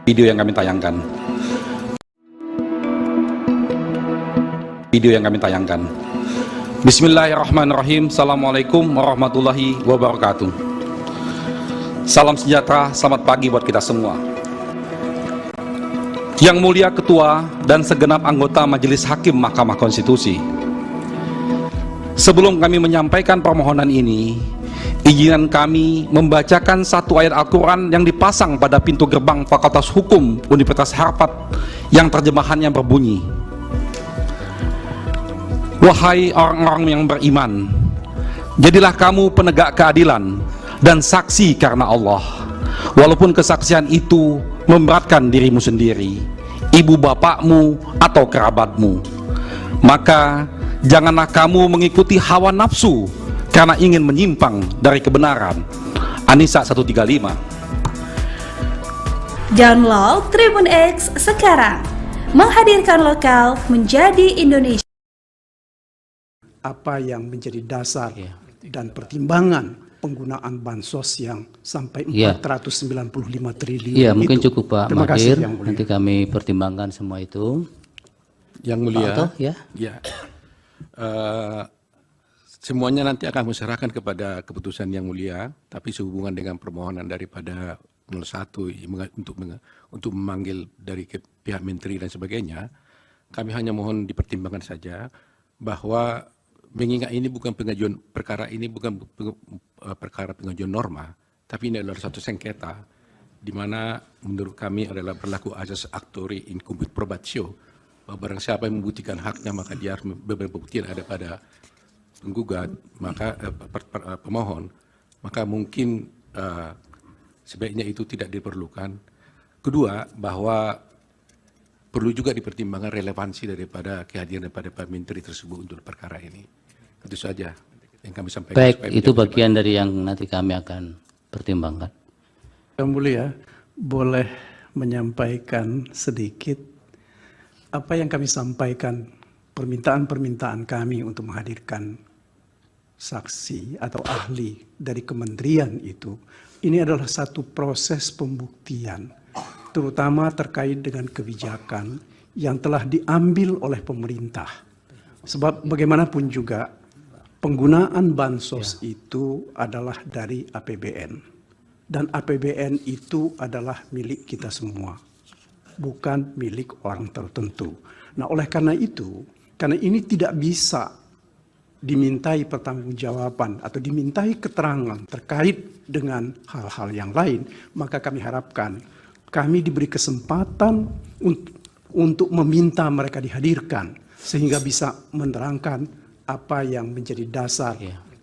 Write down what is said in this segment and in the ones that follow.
Video yang kami tayangkan. Video yang kami tayangkan. Bismillahirrahmanirrahim. Assalamualaikum warahmatullahi wabarakatuh. Salam sejahtera, selamat pagi buat kita semua. Yang mulia Ketua dan segenap anggota Majelis Hakim Mahkamah Konstitusi, sebelum kami menyampaikan permohonan ini, izinkan kami membacakan satu ayat Al-Quran yang dipasang pada pintu gerbang Fakultas Hukum Universitas Harvard yang terjemahannya berbunyi, "Wahai orang-orang yang beriman, jadilah kamu penegak keadilan dan saksi karena Allah, walaupun kesaksian itu memberatkan dirimu sendiri, ibu bapakmu atau kerabatmu. Maka janganlah kamu mengikuti hawa nafsu karena ingin menyimpang dari kebenaran." An-Nisa 135. Download Tribun X sekarang, menghadirkan lokal menjadi Indonesia. Apa yang menjadi dasar dan pertimbangan penggunaan bansos yang sampai 495 triliun Iya, mungkin itu. cukup Pak Terima kasih, Magdir, Yang Mulia. nanti kami pertimbangkan semua itu. Yang mulia, Pak Oto, ya. Semuanya nanti akan diserahkan kepada keputusan Yang Mulia, tapi sehubungan dengan permohonan daripada 01 untuk memanggil dari pihak menteri dan sebagainya, kami hanya mohon dipertimbangkan saja bahwa mengingat ini bukan pengajuan perkara ini bukan perkara pengajuan norma, tapi ini adalah satu sengketa di mana menurut kami adalah berlaku asas actori incumbit probatio, bahwa barang siapa yang membuktikan haknya maka dia harus beberapa bukti yang ada pada penggugat, maka pemohon, maka mungkin sebaiknya itu tidak diperlukan. Kedua, bahwa perlu juga dipertimbangkan relevansi daripada kehadiran daripada Pak Menteri tersebut untuk perkara ini. Itu saja yang kami sampaikan. Baik, itu bagian dari yang nanti kami akan pertimbangkan. Yang Mulia, boleh menyampaikan sedikit apa yang kami sampaikan, permintaan-permintaan kami untuk menghadirkan saksi atau ahli dari kementerian itu. Ini adalah satu proses pembuktian, terutama terkait dengan kebijakan yang telah diambil oleh pemerintah. Sebab bagaimanapun juga penggunaan bansos itu adalah dari APBN. Dan APBN itu adalah milik kita semua, bukan milik orang tertentu. Nah, oleh karena itu, karena ini tidak bisa dimintai pertanggungjawaban atau dimintai keterangan terkait dengan hal-hal yang lain, maka kami harapkan kami diberi kesempatan untuk meminta mereka dihadirkan sehingga bisa menerangkan apa yang menjadi dasar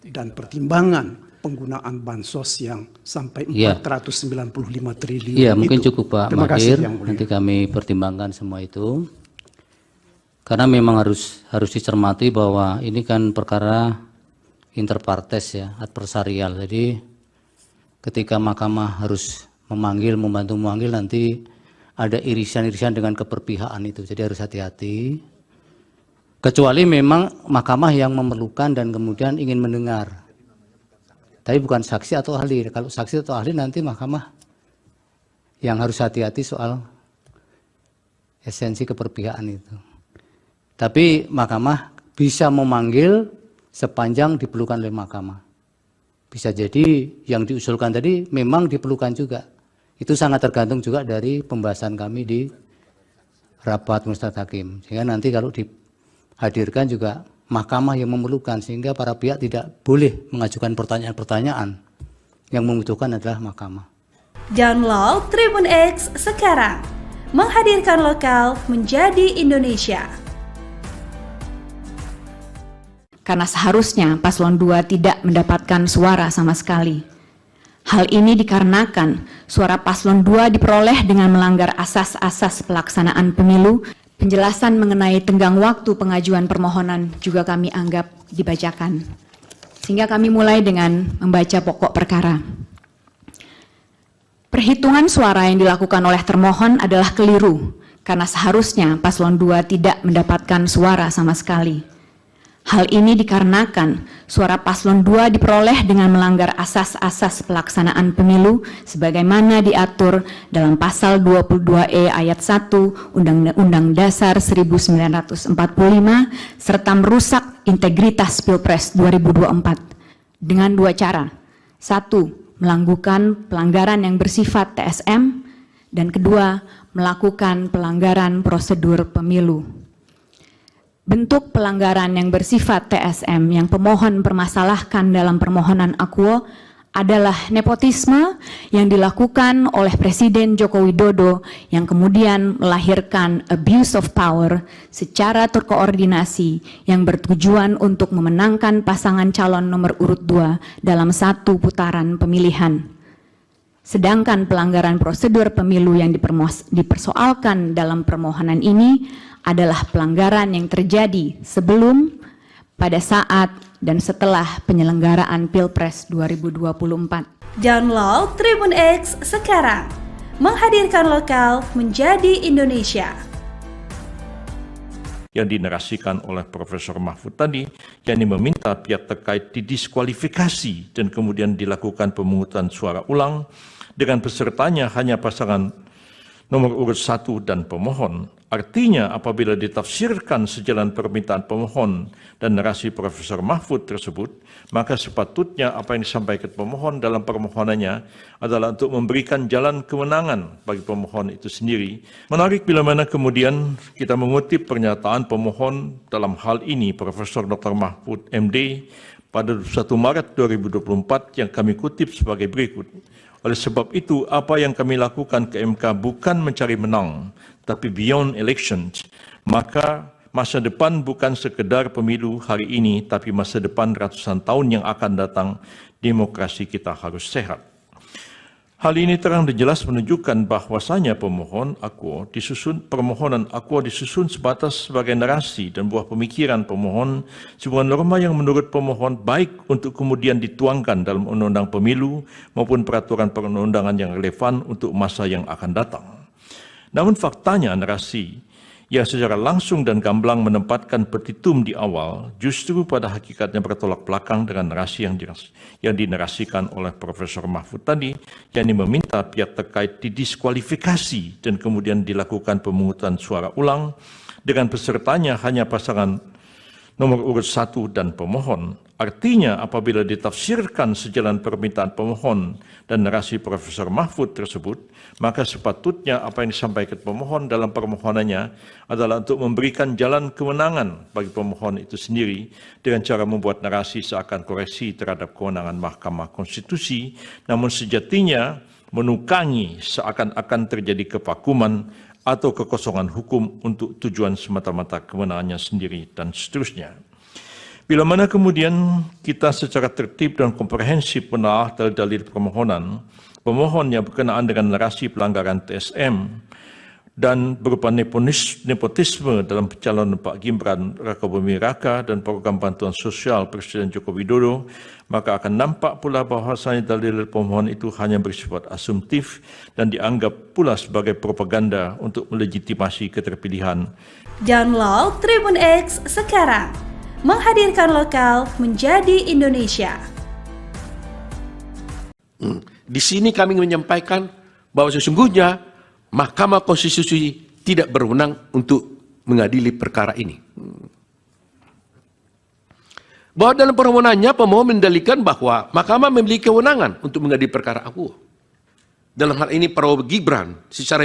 dan pertimbangan penggunaan bansos yang sampai 495 triliun Iya, mungkin itu. cukup Pak Terima kasih, Magdir, Yang Mulia. nanti kami pertimbangkan semua itu. Karena memang harus dicermati bahwa ini kan perkara interpartes ya, adversarial. Jadi ketika mahkamah harus membantu memanggil, nanti ada irisan-irisan dengan keperpihakan itu. Jadi harus hati-hati. Kecuali memang mahkamah yang memerlukan dan kemudian ingin mendengar. Tapi bukan saksi atau ahli. Kalau saksi atau ahli nanti mahkamah yang harus hati-hati soal esensi keperpihakan itu. Tapi mahkamah bisa memanggil sepanjang diperlukan oleh mahkamah. Bisa jadi yang diusulkan tadi memang diperlukan juga. Itu sangat tergantung juga dari pembahasan kami di rapat Majelis Hakim. Sehingga nanti kalau dihadirkan juga mahkamah yang memerlukan, sehingga para pihak tidak boleh mengajukan pertanyaan-pertanyaan. Yang membutuhkan adalah mahkamah. Download Tribun X sekarang, menghadirkan lokal menjadi Indonesia. Karena seharusnya paslon 2 tidak mendapatkan suara sama sekali. Hal ini dikarenakan suara paslon 2 diperoleh dengan melanggar asas-asas pelaksanaan pemilu. Penjelasan mengenai tenggang waktu pengajuan permohonan juga kami anggap dibacakan. Sehingga kami mulai dengan membaca pokok perkara. Perhitungan suara yang dilakukan oleh termohon adalah keliru, karena seharusnya paslon 2 tidak mendapatkan suara sama sekali. Hal ini dikarenakan suara paslon 2 diperoleh dengan melanggar asas-asas pelaksanaan pemilu sebagaimana diatur dalam pasal 22E ayat 1 Undang-Undang Dasar 1945 serta merusak integritas Pilpres 2024 dengan dua cara. Satu, melakukan pelanggaran yang bersifat TSM, dan kedua, melakukan pelanggaran prosedur pemilu. Bentuk pelanggaran yang bersifat TSM yang pemohon permasalahkan dalam permohonan akuo adalah nepotisme yang dilakukan oleh Presiden Joko Widodo yang kemudian melahirkan abuse of power secara terkoordinasi yang bertujuan untuk memenangkan pasangan calon nomor urut 2 dalam satu putaran pemilihan. Sedangkan pelanggaran prosedur pemilu yang dipersoalkan dalam permohonan ini adalah pelanggaran yang terjadi sebelum, pada saat, dan setelah penyelenggaraan Pilpres 2024. Download Tribun X sekarang. Menghadirkan lokal menjadi Indonesia. Yang dinarasikan oleh Profesor Mahfud tadi, yakni meminta pihak terkait didiskualifikasi dan kemudian dilakukan pemungutan suara ulang dengan pesertanya hanya pasangan nomor urut 1 dan pemohon. Artinya apabila ditafsirkan sejalan permintaan pemohon dan narasi Profesor Mahfud tersebut, maka sepatutnya apa yang disampaikan pemohon dalam permohonannya adalah untuk memberikan jalan kemenangan bagi pemohon itu sendiri. Menarik bila mana kemudian kita mengutip pernyataan pemohon dalam hal ini Profesor Dr. Mahfud MD pada 1 Maret 2024 yang kami kutip sebagai berikut. Oleh sebab itu, apa yang kami lakukan ke MK bukan mencari menang, tapi beyond elections. Maka masa depan bukan sekedar pemilu hari ini, tapi masa depan ratusan tahun yang akan datang, demokrasi kita harus sehat. Hal ini terang dan jelas menunjukkan bahwasanya permohonan akuo disusun sebatas sebagai narasi dan buah pemikiran pemohon, sebuah norma yang menurut pemohon baik untuk kemudian dituangkan dalam undang-undang pemilu maupun peraturan perundang-undangan yang relevan untuk masa yang akan datang. Namun faktanya narasi yang secara langsung dan gamblang menempatkan petitum di awal justru pada hakikatnya bertolak belakang dengan narasi yang dinarasikan oleh Profesor Mahfud tadi, yakni meminta pihak terkait didiskualifikasi dan kemudian dilakukan pemungutan suara ulang dengan pesertanya hanya pasangan nomor urut 1 dan pemohon. Artinya apabila ditafsirkan sejalan permintaan pemohon dan narasi Profesor Mahfud tersebut, maka sepatutnya apa yang disampaikan pemohon dalam permohonannya adalah untuk memberikan jalan kemenangan bagi pemohon itu sendiri dengan cara membuat narasi seakan koreksi terhadap kewenangan Mahkamah Konstitusi, namun sejatinya menukangi seakan-akan terjadi kevakuman atau kekosongan hukum untuk tujuan semata-mata kewenangannya sendiri dan seterusnya. Bila mana kemudian kita secara tertib dan komprehensif menelaah dalil permohonan, pemohon yang berkenaan dengan narasi pelanggaran TSM dan berupa nepotisme dalam pencalonan Pak Gibran Rakabuming Raka dan program bantuan sosial Presiden Joko Widodo, maka akan nampak pula bahwasanya dalil pemohon itu hanya bersifat asumtif dan dianggap pula sebagai propaganda untuk melegitimasi keterpilihan. Download Tribun X sekarang. Menghadirkan lokal menjadi Indonesia. Di sini kami menyampaikan bahwa sesungguhnya Mahkamah Konstitusi tidak berwenang untuk mengadili perkara ini. Bahwa dalam permohonannya pemohon mendalilkan bahwa Mahkamah memiliki kewenangan untuk mengadili perkara akuo. Dalam hal ini Prabowo Gibran secara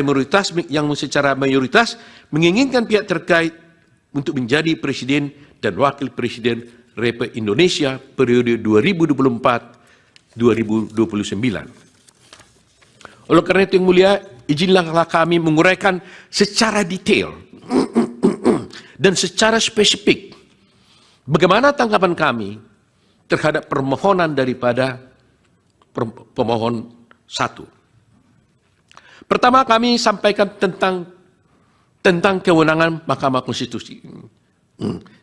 mayoritas menginginkan pihak terkait untuk menjadi presiden dan wakil presiden Republik Indonesia periode 2024-2029. Oleh karena itu yang mulia, izinlah kami menguraikan secara detail dan secara spesifik bagaimana tanggapan kami terhadap permohonan daripada pemohon 1. Pertama, kami sampaikan tentang kewenangan Mahkamah Konstitusi.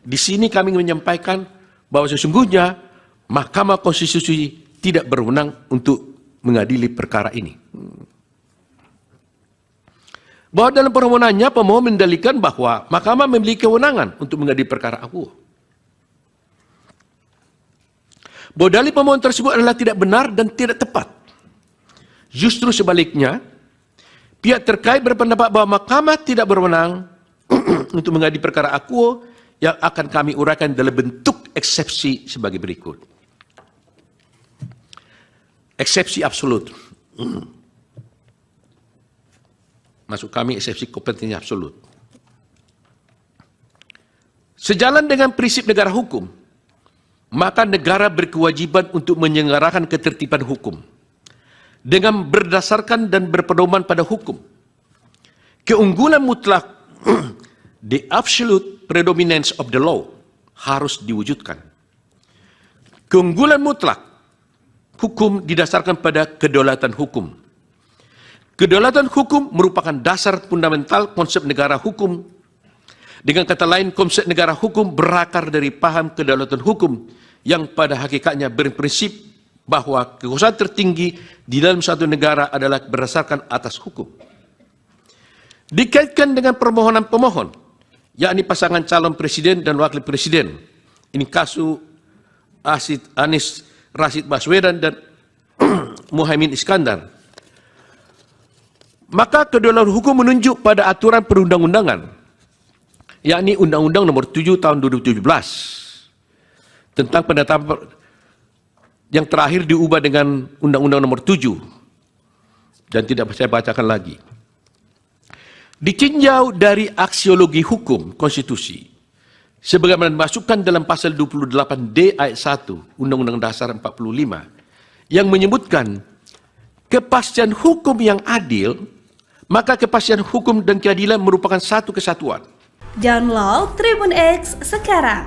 Di sini kami menyampaikan bahwa sesungguhnya Mahkamah Konstitusi tidak berwenang untuk mengadili perkara ini. Bahwa dalam permohonannya pemohon mendalilkan bahwa Mahkamah memiliki kewenangan untuk mengadili perkara akuo. bahwa dalil pemohon tersebut adalah tidak benar dan tidak tepat. Justru sebaliknya, pihak terkait berpendapat bahwa mahkamah tidak berwenang untuk mengadili perkara akuo yang akan kami uraikan dalam bentuk eksepsi sebagai berikut. Eksepsi absolut. Maksud kami eksepsi kompetensi absolut. Sejalan dengan prinsip negara hukum, maka negara berkewajiban untuk menyelenggarakan ketertiban hukum dengan berdasarkan dan berpedoman pada hukum. Keunggulan mutlak, the absolute predominance of the law, harus diwujudkan. Keunggulan mutlak hukum didasarkan pada kedaulatan hukum. Kedaulatan hukum merupakan dasar fundamental konsep negara hukum. Dengan kata lain, konsep negara hukum berakar dari paham kedaulatan hukum yang pada hakikatnya berprinsip bahwa kekuasaan tertinggi di dalam suatu negara adalah berdasarkan atas hukum. Dikaitkan dengan permohonan pemohon, yakni pasangan calon presiden dan wakil presiden. Ini kasus Anies Rashid Baswedan dan Muhaimin Iskandar. Maka kedaulatan hukum menunjuk pada aturan perundang-undangan, yakni Undang-Undang Nomor 7 Tahun 2017 tentang penetapan yang terakhir diubah dengan Undang-Undang Nomor 7 dan tidak saya bacakan lagi. Ditinjau dari aksiologi hukum konstitusi sebagaimana dimasukkan dalam pasal 28D ayat 1 Undang-Undang Dasar 45 yang menyebutkan kepastian hukum yang adil, maka kepastian hukum dan keadilan merupakan satu kesatuan. Download Tribun X sekarang,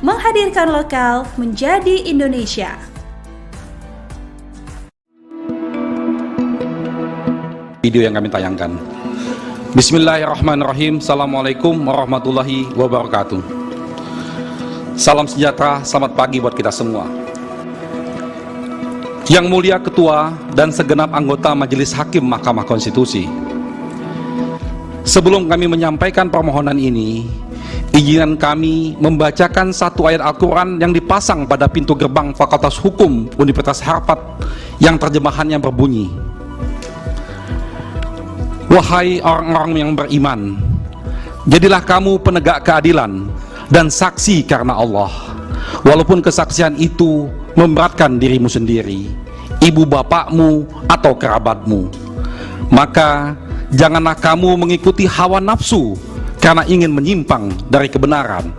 menghadirkan lokal menjadi Indonesia. Video yang kami tayangkan. Bismillahirrahmanirrahim. Assalamualaikum warahmatullahi wabarakatuh. Salam sejahtera, selamat pagi buat kita semua. Yang mulia Ketua dan segenap anggota Majelis Hakim Mahkamah Konstitusi, sebelum kami menyampaikan permohonan ini, izinkan kami membacakan satu ayat Al-Quran yang dipasang pada pintu gerbang Fakultas Hukum Universitas Harvard yang terjemahannya berbunyi, "Wahai orang-orang yang beriman, jadilah kamu penegak keadilan dan saksi karena Allah, walaupun kesaksian itu memberatkan dirimu sendiri, ibu bapakmu atau kerabatmu. Maka janganlah kamu mengikuti hawa nafsu karena ingin menyimpang dari kebenaran."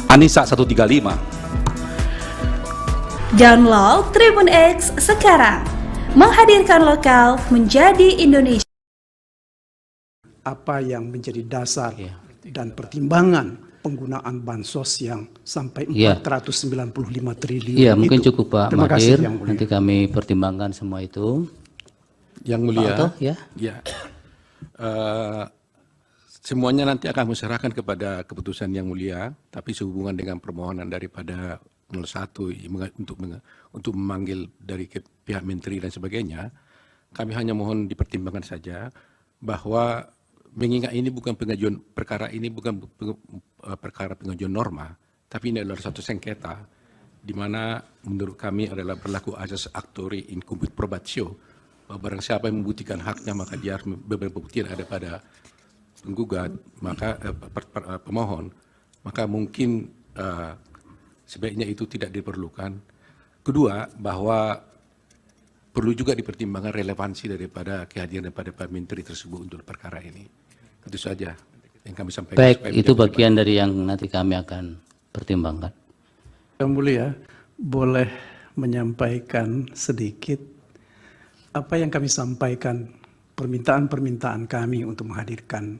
An-Nisa 135. Download Tribun X sekarang, menghadirkan lokal menjadi Indonesia. Apa yang menjadi dasar dan pertimbangan penggunaan bansos yang sampai 495 triliun Iya, mungkin itu. cukup Pak Terima kasih, Mahir. Yang Mulia. Nanti kami pertimbangkan semua itu. Yang mulia, Pak Alto, ya. ya, semuanya nanti akan diserahkan kepada keputusan yang mulia, tapi sehubungan dengan permohonan daripada 01 untuk memanggil dari pihak menteri dan sebagainya, kami hanya mohon dipertimbangkan saja bahwa mengingat ini bukan pengajuan perkara ini bukan perkara pengajuan norma, tapi ini adalah satu sengketa di mana menurut kami adalah berlaku asas actori in cumbit probatio, bahwa barang siapa yang membuktikan haknya maka dia harus berbukti ada pada penggugat, maka pemohon, maka mungkin sebaiknya itu tidak diperlukan. Kedua, bahwa perlu juga dipertimbangkan relevansi daripada kehadiran daripada Pak Menteri tersebut untuk perkara ini. Itu saja yang kami sampaikan. Baik, itu bagian dari yang nanti kami akan pertimbangkan. Yang Mulia, boleh menyampaikan sedikit apa yang kami sampaikan, permintaan-permintaan kami untuk menghadirkan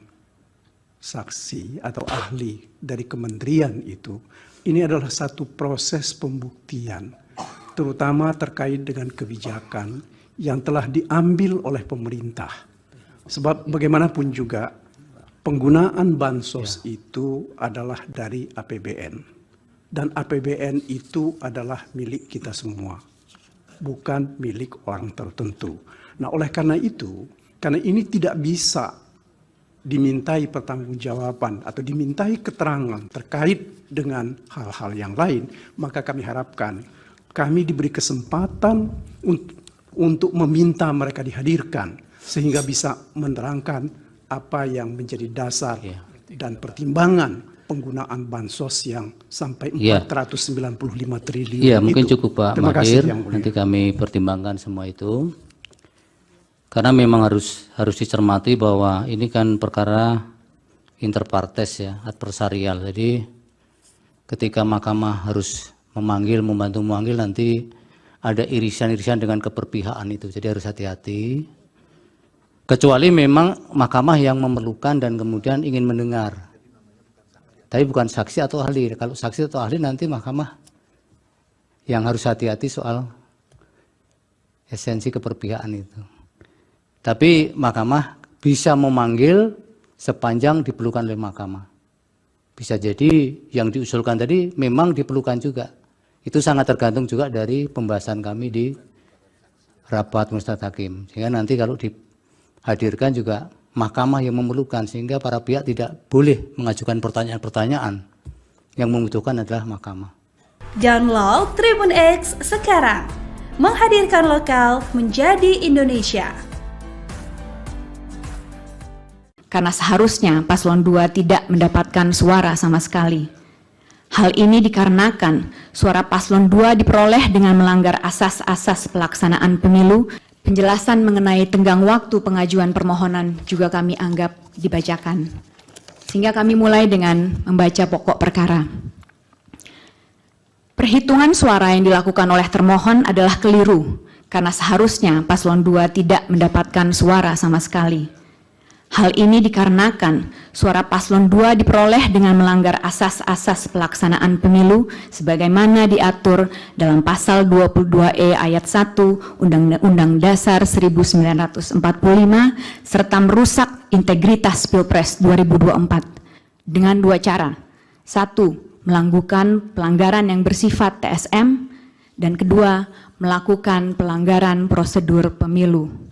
saksi atau ahli dari kementerian itu. Ini adalah satu proses pembuktian, terutama terkait dengan kebijakan yang telah diambil oleh pemerintah. Sebab bagaimanapun juga penggunaan bansos itu adalah dari APBN. Dan APBN itu adalah milik kita semua, bukan milik orang tertentu. Nah, oleh karena itu, karena ini tidak bisa dimintai pertanggungjawaban atau dimintai keterangan terkait dengan hal-hal yang lain, maka kami harapkan kami diberi kesempatan untuk meminta mereka dihadirkan sehingga bisa menerangkan apa yang menjadi dasar dan pertimbangan penggunaan bansos yang sampai 495 triliun. Iya, mungkin cukup Pak Terima kasih, Mahir. Yang Mulia. Nanti kami pertimbangkan semua itu. Karena memang harus dicermati bahwa ini kan perkara interpartes ya, adversarial. Jadi ketika mahkamah harus membantu memanggil, nanti ada irisan-irisan dengan keberpihakan itu. Jadi harus hati-hati. Kecuali memang mahkamah yang memerlukan dan kemudian ingin mendengar. Tapi bukan saksi atau ahli. Kalau saksi atau ahli nanti mahkamah yang harus hati-hati soal esensi keberpihakan itu. Tapi mahkamah bisa memanggil sepanjang diperlukan oleh mahkamah. Bisa jadi yang diusulkan tadi memang diperlukan juga. Itu sangat tergantung juga dari pembahasan kami di rapat Majelis Hakim. Sehingga nanti kalau dihadirkan juga mahkamah yang memerlukan, sehingga para pihak tidak boleh mengajukan pertanyaan-pertanyaan. Yang membutuhkan adalah mahkamah. Download Tribun X sekarang. Menghadirkan lokal menjadi Indonesia. Karena seharusnya paslon 2 tidak mendapatkan suara sama sekali. Hal ini dikarenakan suara paslon 2 diperoleh dengan melanggar asas-asas pelaksanaan pemilu. Penjelasan mengenai tenggang waktu pengajuan permohonan juga kami anggap dibacakan. Sehingga kami mulai dengan membaca pokok perkara. Perhitungan suara yang dilakukan oleh termohon adalah keliru, karena seharusnya paslon 2 tidak mendapatkan suara sama sekali. Hal ini dikarenakan suara paslon 2 diperoleh dengan melanggar asas-asas pelaksanaan pemilu sebagaimana diatur dalam pasal 22E ayat 1 Undang-Undang Dasar 1945 serta merusak integritas Pilpres 2024 dengan dua cara. 1. Melakukan pelanggaran yang bersifat TSM, dan kedua, melakukan pelanggaran prosedur pemilu.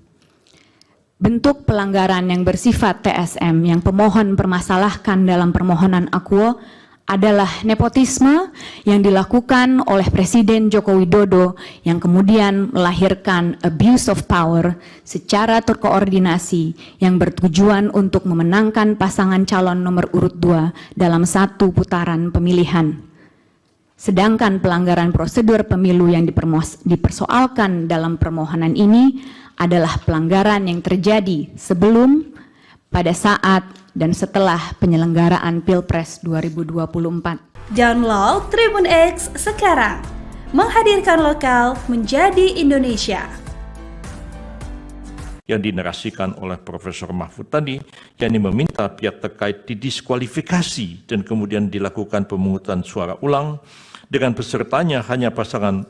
Bentuk pelanggaran yang bersifat TSM yang pemohon permasalahkan dalam permohonan akuo adalah nepotisme yang dilakukan oleh Presiden Joko Widodo yang kemudian melahirkan abuse of power secara terkoordinasi yang bertujuan untuk memenangkan pasangan calon nomor urut 2 dalam satu putaran pemilihan. Sedangkan pelanggaran prosedur pemilu yang dipersoalkan dalam permohonan ini adalah pelanggaran yang terjadi sebelum, pada saat, dan setelah penyelenggaraan Pilpres 2024. Download Tribun X sekarang. Menghadirkan lokal menjadi Indonesia. Yang dinarasikan oleh Profesor Mahfud tadi, yakni meminta pihak terkait didiskualifikasi dan kemudian dilakukan pemungutan suara ulang dengan pesertanya hanya pasangan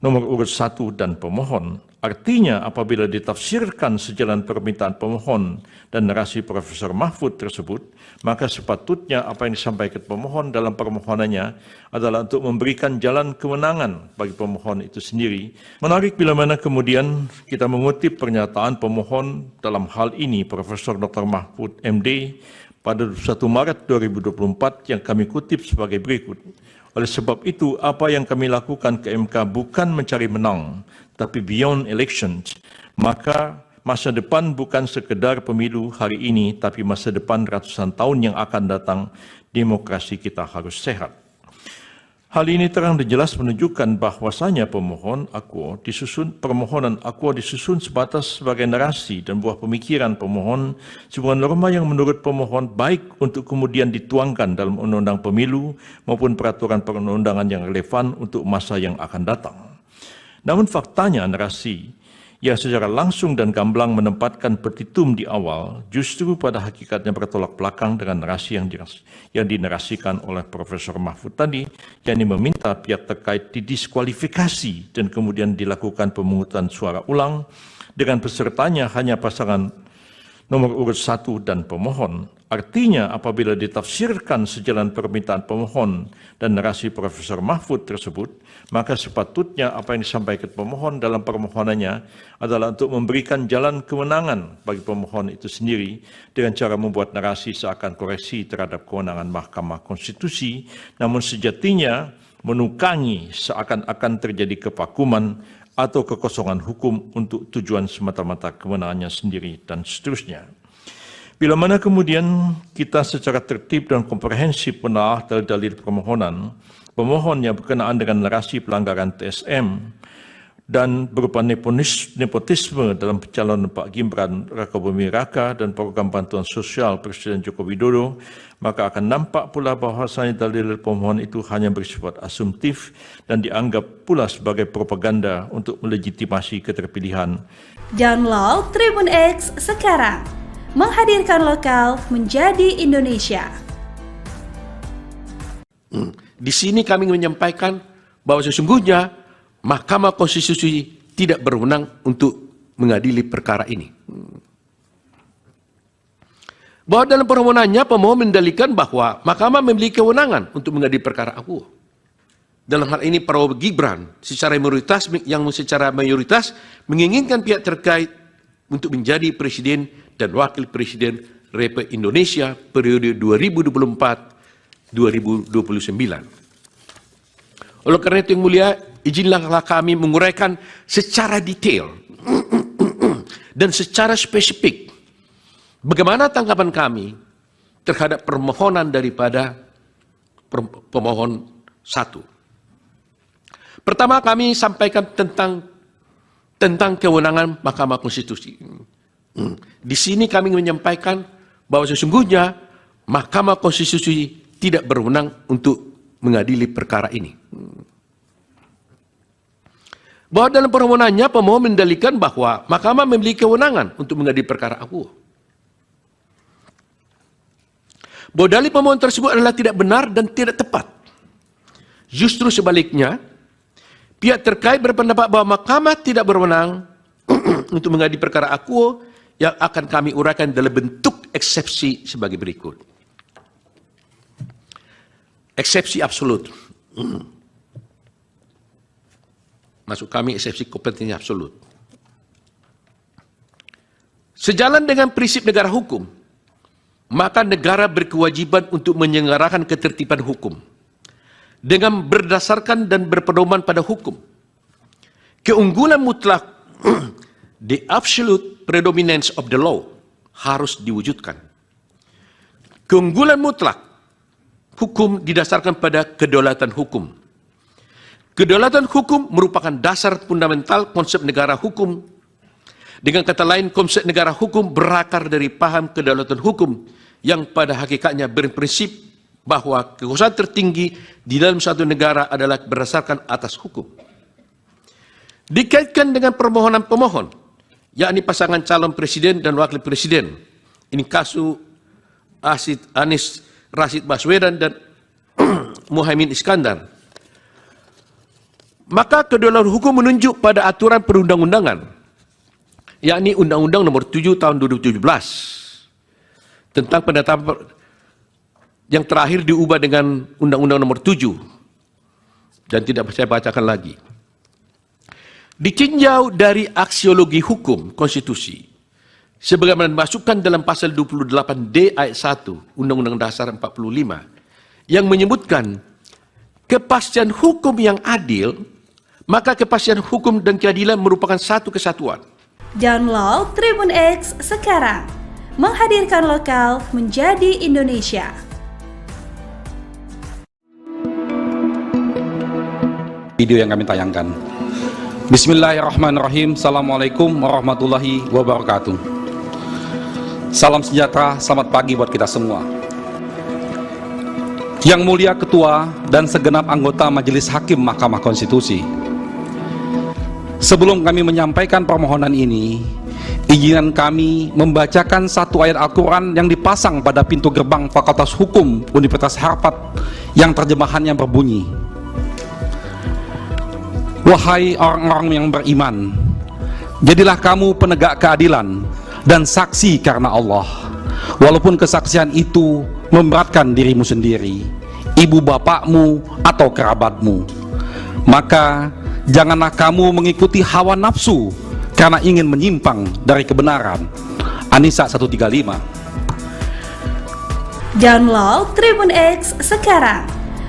nomor urut 1 dan pemohon. Artinya apabila ditafsirkan sejalan permintaan pemohon dan narasi Profesor Mahfud tersebut, maka sepatutnya apa yang disampaikan pemohon dalam permohonannya adalah untuk memberikan jalan kemenangan bagi pemohon itu sendiri. Menarik bila mana kemudian kita mengutip pernyataan pemohon dalam hal ini Profesor Dr. Mahfud MD pada 1 Maret 2024 yang kami kutip sebagai berikut. Oleh sebab itu, apa yang kami lakukan ke MK bukan mencari menang, tapi beyond elections. Maka masa depan bukan sekedar pemilu hari ini, tapi masa depan ratusan tahun yang akan datang, demokrasi kita harus sehat. Hal ini terang dan jelas menunjukkan bahwasanya permohonan akuo disusun sebatas sebagai narasi dan buah pemikiran pemohon, sebuah norma yang menurut pemohon baik untuk kemudian dituangkan dalam undang-undang pemilu maupun peraturan perundang-undangan yang relevan untuk masa yang akan datang. Namun faktanya narasi yang secara langsung dan gamblang menempatkan petitum di awal justru pada hakikatnya bertolak belakang dengan narasi yang dinarasikan oleh Profesor Mahfud tadi, yakni meminta pihak terkait didiskualifikasi dan kemudian dilakukan pemungutan suara ulang dengan pesertanya hanya pasangan nomor urut 1 dan pemohon. Artinya apabila ditafsirkan sejalan permintaan pemohon dan narasi Profesor Mahfud tersebut, maka sepatutnya apa yang disampaikan pemohon dalam permohonannya adalah untuk memberikan jalan kemenangan bagi pemohon itu sendiri dengan cara membuat narasi seakan koreksi terhadap kewenangan Mahkamah Konstitusi, namun sejatinya menukangi seakan-akan terjadi kevakuman atau kekosongan hukum untuk tujuan semata-mata kemenangannya sendiri dan seterusnya. Bila mana kemudian kita secara tertib dan komprehensif menelaah dalil-dalil permohonan, pemohon yang berkenaan dengan narasi pelanggaran TSM dan berupa nepotisme dalam pencalonan Pak Gibran Rakabuming Raka dan program bantuan sosial Presiden Joko Widodo, maka akan nampak pula bahwasanya dalil pemohon itu hanya bersifat asumtif dan dianggap pula sebagai propaganda untuk melegitimasi keterpilihan. Download Tribun X sekarang, menghadirkan lokal menjadi Indonesia. Di sini kami menyampaikan bahwa sesungguhnya Mahkamah Konstitusi tidak berwenang untuk mengadili perkara ini. Bahwa dalam permohonannya pemohon mendalilkan bahwa Mahkamah memiliki kewenangan untuk mengadili perkara akuo. Dalam hal ini Prabowo Gibran secara mayoritas menginginkan pihak terkait untuk menjadi presiden dan wakil presiden Republik Indonesia periode 2024-2029. Oleh karena itu yang mulia, izinlah kami menguraikan secara detail dan secara spesifik bagaimana tanggapan kami terhadap permohonan daripada pemohon 1. Pertama, kami sampaikan tentang kewenangan Mahkamah Konstitusi. Di sini kami menyampaikan bahwa sesungguhnya Mahkamah Konstitusi tidak berwenang untuk mengadili perkara ini. Bahwa dalam permohonannya pemohon mendalilkan bahwa Mahkamah memiliki kewenangan untuk mengadili perkara akuo. Bahwa dalil pemohon tersebut adalah tidak benar dan tidak tepat. Justru sebaliknya, pihak terkait berpendapat bahwa Mahkamah tidak berwenang untuk mengadili perkara akuo yang akan kami uraikan dalam bentuk eksepsi sebagai berikut. Eksepsi absolut. Maksud kami eksepsi kompetensi absolut. Sejalan dengan prinsip negara hukum, maka negara berkewajiban untuk menyelenggarakan ketertiban hukum dengan berdasarkan dan berpedoman pada hukum. Keunggulan mutlak, the absolute predominance of the law, harus diwujudkan. Keunggulan mutlak hukum didasarkan pada kedaulatan hukum. Kedaulatan hukum merupakan dasar fundamental konsep negara hukum. Dengan kata lain, konsep negara hukum berakar dari paham kedaulatan hukum yang pada hakikatnya berprinsip bahwa kekuasaan tertinggi di dalam suatu negara adalah berdasarkan atas hukum. Dikaitkan dengan permohonan pemohon, yakni pasangan calon presiden dan wakil presiden. Ini kasus Anies Rashid Baswedan dan Muhaimin Iskandar. Maka kedaulatan hukum menunjuk pada aturan perundang-undangan, yakni Undang-Undang Nomor 7 Tahun 2017 tentang penetapan yang terakhir diubah dengan Undang-Undang Nomor 7 dan tidak saya bacakan lagi. Ditinjau dari aksiologi hukum konstitusi, sebagaimana dimasukkan dalam pasal 28D ayat 1 Undang-Undang Dasar 45 yang menyebutkan kepastian hukum yang adil, maka kepastian hukum dan keadilan merupakan satu kesatuan. Download Tribun X sekarang, menghadirkan lokal menjadi Indonesia. Video yang kami tayangkan. Bismillahirrahmanirrahim. Assalamualaikum warahmatullahi wabarakatuh. Salam sejahtera, selamat pagi buat kita semua. Yang mulia Ketua dan segenap anggota Majelis Hakim Mahkamah Konstitusi, sebelum kami menyampaikan permohonan ini, izinkan kami membacakan satu ayat Al-Quran yang dipasang pada pintu gerbang Fakultas Hukum Universitas Harvard yang terjemahannya berbunyi, "Wahai orang-orang yang beriman, jadilah kamu penegak keadilan dan saksi karena Allah, walaupun kesaksian itu memberatkan dirimu sendiri, ibu bapakmu atau kerabatmu. Maka janganlah kamu mengikuti hawa nafsu karena ingin menyimpang dari kebenaran." An-Nisa 135. Download Tribun X sekarang,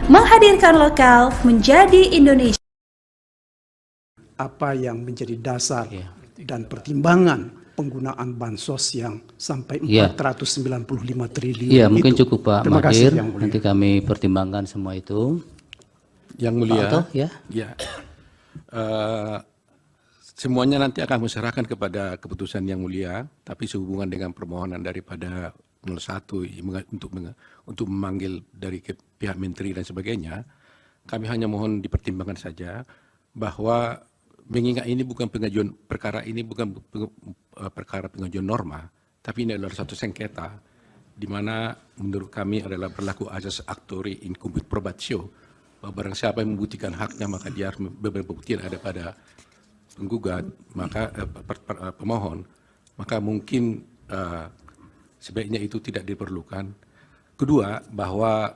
menghadirkan lokal menjadi Indonesia. Apa yang menjadi dasar Iya. dan pertimbangan penggunaan bansos yang sampai Iya. 495 triliun Iya, mungkin itu. cukup Pak Terima kasih, Magdir. Yang Mulia. Nanti kami pertimbangkan semua itu. Yang mulia, Pak Oto, ya. ya, semuanya nanti akan diserahkan kepada keputusan yang mulia, tapi sehubungan dengan permohonan daripada 01 untuk memanggil dari pihak menteri dan sebagainya, kami hanya mohon dipertimbangkan saja bahwa mengingat ini bukan pengajuan perkara ini bukan perkara pengajuan norma, tapi ini adalah satu sengketa di mana menurut kami adalah berlaku azas actori incumbit probatio, bahwa barang siapa yang membuktikan haknya maka dia harus berbukti ada pada penggugat, maka pemohon, maka mungkin sebaiknya itu tidak diperlukan. Kedua, bahwa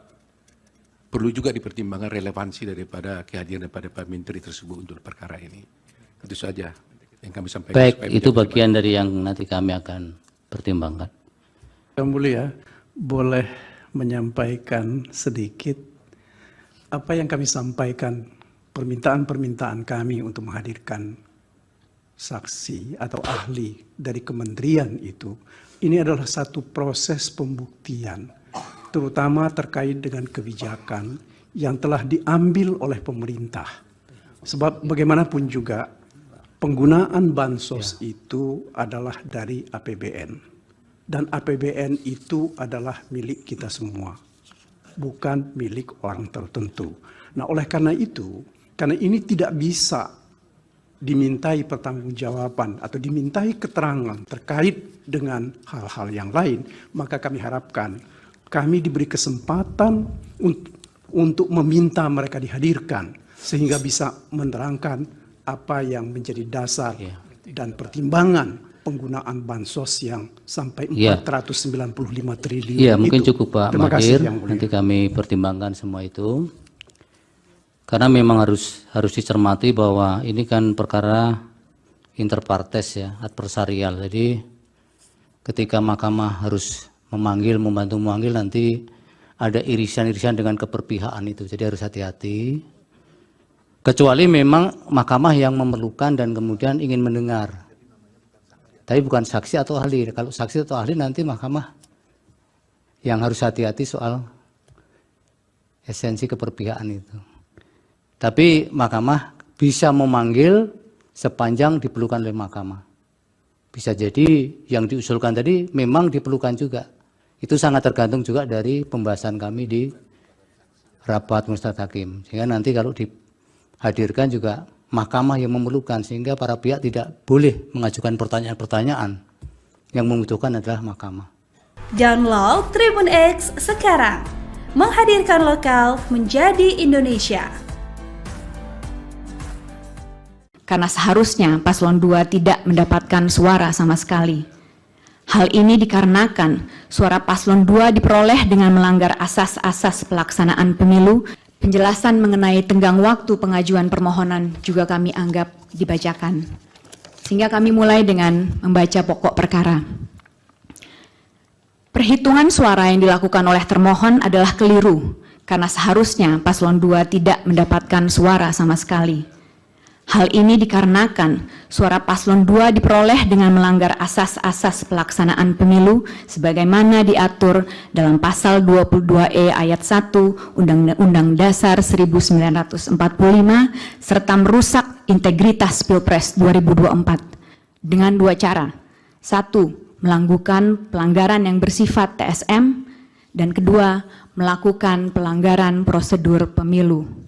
perlu juga dipertimbangkan relevansi daripada kehadiran daripada Pak Menteri tersebut untuk perkara ini. Itu saja yang kami sampaikan. Baik, supaya itu menjadi bagian dari yang nanti kami akan pertimbangkan. Yang Mulia, boleh menyampaikan sedikit apa yang kami sampaikan, permintaan-permintaan kami untuk menghadirkan saksi atau ahli dari kementerian itu. Ini adalah satu proses pembuktian, terutama terkait dengan kebijakan yang telah diambil oleh pemerintah. Sebab bagaimanapun juga penggunaan bansos itu adalah dari APBN. Dan APBN itu adalah milik kita semua, bukan milik orang tertentu. Nah, oleh karena itu, karena ini tidak bisa dimintai pertanggungjawaban atau dimintai keterangan terkait dengan hal-hal yang lain, maka kami harapkan kami diberi kesempatan untuk meminta mereka dihadirkan sehingga bisa menerangkan apa yang menjadi dasar dan pertimbangan penggunaan bansos yang sampai 495 triliun Iya, mungkin itu. cukup Pak Terima kasih, Magdir. Yang Mulia. Nanti kami pertimbangkan semua itu. Karena memang harus dicermati bahwa ini kan perkara interpartes ya, adversarial. Jadi ketika mahkamah harus membantu memanggil, nanti ada irisan-irisan dengan keberpihakan itu. Jadi harus hati-hati. Kecuali memang mahkamah yang memerlukan dan kemudian ingin mendengar. Tapi bukan saksi atau ahli. Kalau saksi atau ahli nanti mahkamah yang harus hati-hati soal esensi keberpihakan itu. Tapi mahkamah bisa memanggil sepanjang diperlukan oleh mahkamah. Bisa jadi yang diusulkan tadi memang diperlukan juga. Itu sangat tergantung juga dari pembahasan kami di rapat Majelis Hakim. Sehingga nanti kalau dihadirkan juga mahkamah yang memerlukan, sehingga para pihak tidak boleh mengajukan pertanyaan-pertanyaan. Yang membutuhkan adalah mahkamah. Download Tribun X sekarang, menghadirkan lokal menjadi Indonesia. Karena seharusnya paslon 2 tidak mendapatkan suara sama sekali. Hal ini dikarenakan suara paslon 2 diperoleh dengan melanggar asas-asas pelaksanaan pemilu. Penjelasan mengenai tenggang waktu pengajuan permohonan juga kami anggap dibacakan. Sehingga kami mulai dengan membaca pokok perkara. Perhitungan suara yang dilakukan oleh termohon adalah keliru, karena seharusnya paslon 2 tidak mendapatkan suara sama sekali. Hal ini dikarenakan suara paslon 2 diperoleh dengan melanggar asas-asas pelaksanaan pemilu sebagaimana diatur dalam pasal 22E ayat 1 Undang-Undang Dasar 1945 serta merusak integritas Pilpres 2024 dengan dua cara. 1. Melakukan pelanggaran yang bersifat TSM, dan kedua, melakukan pelanggaran prosedur pemilu.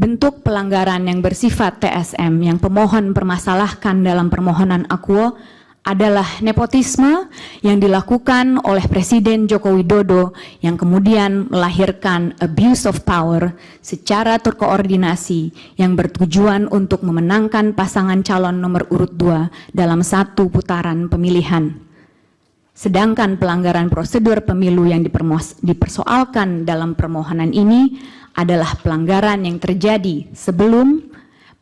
Bentuk pelanggaran yang bersifat TSM yang pemohon permasalahkan dalam permohonan akuo adalah nepotisme yang dilakukan oleh Presiden Joko Widodo yang kemudian melahirkan abuse of power secara terkoordinasi yang bertujuan untuk memenangkan pasangan calon nomor urut 2 dalam satu putaran pemilihan. Sedangkan pelanggaran prosedur pemilu yang dipersoalkan dalam permohonan ini adalah pelanggaran yang terjadi sebelum,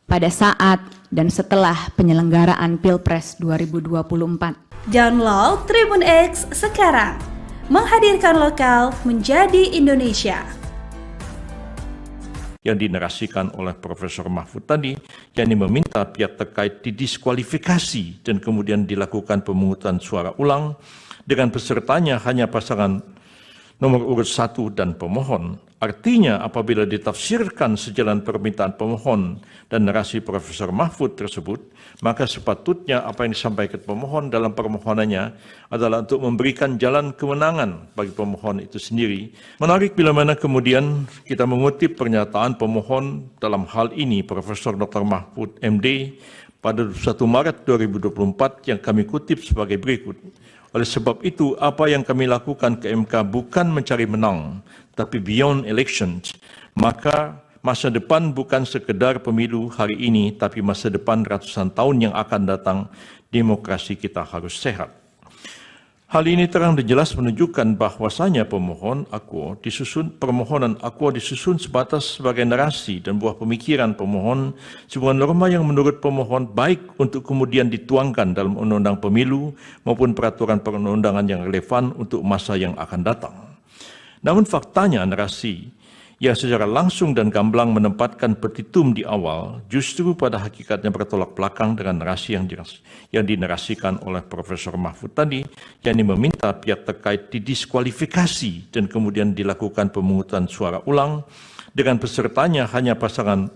pada saat, dan setelah penyelenggaraan Pilpres 2024. Download Tribun X sekarang, menghadirkan lokal menjadi Indonesia. yang dinarasikan oleh Profesor Mahfud tadi, yakni meminta pihak terkait didiskualifikasi dan kemudian dilakukan pemungutan suara ulang dengan pesertanya hanya pasangan nomor urut 1 dan pemohon. Artinya apabila ditafsirkan sejalan permintaan pemohon dan narasi Profesor Mahfud tersebut, maka sepatutnya apa yang disampaikan pemohon dalam permohonannya adalah untuk memberikan jalan kemenangan bagi pemohon itu sendiri. Menarik bila mana kemudian kita mengutip pernyataan pemohon dalam hal ini Profesor Dr. Mahfud MD pada 1 Maret 2024 yang kami kutip sebagai berikut. Oleh sebab itu, apa yang kami lakukan ke MK bukan mencari menang, tapi beyond elections. Maka masa depan bukan sekedar pemilu hari ini, tapi masa depan ratusan tahun yang akan datang, demokrasi kita harus sehat. Hal ini terang dan jelas menunjukkan bahwasanya permohonan akuo disusun sebatas sebagai narasi dan buah pemikiran pemohon, sebuah norma yang menurut pemohon baik untuk kemudian dituangkan dalam undang-undang pemilu maupun peraturan perundang-undangan yang relevan untuk masa yang akan datang. Namun faktanya narasi yang secara langsung dan gamblang menempatkan petitum di awal justru pada hakikatnya bertolak belakang dengan narasi yang dinarasikan oleh Profesor Mahfud tadi, yakni meminta pihak terkait didiskualifikasi dan kemudian dilakukan pemungutan suara ulang dengan pesertanya hanya pasangan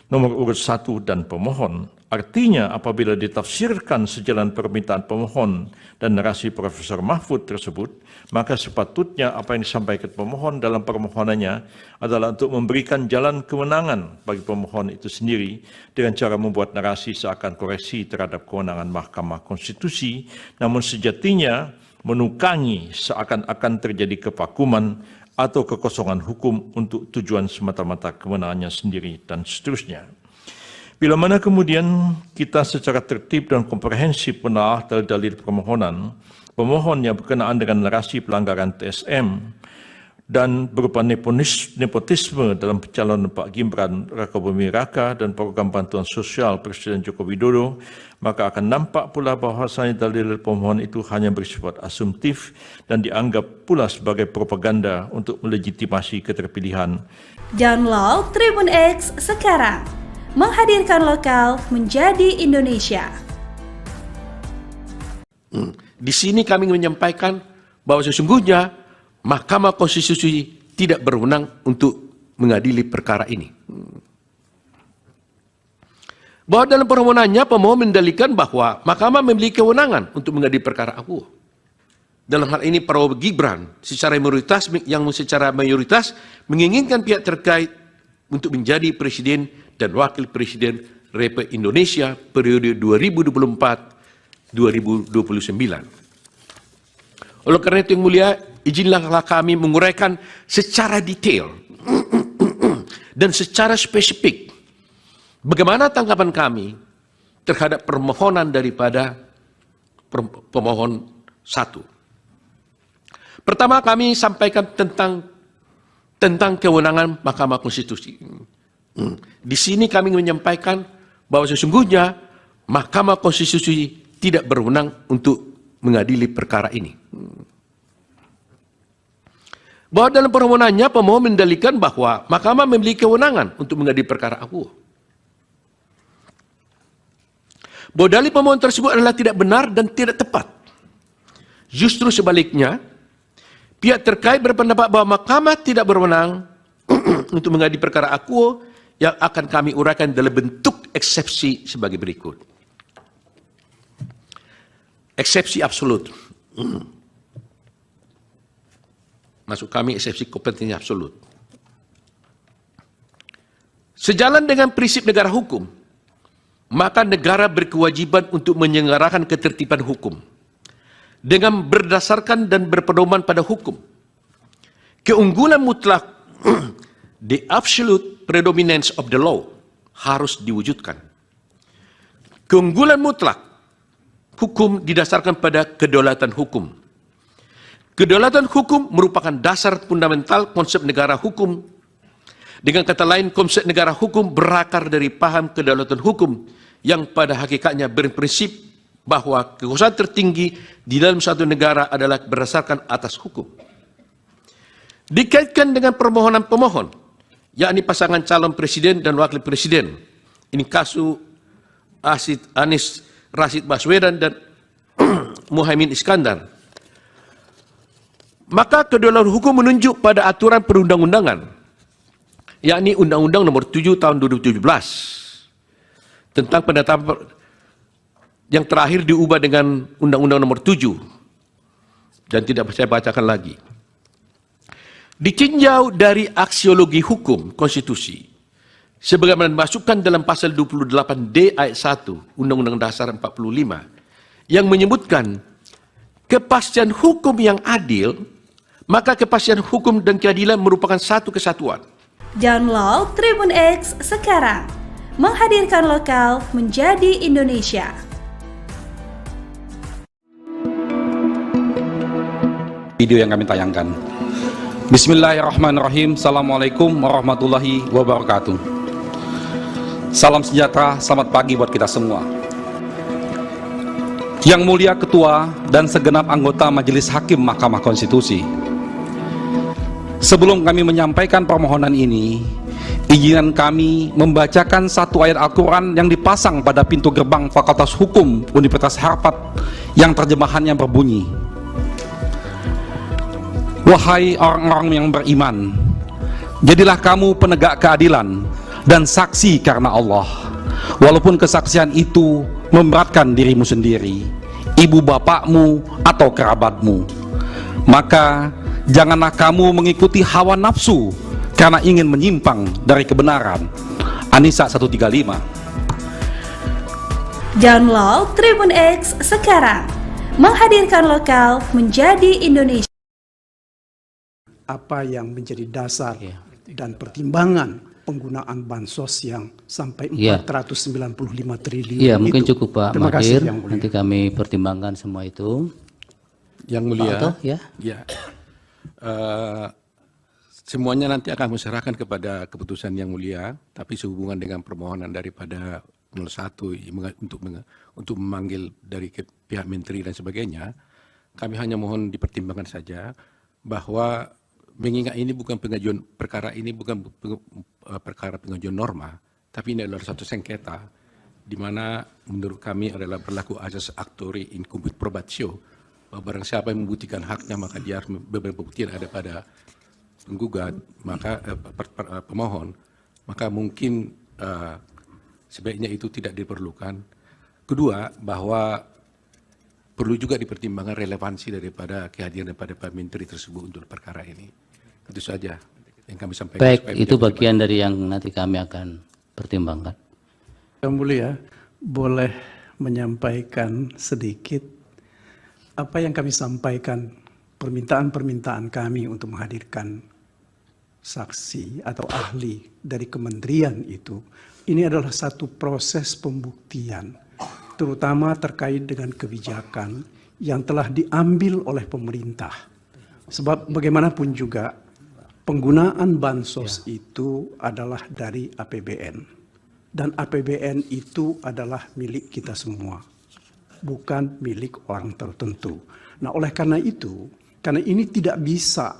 nomor urut 1 dan pemohon. Artinya apabila ditafsirkan sejalan permintaan pemohon dan narasi Profesor Mahfud tersebut, maka sepatutnya apa yang disampaikan pemohon dalam permohonannya adalah untuk memberikan jalan kemenangan bagi pemohon itu sendiri dengan cara membuat narasi seakan koreksi terhadap kewenangan Mahkamah Konstitusi, namun sejatinya menukangi seakan-akan terjadi kevakuman atau kekosongan hukum untuk tujuan semata-mata kewenangannya sendiri dan seterusnya. Bila mana kemudian kita secara tertib dan komprehensif menelaah dalil permohonan, pemohon yang berkenaan dengan narasi pelanggaran TSM dan berupa nepotisme dalam pencalonan Pak Gibran Rakabuming Raka dan program bantuan sosial Presiden Joko Widodo, maka akan nampak pula bahwasanya dalil pemohon itu hanya bersifat asumtif dan dianggap pula sebagai propaganda untuk melegitimasi keterpilihan. Download Tribun X sekarang. Menghadirkan lokal menjadi Indonesia. Di sini kami menyampaikan bahwa sesungguhnya Mahkamah Konstitusi tidak berwenang untuk mengadili perkara ini. Bahwa dalam permohonannya pemohon mendalilkan bahwa Mahkamah memiliki kewenangan untuk mengadili perkara akuo. Dalam hal ini Prabowo Gibran secara mayoritas menginginkan pihak terkait untuk menjadi presiden dan wakil presiden Republik Indonesia periode 2024-2029. Oleh karena itu yang mulia, izinlah kami menguraikan secara detail dan secara spesifik bagaimana tanggapan kami terhadap permohonan daripada pemohon 1. Pertama, kami sampaikan tentang kewenangan Mahkamah Konstitusi. Di sini kami menyampaikan bahwa sesungguhnya Mahkamah Konstitusi tidak berwenang untuk mengadili perkara ini. Bahwa dalam permohonannya pemohon mendalilkan bahwa Mahkamah memiliki kewenangan untuk mengadili perkara akuo. Bahwa dalil pemohon tersebut adalah tidak benar dan tidak tepat. Justru sebaliknya, pihak terkait berpendapat bahwa Mahkamah tidak berwenang untuk mengadili perkara akuo yang akan kami uraikan dalam bentuk eksepsi sebagai berikut. Eksepsi absolut. Maksud kami eksepsi kompetensi absolut. Sejalan dengan prinsip negara hukum, maka negara berkewajiban untuk menyelenggarakan ketertiban hukum dengan berdasarkan dan berpedoman pada hukum. Keunggulan mutlak the absolute predominance of the law harus diwujudkan. Keunggulan mutlak hukum didasarkan pada kedaulatan hukum. Kedaulatan hukum merupakan dasar fundamental konsep negara hukum. Dengan kata lain, konsep negara hukum berakar dari paham kedaulatan hukum yang pada hakikatnya berprinsip bahwa kekuasaan tertinggi di dalam suatu negara adalah berdasarkan atas hukum. Dikaitkan dengan permohonan pemohon yakni pasangan calon presiden dan wakil presiden. Ini kasus Anies Rashid Baswedan dan Muhaimin Iskandar. Maka kedaulatan hukum menunjuk pada aturan perundang-undangan, yakni Undang-Undang Nomor 7 Tahun 2017 tentang penetapan yang terakhir diubah dengan Undang-Undang Nomor 7 dan tidak saya bacakan lagi. Ditinjau dari aksiologi hukum konstitusi, sebagaimana dimasukkan dalam pasal 28D ayat 1 Undang-Undang Dasar 45 yang menyebutkan kepastian hukum yang adil, maka kepastian hukum dan keadilan merupakan satu kesatuan. Download Tribun X sekarang, menghadirkan lokal menjadi Indonesia. Video yang kami tayangkan. Bismillahirrahmanirrahim. Assalamualaikum warahmatullahi wabarakatuh. Salam sejahtera, selamat pagi buat kita semua. Yang mulia Ketua dan segenap anggota Majelis Hakim Mahkamah Konstitusi, sebelum kami menyampaikan permohonan ini, izinkan kami membacakan satu ayat Al-Quran yang dipasang pada pintu gerbang Fakultas Hukum Universitas Harvard yang terjemahannya berbunyi, "Wahai orang-orang yang beriman, jadilah kamu penegak keadilan dan saksi karena Allah, walaupun kesaksian itu memberatkan dirimu sendiri, ibu bapakmu atau kerabatmu. Maka janganlah kamu mengikuti hawa nafsu karena ingin menyimpang dari kebenaran." An-Nisa 135. Download Tribun X sekarang, menghadirkan lokal menjadi Indonesia. Apa yang menjadi dasar dan pertimbangan penggunaan bansos yang sampai 495 triliun Iya, itu. mungkin cukup Pak Terima kasih, Mahir. Yang Mulia. Nanti kami pertimbangkan semua itu. Yang mulia, Pak Oto, ya. ya, semuanya nanti akan diserahkan kepada keputusan yang mulia, tapi sehubungan dengan permohonan daripada 01 untuk memanggil dari pihak menteri dan sebagainya, kami hanya mohon dipertimbangkan saja bahwa mengingat ini bukan pengajuan perkara ini bukan perkara pengajuan norma, tapi ini adalah satu sengketa di mana menurut kami adalah berlaku asas actori in cumbit probatio, bahwa barang siapa yang membuktikan haknya maka dia harus beberapa bukti yang ada pada penggugat, maka pemohon, maka mungkin sebaiknya itu tidak diperlukan. Kedua, bahwa perlu juga dipertimbangkan relevansi daripada kehadiran daripada Pak Menteri tersebut untuk perkara ini. Itu saja yang kami sampaikan. Baik, itu bagian dari yang nanti kami akan pertimbangkan. Yang Mulia, boleh menyampaikan sedikit apa yang kami sampaikan, permintaan-permintaan kami untuk menghadirkan saksi atau ahli dari kementerian itu. Ini adalah satu proses pembuktian, terutama terkait dengan kebijakan yang telah diambil oleh pemerintah. Sebab bagaimanapun juga penggunaan bansos itu adalah dari APBN. Dan APBN itu adalah milik kita semua, bukan milik orang tertentu. Nah, oleh karena itu, karena ini tidak bisa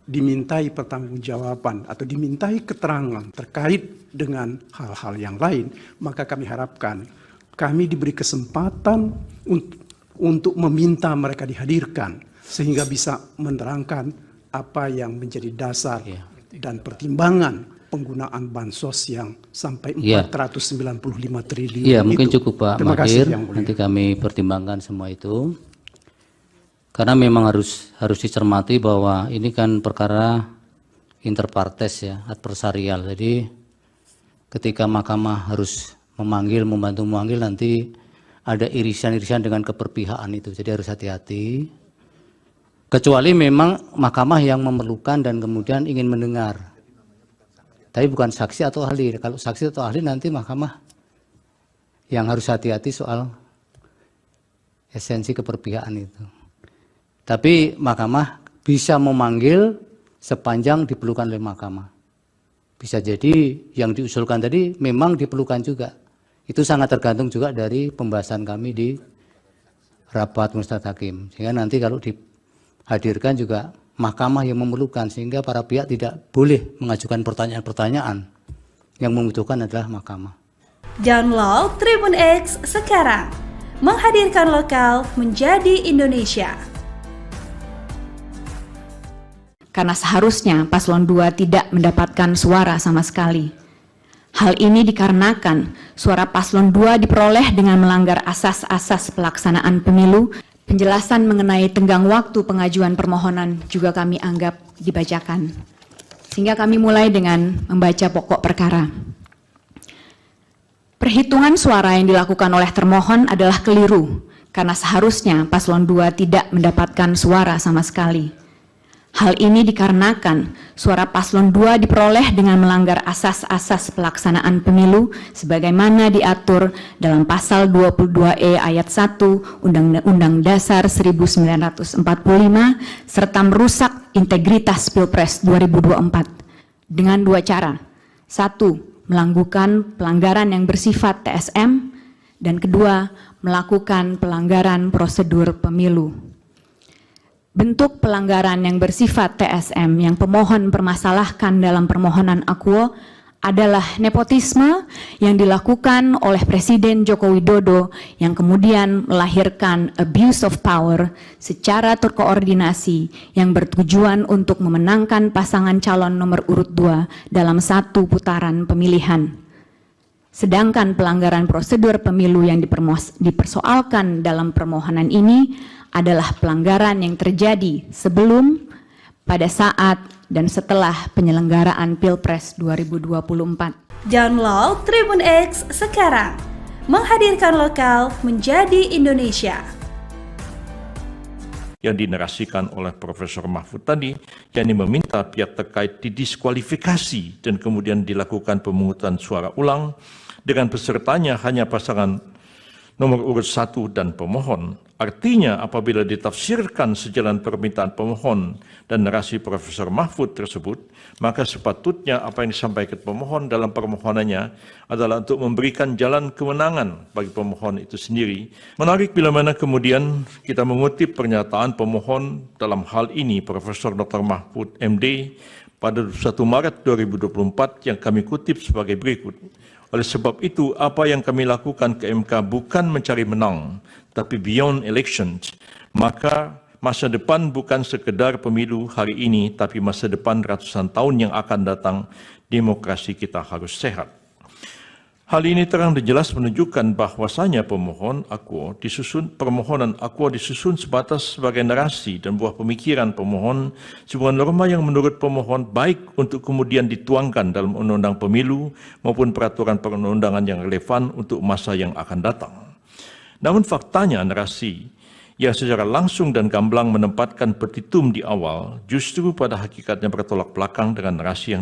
dimintai pertanggungjawaban atau dimintai keterangan terkait dengan hal-hal yang lain, maka kami harapkan kami diberi kesempatan untuk meminta mereka dihadirkan sehingga bisa menerangkan apa yang menjadi dasar dan pertimbangan penggunaan bansos yang sampai 495 triliun Iya, mungkin itu. cukup Pak Terima kasih, Mahir. Yang Mulia. Nanti kami pertimbangkan semua itu. Karena memang harus dicermati bahwa ini kan perkara interpartes ya, adversarial. Jadi ketika mahkamah harus membantu memanggil, nanti ada irisan-irisan dengan keberpihakan itu. Jadi harus hati-hati. Kecuali memang mahkamah yang memerlukan dan kemudian ingin mendengar. Tapi bukan saksi atau ahli. Kalau saksi atau ahli nanti mahkamah yang harus hati-hati soal esensi keberpihakan itu. Tapi mahkamah bisa memanggil sepanjang diperlukan oleh mahkamah. Bisa jadi yang diusulkan tadi memang diperlukan juga. Itu sangat tergantung juga dari pembahasan kami di rapat Majelis Hakim. Sehingga nanti kalau dihadirkan juga mahkamah yang memerlukan, sehingga para pihak tidak boleh mengajukan pertanyaan-pertanyaan. Yang membutuhkan adalah mahkamah. Download Tribun X sekarang. Menghadirkan lokal menjadi Indonesia. Karena seharusnya paslon 2 tidak mendapatkan suara sama sekali. Hal ini dikarenakan suara paslon 2 diperoleh dengan melanggar asas-asas pelaksanaan pemilu. Penjelasan mengenai tenggang waktu pengajuan permohonan juga kami anggap dibacakan. Sehingga kami mulai dengan membaca pokok perkara. Perhitungan suara yang dilakukan oleh termohon adalah keliru, karena seharusnya paslon 2 tidak mendapatkan suara sama sekali. Hal ini dikarenakan suara paslon 2 diperoleh dengan melanggar asas-asas pelaksanaan pemilu sebagaimana diatur dalam pasal 22E ayat 1 Undang-Undang Dasar 1945 serta merusak integritas Pilpres 2024 dengan dua cara. 1. Melakukan pelanggaran yang bersifat TSM, dan kedua, melakukan pelanggaran prosedur pemilu. Bentuk pelanggaran yang bersifat TSM yang pemohon permasalahkan dalam permohonan akuo adalah nepotisme yang dilakukan oleh Presiden Joko Widodo yang kemudian melahirkan abuse of power secara terkoordinasi yang bertujuan untuk memenangkan pasangan calon nomor urut 2 dalam satu putaran pemilihan. Sedangkan pelanggaran prosedur pemilu yang dipersoalkan dalam permohonan ini adalah pelanggaran yang terjadi sebelum, pada saat, dan setelah penyelenggaraan Pilpres 2024. Download Tribun X sekarang. Menghadirkan lokal menjadi Indonesia. Yang dinarasikan oleh Profesor Mahfud tadi, yakni meminta pihak terkait didiskualifikasi dan kemudian dilakukan pemungutan suara ulang dengan pesertanya hanya pasangan nomor urut 1 dan pemohon. Artinya apabila ditafsirkan sejalan permintaan pemohon dan narasi Profesor Mahfud tersebut, maka sepatutnya apa yang disampaikan pemohon dalam permohonannya adalah untuk memberikan jalan kemenangan bagi pemohon itu sendiri. Menarik bila mana kemudian kita mengutip pernyataan pemohon dalam hal ini Profesor Dr. Mahfud MD pada 1 Maret 2024 yang kami kutip sebagai berikut. Oleh sebab itu, apa yang kami lakukan ke MK bukan mencari menang, tapi beyond elections. Maka masa depan bukan sekedar pemilu hari ini, tapi masa depan ratusan tahun yang akan datang, demokrasi kita harus sehat. Hal ini terang dan jelas menunjukkan bahwasanya permohonan akuo disusun sebatas sebagai narasi dan buah pemikiran pemohon, sebuah norma yang menurut pemohon baik untuk kemudian dituangkan dalam undang-undang pemilu maupun peraturan perundang-undangan yang relevan untuk masa yang akan datang. Namun faktanya narasi yang secara langsung dan gamblang menempatkan petitum di awal justru pada hakikatnya bertolak belakang dengan narasi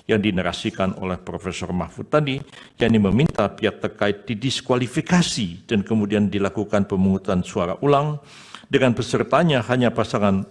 yang dinarasikan oleh Profesor Mahfud tadi, yakni meminta pihak terkait didiskualifikasi dan kemudian dilakukan pemungutan suara ulang dengan pesertanya hanya pasangan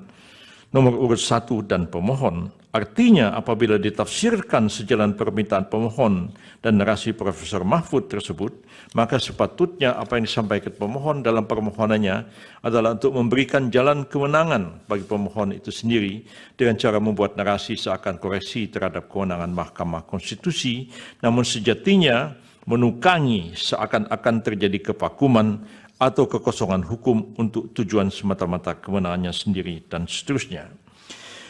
nomor urut 1 dan pemohon. Artinya apabila ditafsirkan sejalan permintaan pemohon dan narasi Profesor Mahfud tersebut, maka sepatutnya apa yang disampaikan pemohon dalam permohonannya adalah untuk memberikan jalan kemenangan bagi pemohon itu sendiri dengan cara membuat narasi seakan koreksi terhadap kewenangan Mahkamah Konstitusi, namun sejatinya menukangi seakan-akan terjadi kevakuman atau kekosongan hukum untuk tujuan semata-mata kemenangannya sendiri dan seterusnya.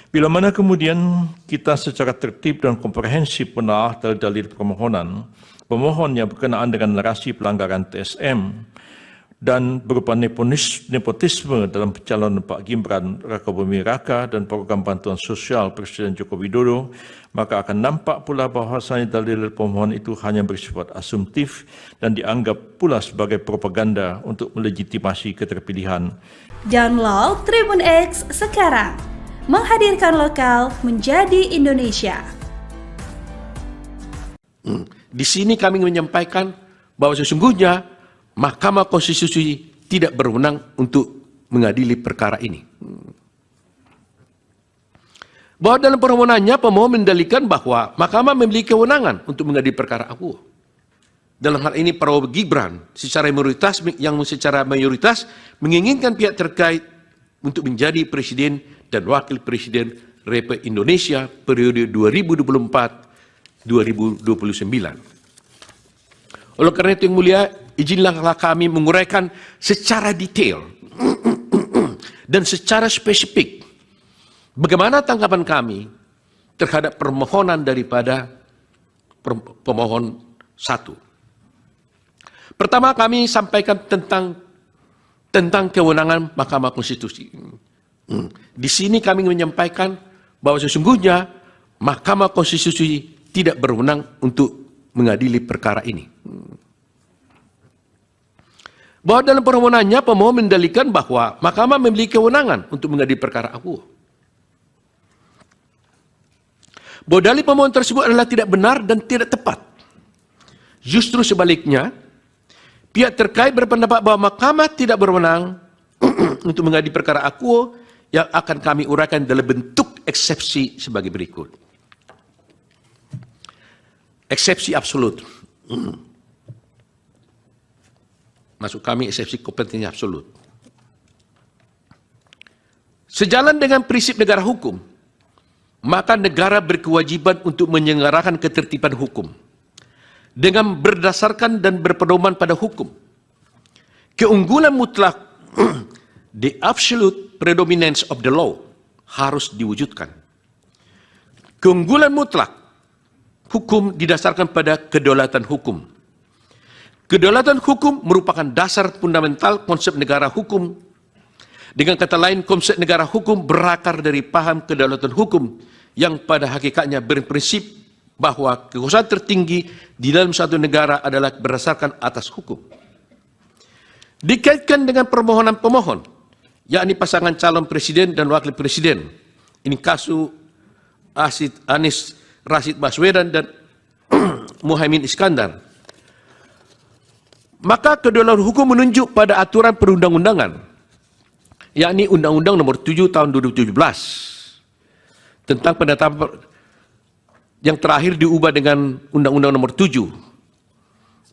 Bila mana kemudian kita secara tertib dan komprehensif menelaah dalil-dalil permohonan, pemohon yang berkenaan dengan narasi pelanggaran TSM dan berupa nepotisme dalam pencalonan Pak Gibran Rakabuming Raka dan program bantuan sosial Presiden Joko Widodo, maka akan nampak pula bahwasanya dalil pemohon itu hanya bersifat asumtif dan dianggap pula sebagai propaganda untuk melegitimasi keterpilihan. Download Tribun X sekarang. Menghadirkan lokal menjadi Indonesia. Di sini kami menyampaikan bahwa sesungguhnya Mahkamah Konstitusi tidak berwenang untuk mengadili perkara ini. Bahwa dalam permohonannya pemohon mendalilkan bahwa Mahkamah memiliki kewenangan untuk mengadili perkara akuo. Dalam hal ini Prabowo Gibran secara mayoritas menginginkan pihak terkait untuk menjadi Presiden dan Wakil Presiden Republik Indonesia periode 2024-2029. Oleh karena itu yang mulia, izinlah kami menguraikan secara detail dan secara spesifik bagaimana tanggapan kami terhadap permohonan daripada pemohon 1. Pertama, kami sampaikan tentang kewenangan Mahkamah Konstitusi. Di sini kami menyampaikan bahwa sesungguhnya Mahkamah Konstitusi tidak berwenang untuk mengadili perkara ini. Bahwa dalam permohonannya pemohon mendalilkan bahwa Mahkamah memiliki kewenangan untuk mengadili perkara akuo. Bahwa dalil pemohon tersebut adalah tidak benar dan tidak tepat. Justru sebaliknya, pihak terkait berpendapat bahwa Mahkamah tidak berwenang untuk mengadili perkara akuo yang akan kami uraikan dalam bentuk eksepsi sebagai berikut. Eksepsi absolut. Maksud kami eksepsi kompetensi absolut. Sejalan dengan prinsip negara hukum, maka negara berkewajiban untuk menyelenggarakan ketertiban hukum dengan berdasarkan dan berpedoman pada hukum. Keunggulan mutlak, the absolute predominance of the law, harus diwujudkan. Keunggulan mutlak hukum didasarkan pada kedaulatan hukum. Kedaulatan hukum merupakan dasar fundamental konsep negara hukum. Dengan kata lain, konsep negara hukum berakar dari paham kedaulatan hukum yang pada hakikatnya berprinsip bahwa kekuasaan tertinggi di dalam suatu negara adalah berdasarkan atas hukum. Dikaitkan dengan permohonan pemohon, yakni pasangan calon presiden dan wakil presiden. Ini kasus Anies Rashid Baswedan dan Muhaimin Iskandar. Maka kedaulatan hukum menunjuk pada aturan perundang-undangan, yakni Undang-Undang Nomor 7 Tahun 2017 tentang penetapan yang terakhir diubah dengan Undang-Undang Nomor 7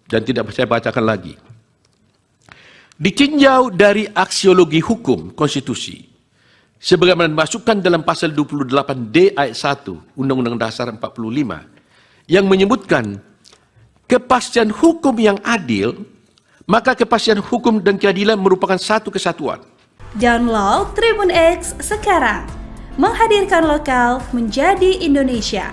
dan tidak saya bacakan lagi. Ditinjau dari aksiologi hukum konstitusi, sebagaimana dimasukkan dalam pasal 28D ayat 1 Undang-Undang Dasar 45 yang menyebutkan kepastian hukum yang adil, maka kepastian hukum dan keadilan merupakan satu kesatuan. Download Tribun X sekarang, menghadirkan lokal menjadi Indonesia.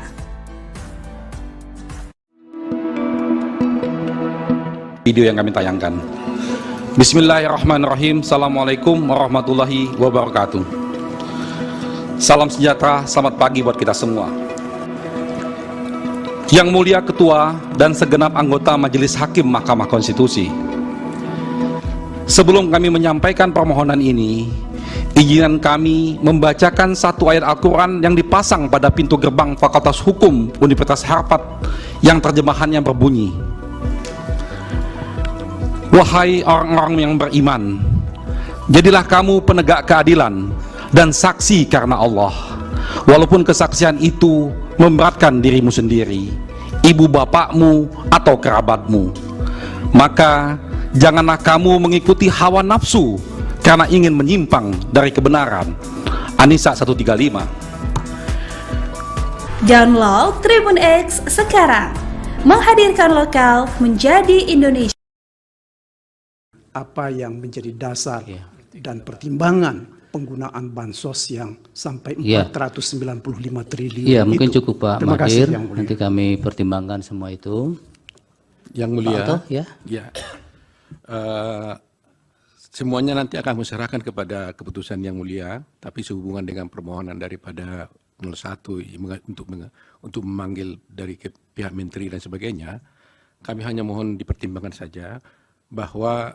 Video yang kami tayangkan. Bismillahirrahmanirrahim. Assalamualaikum warahmatullahi wabarakatuh. Salam sejahtera, selamat pagi buat kita semua. Yang mulia Ketua dan segenap anggota Majelis Hakim Mahkamah Konstitusi, sebelum kami menyampaikan permohonan ini, izinkan kami membacakan satu ayat Al-Quran yang dipasang pada pintu gerbang Fakultas Hukum Universitas Harvard yang terjemahannya berbunyi, "Wahai orang-orang yang beriman, jadilah kamu penegak keadilan dan saksi karena Allah, walaupun kesaksian itu memberatkan dirimu sendiri, ibu bapakmu atau kerabatmu. Maka janganlah kamu mengikuti hawa nafsu karena ingin menyimpang dari kebenaran." An-Nisa 135. Download Tribun X sekarang, menghadirkan lokal menjadi Indonesia. Apa yang menjadi dasar dan pertimbangan penggunaan bansos yang sampai 495 triliun Iya, itu? mungkin cukup Pak Terima kasih, Mahir. Yang Mulia. Nanti kami pertimbangkan semua itu. Yang mulia, Pak Oto, ya. ya, semuanya nanti akan diserahkan kepada keputusan yang mulia, tapi sehubungan dengan permohonan daripada 01 untuk memanggil dari pihak menteri dan sebagainya, kami hanya mohon dipertimbangkan saja bahwa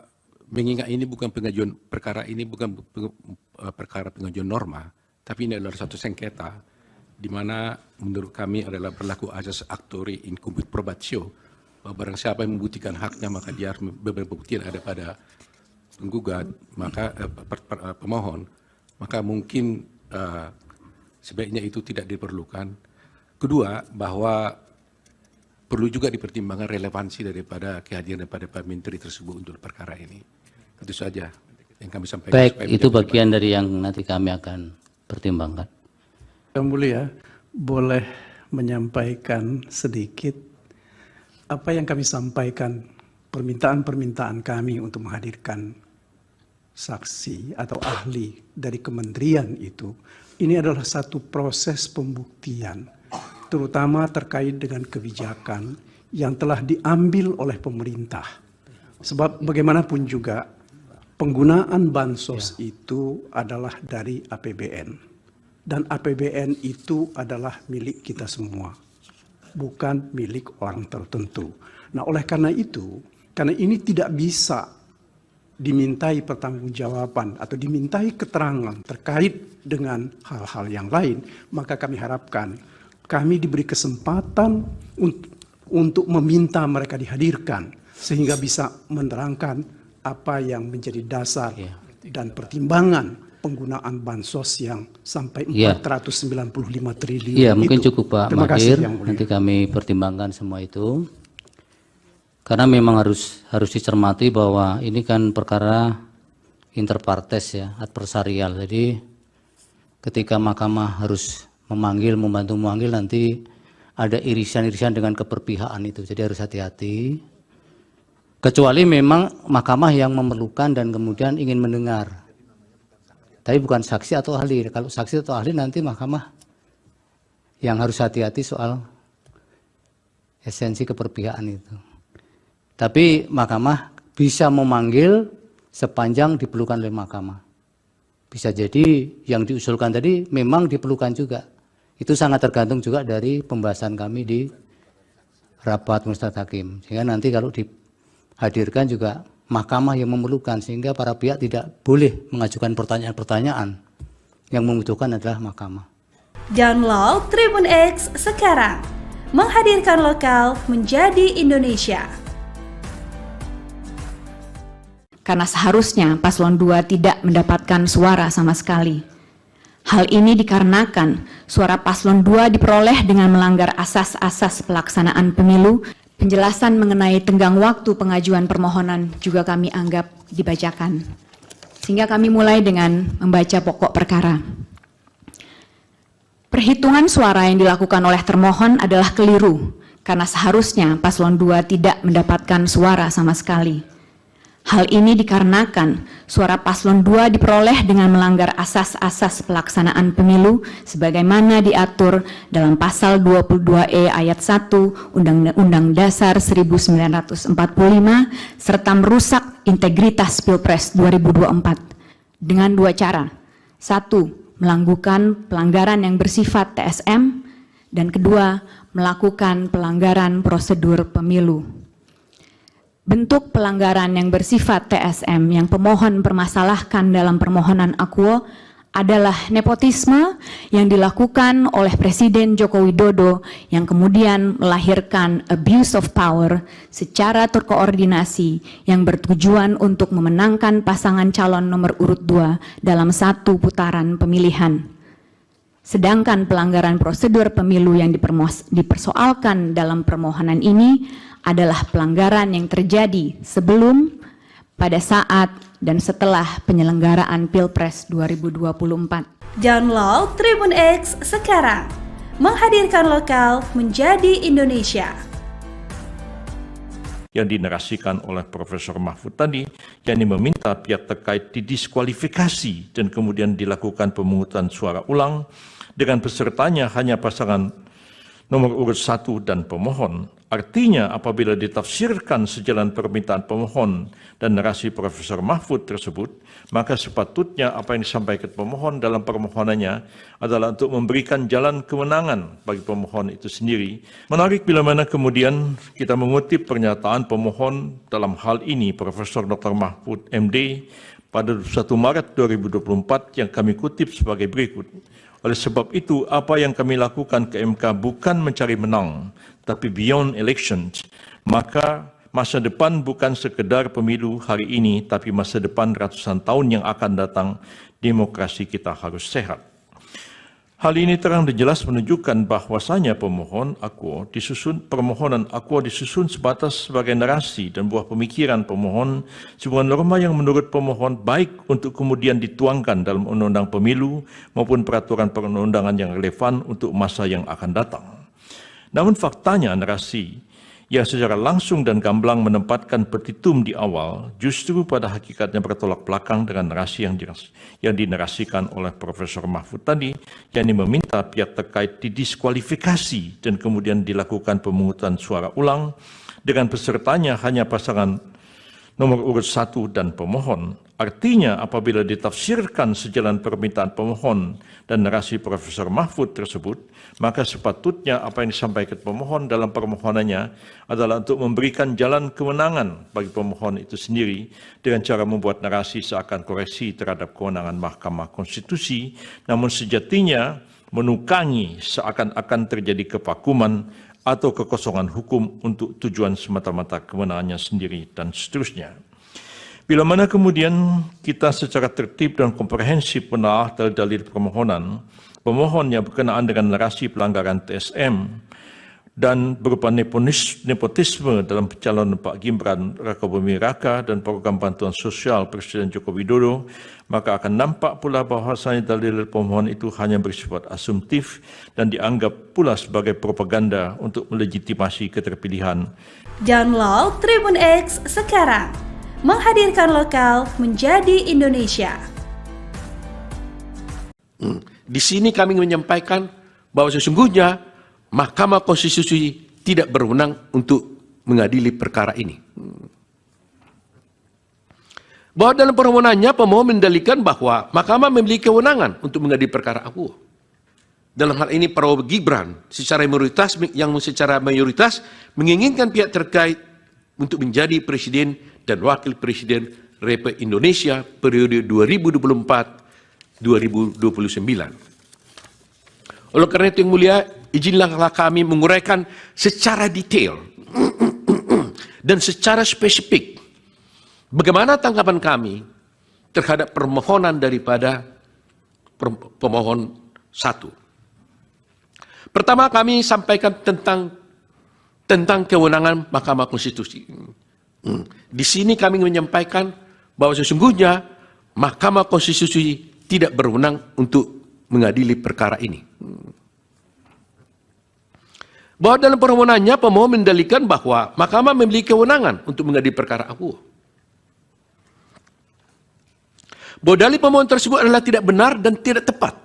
mengingat ini bukan pengajuan perkara ini bukan perkara pengajuan norma, tapi ini adalah satu sengketa di mana menurut kami adalah berlaku asas actori in cumbit probatio, bahwa barang siapa yang membuktikan haknya maka dia harus berbukti ada pada penggugat, maka pemohon, maka mungkin sebaiknya itu tidak diperlukan. Kedua, bahwa perlu juga dipertimbangkan relevansi daripada kehadiran daripada Pak Menteri tersebut untuk perkara ini. Itu saja. yang kami sampaikan. Baik, supaya itu menjadi bagian dari yang nanti kami akan pertimbangkan. Yang Mulia, boleh menyampaikan sedikit apa yang kami sampaikan, permintaan-permintaan kami untuk menghadirkan saksi atau ahli dari kementerian itu. Ini adalah satu proses pembuktian, terutama terkait dengan kebijakan yang telah diambil oleh pemerintah. Sebab bagaimanapun juga penggunaan bansos itu adalah dari APBN. Dan APBN itu adalah milik kita semua, bukan milik orang tertentu. Nah, oleh karena itu, karena ini tidak bisa dimintai pertanggungjawaban atau dimintai keterangan terkait dengan hal-hal yang lain, maka kami harapkan kami diberi kesempatan untuk meminta mereka dihadirkan, sehingga bisa menerangkan apa yang menjadi dasar dan pertimbangan penggunaan bansos yang sampai 495 triliun. Iya, mungkin itu. cukup Pak Terima kasih, Mahir. Yang Mulia. Nanti kami pertimbangkan semua itu. Karena memang harus dicermati bahwa ini kan perkara interpartes ya, adversarial. Jadi ketika mahkamah harus membantu memanggil, nanti ada irisan-irisan dengan keberpihakan itu. Jadi harus hati-hati. Kecuali memang mahkamah yang memerlukan dan kemudian ingin mendengar. Tapi bukan saksi atau ahli. Kalau saksi atau ahli nanti mahkamah yang harus hati-hati soal esensi keberpihakan itu. Tapi mahkamah bisa memanggil sepanjang diperlukan oleh mahkamah. Bisa jadi yang diusulkan tadi memang diperlukan juga. Itu sangat tergantung juga dari pembahasan kami di rapat Majelis Hakim. Sehingga nanti kalau dihadirkan juga mahkamah yang memerlukan, sehingga para pihak tidak boleh mengajukan pertanyaan-pertanyaan. Yang membutuhkan adalah mahkamah. Download Tribun X sekarang. Menghadirkan lokal menjadi Indonesia. Karena seharusnya paslon 2 tidak mendapatkan suara sama sekali. Hal ini dikarenakan suara paslon 2 diperoleh dengan melanggar asas-asas pelaksanaan pemilu. Penjelasan mengenai tenggang waktu pengajuan permohonan juga kami anggap dibacakan. Sehingga kami mulai dengan membaca pokok perkara. Perhitungan suara yang dilakukan oleh termohon adalah keliru, karena seharusnya paslon 2 tidak mendapatkan suara sama sekali. Hal ini dikarenakan suara paslon 2 diperoleh dengan melanggar asas-asas pelaksanaan pemilu sebagaimana diatur dalam pasal 22E ayat 1 Undang-Undang Dasar 1945 serta merusak integritas Pilpres 2024 dengan dua cara. 1. Melakukan pelanggaran yang bersifat TSM, dan kedua, melakukan pelanggaran prosedur pemilu. Bentuk pelanggaran yang bersifat TSM yang pemohon permasalahkan dalam permohonan akuo adalah nepotisme yang dilakukan oleh Presiden Joko Widodo yang kemudian melahirkan abuse of power secara terkoordinasi yang bertujuan untuk memenangkan pasangan calon nomor urut 2 dalam satu putaran pemilihan. Sedangkan pelanggaran prosedur pemilu yang dipersoalkan dalam permohonan ini adalah pelanggaran yang terjadi sebelum, pada saat, dan setelah penyelenggaraan Pilpres 2024. Download Tribun X sekarang. Menghadirkan lokal menjadi Indonesia. Yang dinarasikan oleh Profesor Mahfud tadi, yakni meminta pihak terkait didiskualifikasi dan kemudian dilakukan pemungutan suara ulang dengan pesertanya hanya pasangan nomor urut 1 dan pemohon. Artinya apabila ditafsirkan sejalan permintaan pemohon dan narasi Profesor Mahfud tersebut, maka sepatutnya apa yang disampaikan pemohon dalam permohonannya adalah untuk memberikan jalan kemenangan bagi pemohon itu sendiri. Menarik bila mana kemudian kita mengutip pernyataan pemohon dalam hal ini Profesor Dr. Mahfud MD pada 1 Maret 2024 yang kami kutip sebagai berikut. Oleh sebab itu, apa yang kami lakukan ke MK bukan mencari menang, tapi beyond elections. Maka masa depan bukan sekedar pemilu hari ini, tapi masa depan ratusan tahun yang akan datang, demokrasi kita harus sehat. Hal ini terang dan jelas menunjukkan bahwasanya permohonan akuo disusun sebatas sebagai narasi dan buah pemikiran pemohon, sebuah norma yang menurut pemohon baik untuk kemudian dituangkan dalam undang-undang pemilu maupun peraturan perundang-undangan yang relevan untuk masa yang akan datang. Namun faktanya narasi yang secara langsung dan gamblang menempatkan petitum di awal justru pada hakikatnya bertolak belakang dengan narasi yang dinarasikan oleh Profesor Mahfud tadi, yakni meminta pihak terkait didiskualifikasi dan kemudian dilakukan pemungutan suara ulang dengan pesertanya hanya pasangan nomor urut 1 dan pemohon. Artinya apabila ditafsirkan sejalan permintaan pemohon dan narasi Profesor Mahfud tersebut, maka sepatutnya apa yang disampaikan pemohon dalam permohonannya adalah untuk memberikan jalan kewenangan bagi pemohon itu sendiri dengan cara membuat narasi seakan koreksi terhadap kewenangan Mahkamah Konstitusi, namun sejatinya menukangi seakan-akan terjadi kevakuman atau kekosongan hukum untuk tujuan semata-mata kewenangannya sendiri dan seterusnya. Bila mana kemudian kita secara tertib dan komprehensif menelaah dalil permohonan, pemohon yang berkenaan dengan narasi pelanggaran TSM dan berupa nepotisme dalam pencalonan Pak Gibran Rakabuming Raka dan program bantuan sosial Presiden Joko Widodo, maka akan nampak pula bahwasanya dalil pemohon itu hanya bersifat asumtif dan dianggap pula sebagai propaganda untuk melegitimasi keterpilihan. Download Tribun X sekarang. Menghadirkan lokal menjadi Indonesia. Di sini kami menyampaikan bahwa sesungguhnya Mahkamah Konstitusi tidak berwenang untuk mengadili perkara ini. Bahwa dalam permohonannya pemohon mendalilkan bahwa Mahkamah memiliki kewenangan untuk mengadili perkara akuo. Dalam hal ini Prabowo Gibran secara mayoritas menginginkan pihak terkait untuk menjadi presiden dan wakil presiden Republik Indonesia periode 2024-2029. Oleh karena itu yang mulia, izinlah kami menguraikan secara detail dan secara spesifik bagaimana tanggapan kami terhadap permohonan daripada pemohon 1. Pertama, kami sampaikan tentang kewenangan Mahkamah Konstitusi. Di sini kami menyampaikan bahwa sesungguhnya Mahkamah Konstitusi tidak berwenang untuk mengadili perkara ini. Bahwa dalam permohonannya pemohon mendalilkan bahwa Mahkamah memiliki kewenangan untuk mengadili perkara akuo. Bahwa dalil pemohon tersebut adalah tidak benar dan tidak tepat.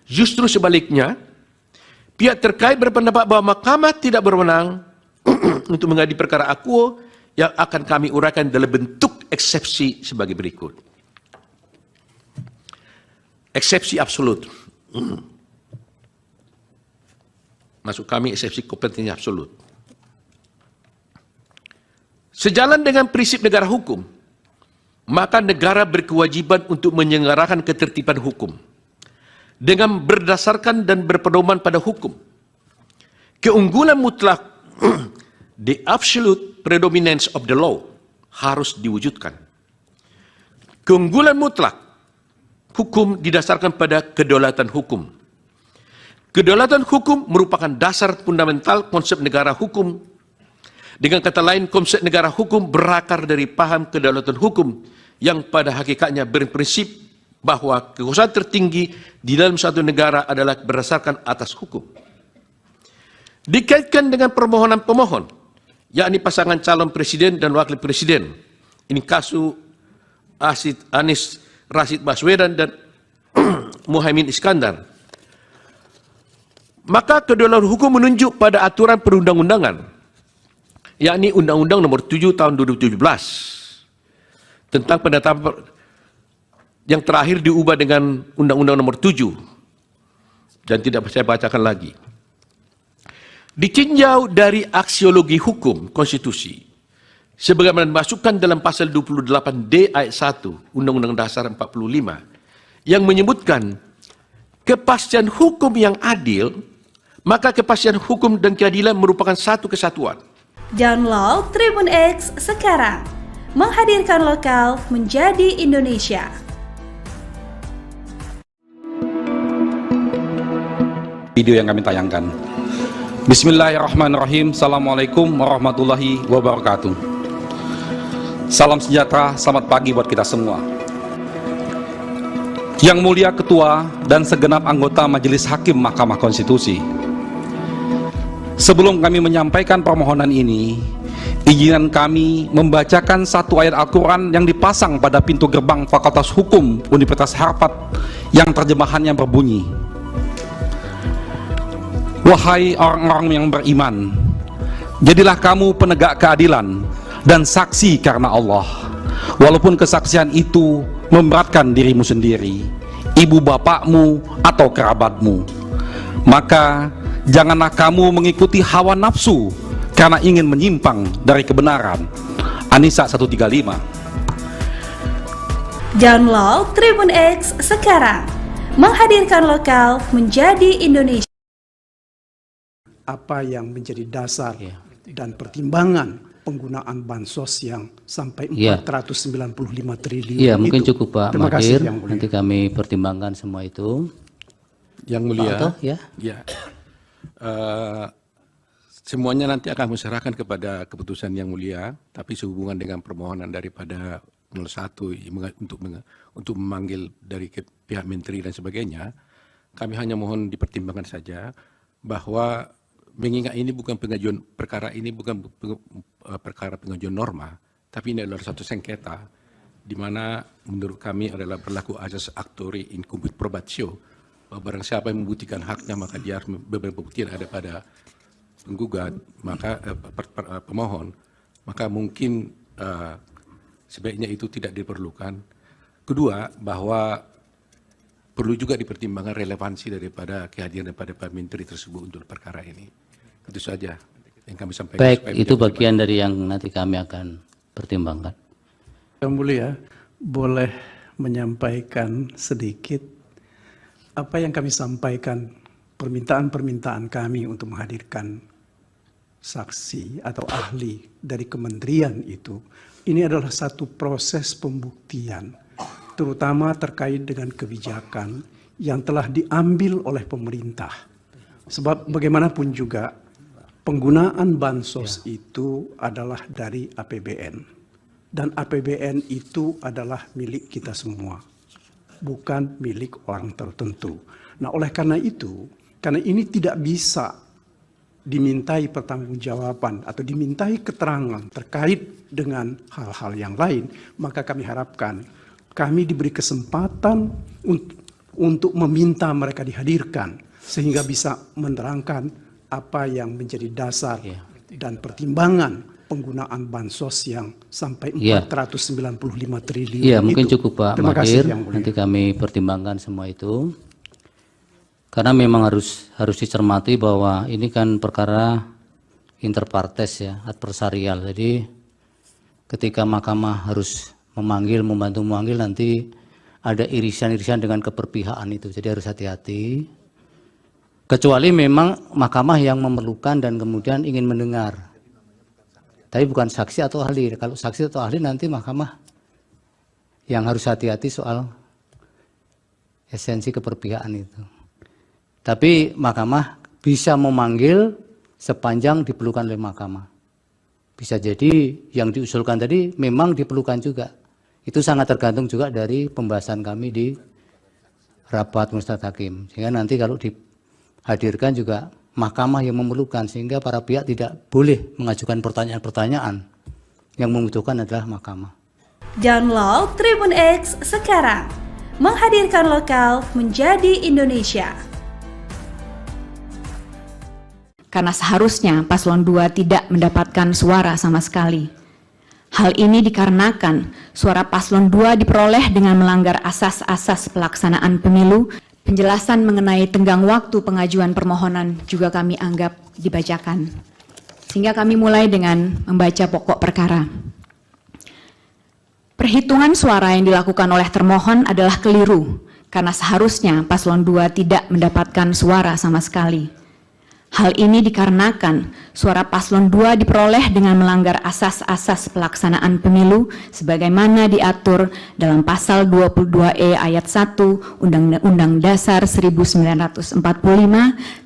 Justru sebaliknya, pihak terkait berpendapat bahwa Mahkamah tidak berwenang untuk mengadili perkara akuo yang akan kami uraikan dalam bentuk eksepsi sebagai berikut. Eksepsi absolut. Maksud kami eksepsi kompetensi absolut. Sejalan dengan prinsip negara hukum, maka negara berkewajiban untuk menyelenggarakan ketertiban hukum dengan berdasarkan dan berpedoman pada hukum. Keunggulan mutlak, the absolute predominance of the law, harus diwujudkan. Keunggulan mutlak hukum didasarkan pada kedaulatan hukum. Kedaulatan hukum merupakan dasar fundamental konsep negara hukum. Dengan kata lain, konsep negara hukum berakar dari paham kedaulatan hukum yang pada hakikatnya berprinsip bahwa kekuasaan tertinggi di dalam suatu negara adalah berdasarkan atas hukum. Dikaitkan dengan permohonan pemohon, yakni pasangan calon presiden dan wakil presiden. Ini kasus Anies Rashid Baswedan dan Muhaimin Iskandar. Maka kedaulatan hukum menunjuk pada aturan perundang-undangan, yakni Undang-Undang Nomor 7 Tahun 2017 tentang penetapan yang terakhir diubah dengan Undang-Undang Nomor 7 dan tidak saya bacakan lagi. Ditinjau dari aksiologi hukum konstitusi, sebagaimana dimasukkan dalam pasal 28D ayat 1 Undang-Undang Dasar 45 yang menyebutkan kepastian hukum yang adil, maka kepastian hukum dan keadilan merupakan satu kesatuan. Download Tribun X sekarang. Menghadirkan lokal menjadi Indonesia. video yang kami tayangkan. Bismillahirrahmanirrahim. Assalamualaikum warahmatullahi wabarakatuh. Salam sejahtera, selamat pagi buat kita semua. Yang mulia Ketua dan segenap anggota Majelis Hakim Mahkamah Konstitusi, sebelum kami menyampaikan permohonan ini, izinkan kami membacakan satu ayat Al-Quran yang dipasang pada pintu gerbang Fakultas Hukum Universitas Harvard yang terjemahannya berbunyi, "Wahai orang-orang yang beriman, jadilah kamu penegak keadilan dan saksi karena Allah, walaupun kesaksian itu memberatkan dirimu sendiri, ibu bapakmu atau kerabatmu. Maka janganlah kamu mengikuti hawa nafsu karena ingin menyimpang dari kebenaran." An-Nisa 135. Download Tribun X sekarang, menghadirkan lokal menjadi Indonesia. Apa yang menjadi dasar dan pertimbangan penggunaan bansos yang sampai 495 triliun Iya, mungkin itu. cukup Pak Terima kasih, Mahir. Yang Mulia. Nanti kami pertimbangkan semua itu. Yang Mulia, Pak Oto, ya. ya, semuanya nanti akan diserahkan kepada keputusan Yang Mulia, tapi sehubungan dengan permohonan daripada 01 untuk memanggil dari pihak menteri dan sebagainya, kami hanya mohon dipertimbangkan saja bahwa mengingat ini bukan pengajuan perkara ini bukan perkara pengajuan norma, tapi ini adalah satu sengketa di mana menurut kami adalah berlaku asas actori incumbit probatio, bahwa barang siapa yang membuktikan haknya maka dia harus beberapa bukti yang ada pada penggugat, maka pemohon, maka mungkin sebaiknya itu tidak diperlukan. Kedua, bahwa perlu juga dipertimbangkan relevansi daripada kehadiran daripada Pak Menteri tersebut untuk perkara ini. Itu saja yang kami sampaikan. Baik, itu bagian dari yang nanti kami akan pertimbangkan. Yang Mulia, boleh menyampaikan sedikit apa yang kami sampaikan, permintaan-permintaan kami untuk menghadirkan saksi atau ahli dari kementerian itu. Ini adalah satu proses pembuktian, terutama terkait dengan kebijakan yang telah diambil oleh pemerintah. Sebab bagaimanapun juga penggunaan bansos itu adalah dari APBN. Dan APBN itu adalah milik kita semua, bukan milik orang tertentu. Nah, oleh karena itu, karena ini tidak bisa dimintai pertanggungjawaban atau dimintai keterangan terkait dengan hal-hal yang lain, maka kami harapkan kami diberi kesempatan untuk meminta mereka dihadirkan sehingga bisa menerangkan apa yang menjadi dasar dan pertimbangan penggunaan bansos yang sampai 495 triliun Iya, mungkin itu. cukup Pak Terima kasih, Mahir. Yang Mulia. Nanti kami pertimbangkan semua itu. Karena memang harus dicermati bahwa ini kan perkara interpartes ya, adversarial. Jadi ketika mahkamah harus membantu memanggil, nanti ada irisan-irisan dengan keperpihakan itu. Jadi harus hati-hati. Kecuali memang mahkamah yang memerlukan dan kemudian ingin mendengar. Tapi bukan saksi atau ahli. Kalau saksi atau ahli nanti mahkamah yang harus hati-hati soal esensi keperpihakan itu. Tapi mahkamah bisa memanggil sepanjang diperlukan oleh mahkamah. Bisa jadi yang diusulkan tadi memang diperlukan juga. Itu sangat tergantung juga dari pembahasan kami di rapat Majelis Hakim. Sehingga nanti kalau dihadirkan juga mahkamah yang memerlukan, sehingga para pihak tidak boleh mengajukan pertanyaan-pertanyaan. Yang membutuhkan adalah mahkamah. Download Tribun X sekarang, menghadirkan lokal menjadi Indonesia. Karena seharusnya paslon 2 tidak mendapatkan suara sama sekali. Hal ini dikarenakan suara paslon 2 diperoleh dengan melanggar asas-asas pelaksanaan pemilu. Penjelasan mengenai tenggang waktu pengajuan permohonan juga kami anggap dibacakan. Sehingga kami mulai dengan membaca pokok perkara. Perhitungan suara yang dilakukan oleh termohon adalah keliru, karena seharusnya paslon 2 tidak mendapatkan suara sama sekali. Hal ini dikarenakan suara paslon 2 diperoleh dengan melanggar asas-asas pelaksanaan pemilu sebagaimana diatur dalam pasal 22E ayat 1 Undang-Undang Dasar 1945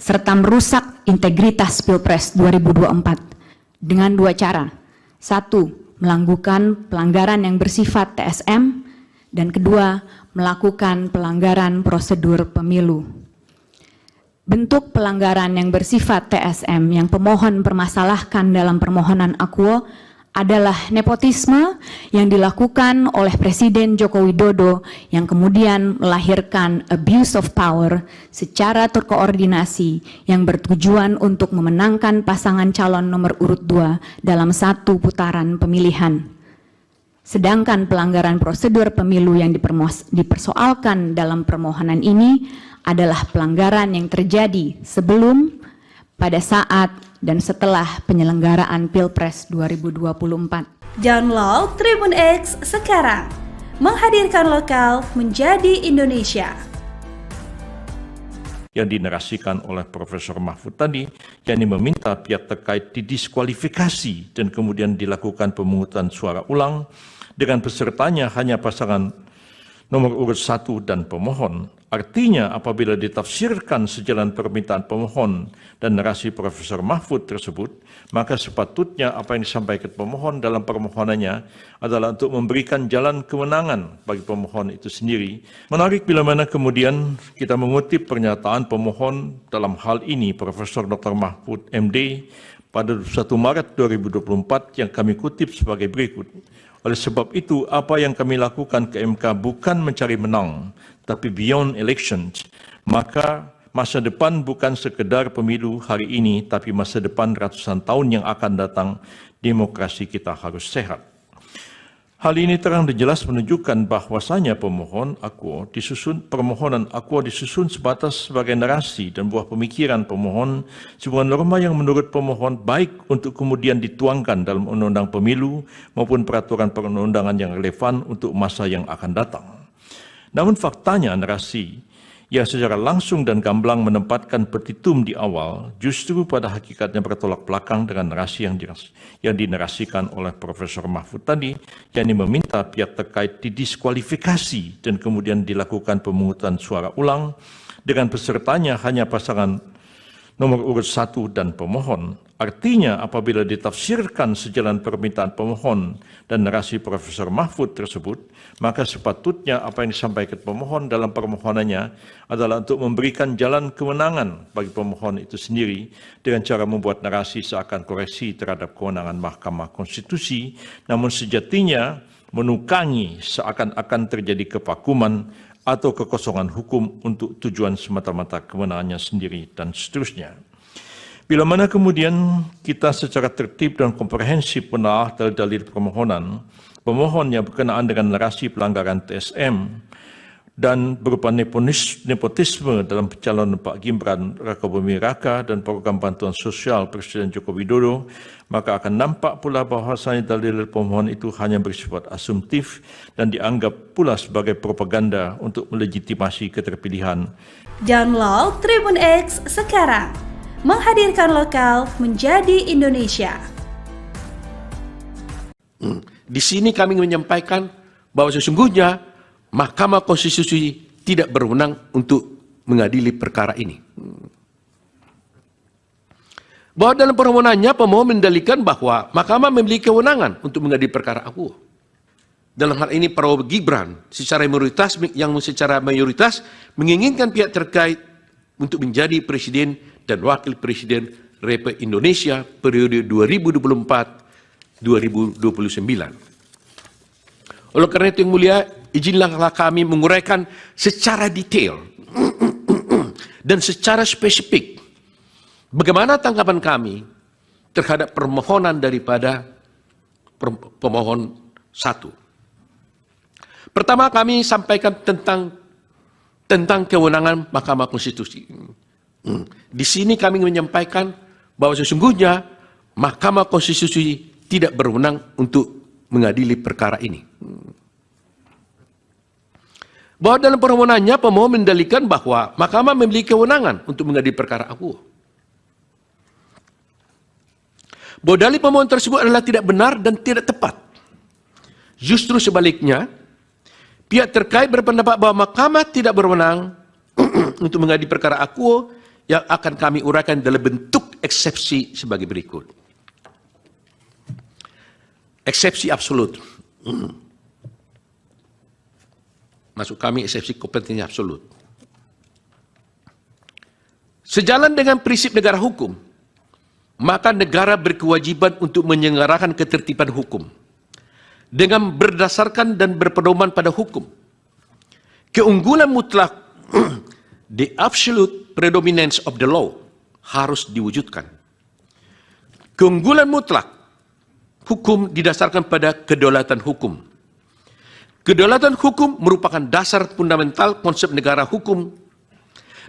serta merusak integritas Pilpres 2024 dengan dua cara. Satu, melakukan pelanggaran yang bersifat TSM, dan kedua, melakukan pelanggaran prosedur pemilu. Bentuk pelanggaran yang bersifat TSM yang pemohon permasalahkan dalam permohonan akuo adalah nepotisme yang dilakukan oleh Presiden Joko Widodo yang kemudian melahirkan abuse of power secara terkoordinasi yang bertujuan untuk memenangkan pasangan calon nomor urut 2 dalam satu putaran pemilihan. Sedangkan pelanggaran prosedur pemilu yang dipersoalkan dalam permohonan ini adalah pelanggaran yang terjadi sebelum, pada saat, dan setelah penyelenggaraan Pilpres 2024. Download Tribun X sekarang. Menghadirkan lokal menjadi Indonesia. Yang dinarasikan oleh Profesor Mahfud tadi, yakni meminta pihak terkait didiskualifikasi dan kemudian dilakukan pemungutan suara ulang dengan pesertanya hanya pasangan nomor urut 1 dan pemohon. Artinya apabila ditafsirkan sejalan permintaan pemohon dan narasi Profesor Mahfud tersebut, maka sepatutnya apa yang disampaikan pemohon dalam permohonannya adalah untuk memberikan jalan kemenangan bagi pemohon itu sendiri. Menarik bila mana kemudian kita mengutip pernyataan pemohon dalam hal ini Profesor Dr. Mahfud MD pada 1 Maret 2024 yang kami kutip sebagai berikut. Oleh sebab itu, apa yang kami lakukan ke MK bukan mencari menang, tapi beyond elections. Maka masa depan bukan sekedar pemilu hari ini, tapi masa depan ratusan tahun yang akan datang, demokrasi kita harus sehat. Hal ini terang dan jelas menunjukkan bahwasanya permohonan akuo disusun sebatas sebagai narasi dan buah pemikiran pemohon, sebuah norma yang menurut pemohon baik untuk kemudian dituangkan dalam undang-undang pemilu maupun peraturan perundang-undangan yang relevan untuk masa yang akan datang. Namun faktanya narasi yang secara langsung dan gamblang menempatkan petitum di awal justru pada hakikatnya bertolak belakang dengan narasi yang dinarasikan oleh Profesor Mahfud tadi, yakni meminta pihak terkait didiskualifikasi dan kemudian dilakukan pemungutan suara ulang dengan pesertanya hanya pasangan nomor urut 1 dan pemohon. Artinya apabila ditafsirkan sejalan permintaan pemohon dan narasi Profesor Mahfud tersebut, maka sepatutnya apa yang disampaikan pemohon dalam permohonannya adalah untuk memberikan jalan kemenangan bagi pemohon itu sendiri dengan cara membuat narasi seakan koreksi terhadap kewenangan Mahkamah Konstitusi, namun sejatinya menukangi seakan-akan terjadi kevakuman atau kekosongan hukum untuk tujuan semata-mata kewenangannya sendiri dan seterusnya. Bila mana kemudian kita secara tertib dan komprehensif menelaah dalil permohonan, pemohon yang berkenaan dengan narasi pelanggaran TSM dan berupa nepotisme dalam pencalonan Pak Gibran Rakabuming Raka dan program bantuan sosial Presiden Joko Widodo, maka akan nampak pula bahwasanya dalil pemohon itu hanya bersifat asumtif dan dianggap pula sebagai propaganda untuk melegitimasi keterpilihan. Download Tribun X sekarang. Menghadirkan lokal menjadi Indonesia. Di sini kami menyampaikan bahwa sesungguhnya Mahkamah Konstitusi tidak berwenang untuk mengadili perkara ini. Bahwa dalam permohonannya pemohon mendalilkan bahwa Mahkamah memiliki kewenangan untuk mengadili perkara akuo. Dalam hal ini Prabowo Gibran secara mayoritas menginginkan pihak terkait untuk menjadi presiden dan wakil presiden Republik Indonesia periode 2024-2029. Oleh karena itu yang mulia, izinlah kami menguraikan secara detail dan secara spesifik bagaimana tanggapan kami terhadap permohonan daripada pemohon 1. Pertama, kami sampaikan tentang kewenangan Mahkamah Konstitusi. Di sini kami menyampaikan bahwa sesungguhnya Mahkamah Konstitusi tidak berwenang untuk mengadili perkara ini. Bahwa dalam permohonannya pemohon mendalilkan bahwa Mahkamah memiliki kewenangan untuk mengadili perkara akuo. bahwa dalil pemohon tersebut adalah tidak benar dan tidak tepat. Justru sebaliknya, pihak terkait berpendapat bahwa mahkamah tidak berwenang untuk mengadili perkara akuo yang akan kami uraikan dalam bentuk eksepsi sebagai berikut. Eksepsi absolut. Maksud kami eksepsi kompetensi absolut. Sejalan dengan prinsip negara hukum, maka negara berkewajiban untuk menyelenggarakan ketertiban hukum dengan berdasarkan dan berpedoman pada hukum. Keunggulan mutlak, the absolute predominance of the law, harus diwujudkan. Keunggulan mutlak hukum didasarkan pada kedaulatan hukum. Kedaulatan hukum merupakan dasar fundamental konsep negara hukum.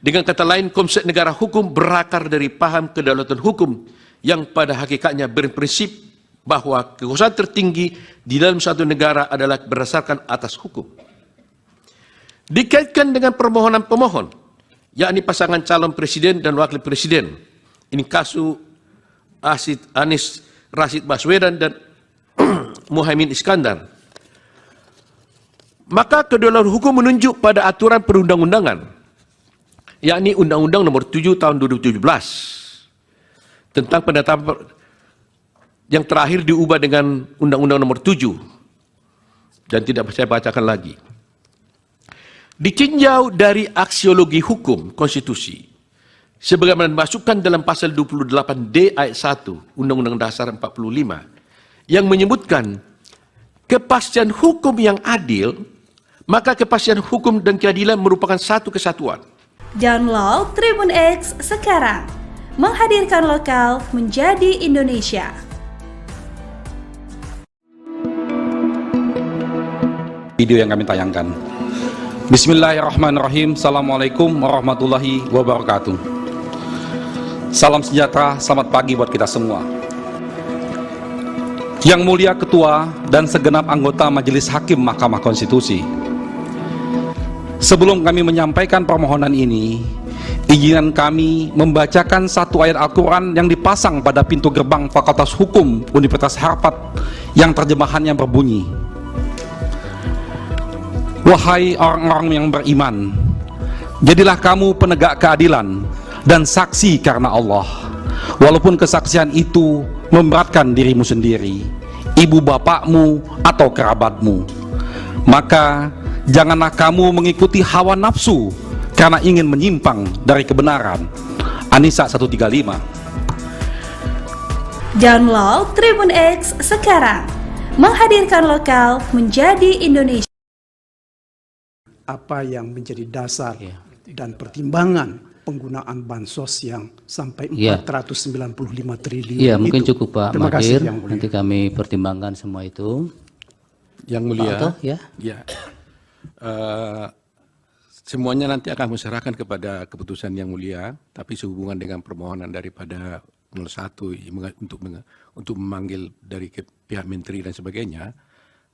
Dengan kata lain, konsep negara hukum berakar dari paham kedaulatan hukum yang pada hakikatnya berprinsip bahwa kekuasaan tertinggi di dalam suatu negara adalah berdasarkan atas hukum. Dikaitkan dengan permohonan pemohon, yakni pasangan calon presiden dan wakil presiden. Ini kasus Anies Rashid Baswedan dan Muhaimin Iskandar. Maka kedaulatan hukum menunjuk pada aturan perundang-undangan, yakni Undang-Undang Nomor 7 Tahun 2017 tentang penetapan yang terakhir diubah dengan Undang-Undang Nomor 7 dan tidak saya bacakan lagi. Ditinjau dari aksiologi hukum konstitusi sebagaimana dimasukkan dalam pasal 28D ayat 1 Undang-Undang Dasar 45 yang menyebutkan kepastian hukum yang adil, maka kepastian hukum dan keadilan merupakan satu kesatuan. Download Tribun X sekarang, menghadirkan lokal menjadi Indonesia. Video yang kami tayangkan. Bismillahirrahmanirrahim. Assalamualaikum warahmatullahi wabarakatuh. Salam sejahtera, selamat pagi buat kita semua. Yang mulia Ketua dan segenap anggota Majelis Hakim Mahkamah Konstitusi, sebelum kami menyampaikan permohonan ini, izinkan kami membacakan satu ayat Al-Quran yang dipasang pada pintu gerbang Fakultas Hukum Universitas Harvard yang terjemahannya berbunyi, "Wahai orang-orang yang beriman, jadilah kamu penegak keadilan dan saksi karena Allah, walaupun kesaksian itu memberatkan dirimu sendiri, ibu bapakmu atau kerabatmu. Maka janganlah kamu mengikuti hawa nafsu karena ingin menyimpang dari kebenaran." An-Nisa 135. Download Tribun X sekarang, menghadirkan lokal menjadi Indonesia. Apa yang menjadi dasar dan pertimbangan penggunaan bansos yang sampai 495 triliun Iya, mungkin itu. cukup Pak Terima kasih, Madir. Yang Mulia. Nanti kami pertimbangkan semua itu. Yang mulia, Pak Oto, ya. ya, semuanya nanti akan diserahkan kepada keputusan yang mulia, tapi sehubungan dengan permohonan daripada 01 untuk memanggil dari pihak menteri dan sebagainya,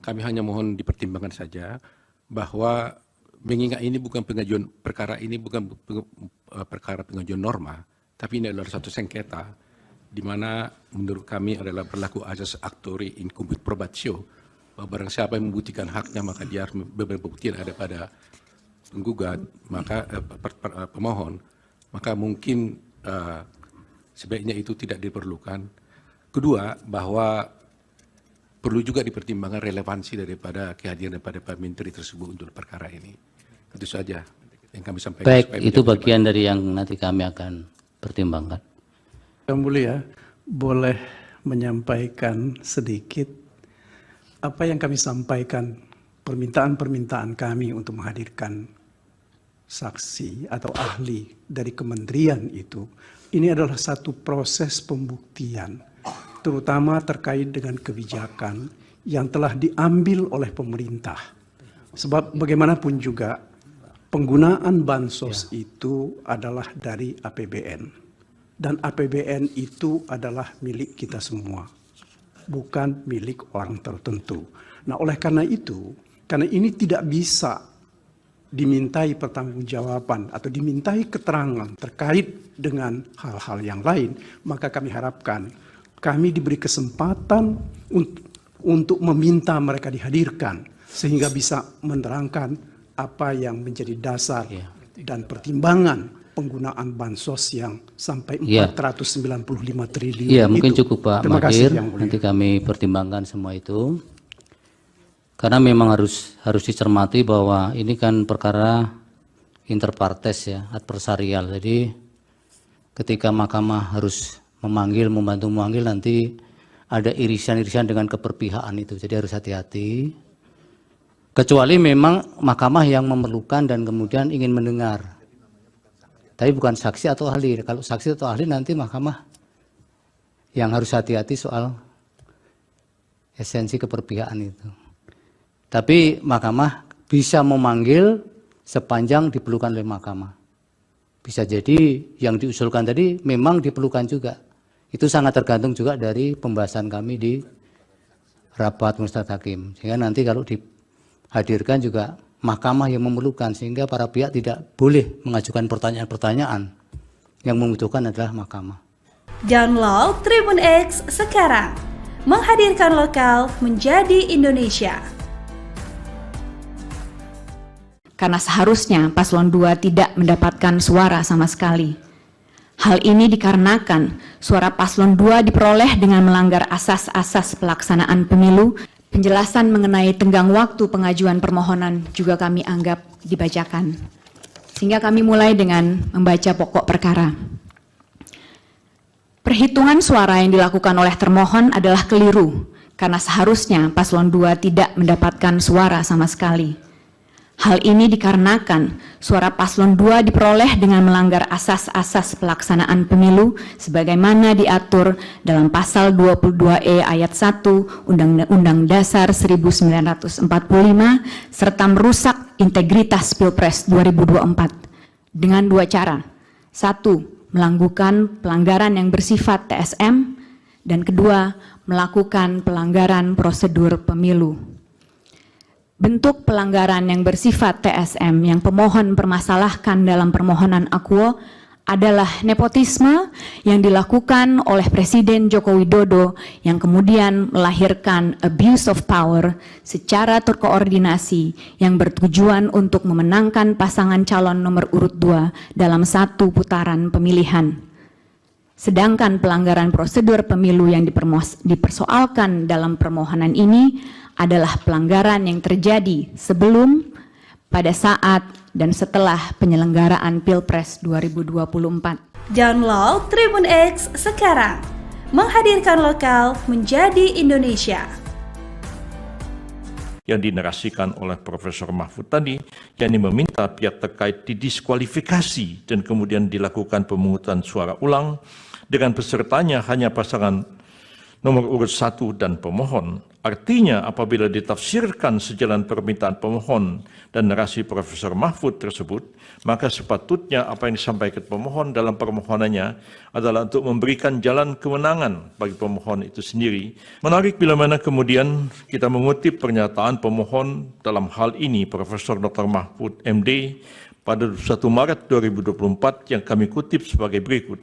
kami hanya mohon dipertimbangkan saja bahwa mengingat ini bukan pengajuan perkara ini bukan perkara pengajuan norma, tapi ini adalah satu sengketa di mana menurut kami adalah berlaku asas actori in cumbit probatio, bahwa barang siapa yang membuktikan haknya maka dia harus berbukti ada pada penggugat, maka pemohon, maka mungkin sebaiknya itu tidak diperlukan. Kedua, bahwa perlu juga dipertimbangkan relevansi daripada kehadiran daripada Pak Menteri tersebut untuk perkara ini. Itu saja yang kami sampaikan. Baik, itu bagian dari yang nanti kami akan pertimbangkan. Yang Mulia, boleh menyampaikan sedikit apa yang kami sampaikan, permintaan-permintaan kami untuk menghadirkan saksi atau ahli dari kementerian itu. Ini adalah satu proses pembuktian, terutama terkait dengan kebijakan yang telah diambil oleh pemerintah. Sebab bagaimanapun juga penggunaan bansos itu adalah dari APBN. Dan APBN itu adalah milik kita semua, bukan milik orang tertentu. Nah, oleh karena itu, karena ini tidak bisa dimintai pertanggungjawaban atau dimintai keterangan terkait dengan hal-hal yang lain, maka kami harapkan kami diberi kesempatan untuk meminta mereka dihadirkan sehingga bisa menerangkan apa yang menjadi dasar dan pertimbangan penggunaan bansos yang sampai 495 triliun. Iya, mungkin cukup Pak Terima kasih, Mahir. Yang Mulia. Nanti kami pertimbangkan semua itu. Karena memang harus dicermati bahwa ini kan perkara interpartes ya, adversarial. Jadi ketika mahkamah harus membantu memanggil, nanti ada irisan-irisan dengan keberpihakan itu. Jadi harus hati-hati. Kecuali memang mahkamah yang memerlukan dan kemudian ingin mendengar. Tapi bukan saksi atau ahli. Kalau saksi atau ahli nanti mahkamah yang harus hati-hati soal esensi keberpihakan itu. Tapi mahkamah bisa memanggil sepanjang diperlukan oleh mahkamah. Bisa jadi yang diusulkan tadi memang diperlukan juga. Itu sangat tergantung juga dari pembahasan kami di rapat Majelis Hakim. Sehingga nanti kalau dihadirkan juga mahkamah yang memerlukan, sehingga para pihak tidak boleh mengajukan pertanyaan-pertanyaan. Yang membutuhkan adalah mahkamah. Download Tribun X sekarang. Menghadirkan lokal menjadi Indonesia. Karena seharusnya paslon 2 tidak mendapatkan suara sama sekali. Hal ini dikarenakan suara paslon 2 diperoleh dengan melanggar asas-asas pelaksanaan pemilu. Penjelasan mengenai tenggang waktu pengajuan permohonan juga kami anggap dibacakan. Sehingga kami mulai dengan membaca pokok perkara. Perhitungan suara yang dilakukan oleh termohon adalah keliru, karena seharusnya paslon 2 tidak mendapatkan suara sama sekali. Hal ini dikarenakan suara paslon 2 diperoleh dengan melanggar asas-asas pelaksanaan pemilu sebagaimana diatur dalam pasal 22E ayat 1 Undang-Undang Dasar 1945 serta merusak integritas Pilpres 2024 dengan dua cara. 1. Melakukan pelanggaran yang bersifat TSM, dan kedua, melakukan pelanggaran prosedur pemilu. Bentuk pelanggaran yang bersifat TSM yang pemohon permasalahkan dalam permohonan akuo adalah nepotisme yang dilakukan oleh Presiden Joko Widodo yang kemudian melahirkan abuse of power secara terkoordinasi yang bertujuan untuk memenangkan pasangan calon nomor urut 2 dalam satu putaran pemilihan. Sedangkan pelanggaran prosedur pemilu yang dipersoalkan dalam permohonan ini adalah pelanggaran yang terjadi sebelum, pada saat, dan setelah penyelenggaraan Pilpres 2024. Download Tribun X sekarang. Menghadirkan lokal menjadi Indonesia. Yang dinarasikan oleh Profesor Mahfud tadi, yakni meminta pihak terkait didiskualifikasi dan kemudian dilakukan pemungutan suara ulang dengan pesertanya hanya pasangan nomor urut 1 dan pemohon. Artinya apabila ditafsirkan sejalan permintaan pemohon dan narasi Profesor Mahfud tersebut, maka sepatutnya apa yang disampaikan pemohon dalam permohonannya adalah untuk memberikan jalan kemenangan bagi pemohon itu sendiri. Menarik bila mana kemudian kita mengutip pernyataan pemohon dalam hal ini Profesor Dr. Mahfud MD pada 1 Maret 2024 yang kami kutip sebagai berikut.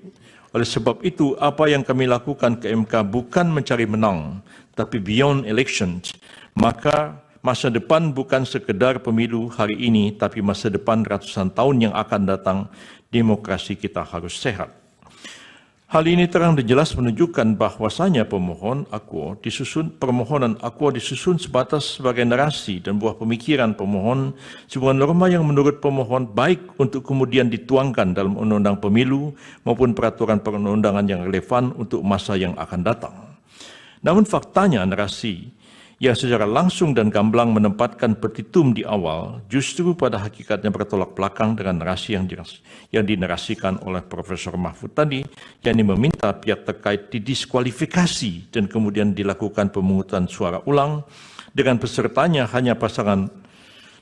Oleh sebab itu, apa yang kami lakukan ke MK bukan mencari menang, tapi beyond elections. Maka masa depan bukan sekedar pemilu hari ini, tapi masa depan ratusan tahun yang akan datang, demokrasi kita harus sehat. Hal ini terang dan jelas menunjukkan bahwasanya permohonan akuo disusun sebatas sebagai narasi dan buah pemikiran pemohon, sebuah norma yang menurut pemohon baik untuk kemudian dituangkan dalam undang-undang pemilu maupun peraturan perundang-undangan yang relevan untuk masa yang akan datang. Namun faktanya narasi yang secara langsung dan gamblang menempatkan petitum di awal justru pada hakikatnya bertolak belakang dengan narasi yang dinarasikan oleh Profesor Mahfud tadi, yakni meminta pihak terkait didiskualifikasi dan kemudian dilakukan pemungutan suara ulang dengan pesertanya hanya pasangan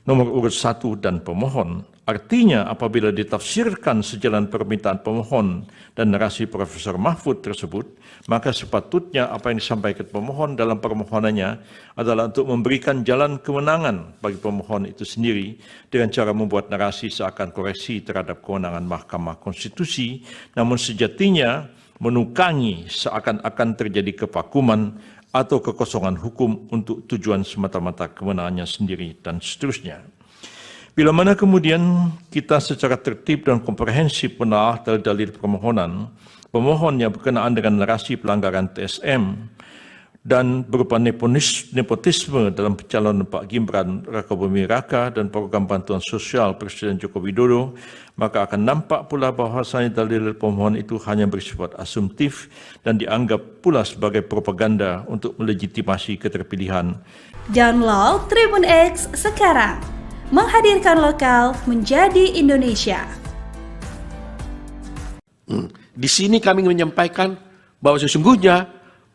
nomor urut 1 dan pemohon. Artinya apabila ditafsirkan sejalan permintaan pemohon dan narasi Profesor Mahfud tersebut, maka sepatutnya apa yang disampaikan pemohon dalam permohonannya adalah untuk memberikan jalan kemenangan bagi pemohon itu sendiri dengan cara membuat narasi seakan koreksi terhadap kewenangan Mahkamah Konstitusi, namun sejatinya menukangi seakan-akan terjadi kevakuman atau kekosongan hukum untuk tujuan semata-mata kemenangannya sendiri dan seterusnya. Bila mana kemudian kita secara tertib dan komprehensif menelaah dalil-dalil permohonan, pemohon yang berkenaan dengan narasi pelanggaran TSM dan berupa nepotisme dalam pencalonan Pak Gibran Rakabuming Raka dan program bantuan sosial Presiden Joko Widodo, maka akan nampak pula bahwasanya dalil pemohon itu hanya bersifat asumtif dan dianggap pula sebagai propaganda untuk melegitimasi keterpilihan. Download Tribun X sekarang. Menghadirkan lokal menjadi Indonesia. Di sini kami menyampaikan bahwa sesungguhnya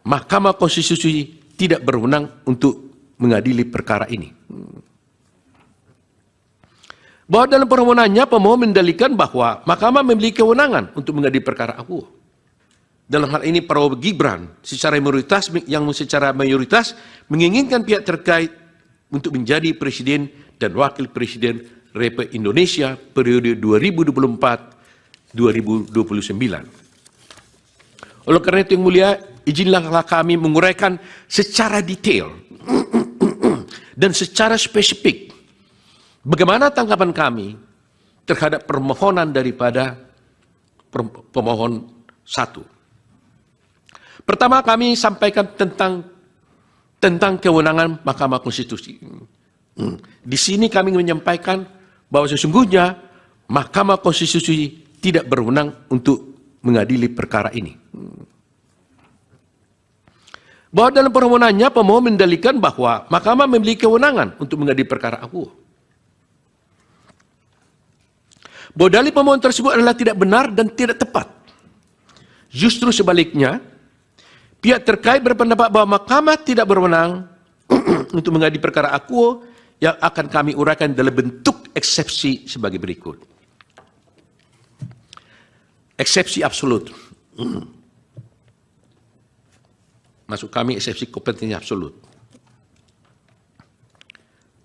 Mahkamah Konstitusi tidak berwenang untuk mengadili perkara ini. Bahwa dalam permohonannya pemohon mendalilkan bahwa Mahkamah memiliki kewenangan untuk mengadili perkara akuo. Dalam hal ini Prabowo Gibran secara mayoritas menginginkan pihak terkait untuk menjadi presiden dan wakil presiden Republik Indonesia periode 2024-2029. Oleh karena itu yang mulia, izinlah kami menguraikan secara detail dan secara spesifik bagaimana tanggapan kami terhadap permohonan daripada pemohon 1. Pertama, kami sampaikan tentang kewenangan Mahkamah Konstitusi. Di sini kami menyampaikan bahwa sesungguhnya Mahkamah Konstitusi tidak berwenang untuk mengadili perkara ini. Bahwa dalam permohonannya pemohon mendalilkan bahwa Mahkamah memiliki kewenangan untuk mengadili perkara akuo. Bahwa dalil pemohon tersebut adalah tidak benar dan tidak tepat. Justru sebaliknya, pihak terkait berpendapat bahwa Mahkamah tidak berwenang untuk mengadili perkara akuo yang akan kami uraikan dalam bentuk eksepsi sebagai berikut. Eksepsi absolut. Maksud kami eksepsi kompetensi absolut.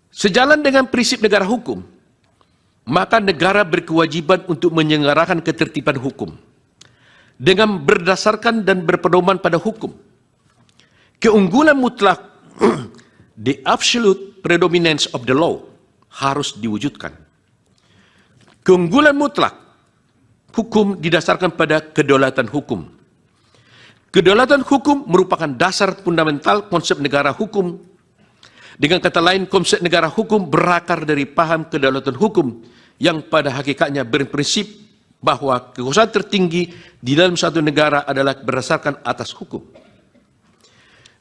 Sejalan dengan prinsip negara hukum, maka negara berkewajiban untuk menyelenggarakan ketertiban hukum dengan berdasarkan dan berpedoman pada hukum. Keunggulan mutlak the absolute predominance of the law harus diwujudkan. Keunggulan mutlak hukum didasarkan pada kedaulatan hukum. Kedaulatan hukum merupakan dasar fundamental konsep negara hukum. Dengan kata lain, konsep negara hukum berakar dari paham kedaulatan hukum yang pada hakikatnya berprinsip bahwa kekuasaan tertinggi di dalam suatu negara adalah berdasarkan atas hukum.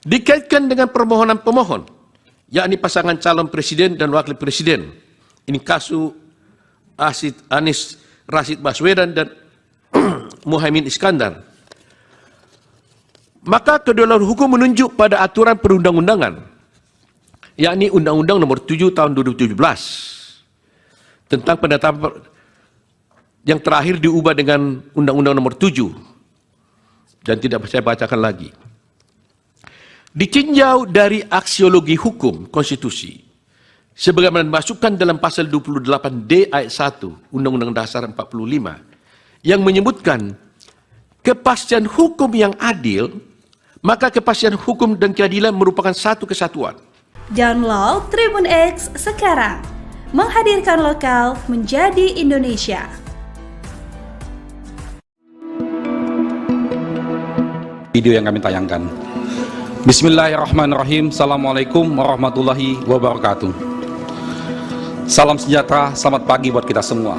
Dikaitkan dengan permohonan pemohon, yakni pasangan calon presiden dan wakil presiden. Ini kasus Anies Rashid Baswedan dan Muhaimin Iskandar. Maka kedaulatan hukum menunjuk pada aturan perundang-undangan, yakni Undang-Undang Nomor 7 Tahun 2017 tentang penetapan yang terakhir diubah dengan Undang-Undang Nomor 7 dan tidak saya bacakan lagi. Ditinjau dari aksiologi hukum konstitusi sebagaimana dimasukkan dalam pasal 28D ayat 1 Undang-Undang Dasar 45 yang menyebutkan kepastian hukum yang adil, maka kepastian hukum dan keadilan merupakan satu kesatuan. Download Tribun X sekarang. Menghadirkan lokal menjadi Indonesia. Video yang kami tayangkan. Bismillahirrahmanirrahim. Assalamualaikum warahmatullahi wabarakatuh. Salam sejahtera, selamat pagi buat kita semua.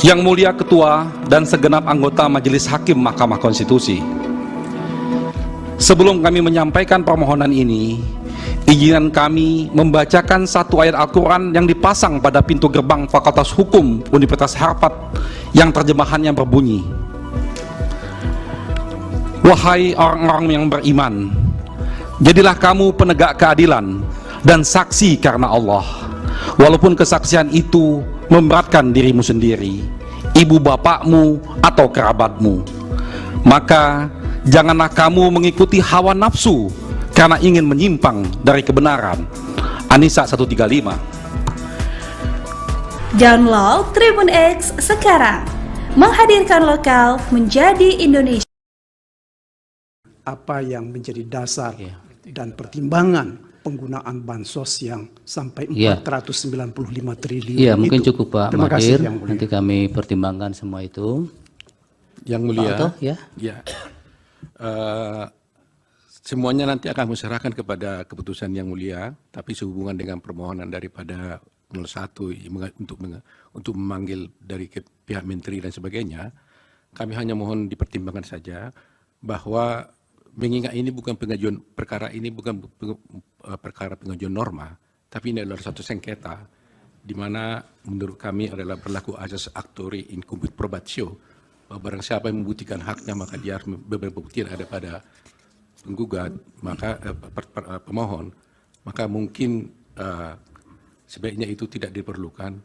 Yang mulia Ketua dan segenap anggota Majelis Hakim Mahkamah Konstitusi. Sebelum kami menyampaikan permohonan ini, izinkan kami membacakan satu ayat Al-Quran yang dipasang pada pintu gerbang Fakultas Hukum Universitas Harvard yang terjemahannya berbunyi, "Wahai orang-orang yang beriman, jadilah kamu penegak keadilan dan saksi karena Allah, walaupun kesaksian itu memberatkan dirimu sendiri, ibu bapakmu atau kerabatmu. Maka janganlah kamu mengikuti hawa nafsu karena ingin menyimpang dari kebenaran." An-Nisa 135. Download Tribun X sekarang. menghadirkan lokal menjadi Indonesia. Apa yang menjadi dasar dan pertimbangan penggunaan bansos yang sampai 495 triliun Iya, mungkin itu. cukup Pak Terima kasih, Mahir. Yang Mulia. Nanti kami pertimbangkan semua itu. Yang Mulia, Pak Oto, ya. ya, semuanya nanti akan diserahkan kepada keputusan Yang Mulia, tapi sehubungan dengan permohonan daripada 01 untuk memanggil dari pihak menteri dan sebagainya, kami hanya mohon dipertimbangkan saja bahwa mengingat ini bukan pengajuan perkara ini bukan perkara pengajuan norma, tapi ini adalah satu sengketa di mana menurut kami adalah berlaku asas actori incumbit probatio, bahwa barang siapa yang membuktikan haknya maka dia harus berbukti ada pada penggugat, maka pemohon, maka mungkin sebaiknya itu tidak diperlukan.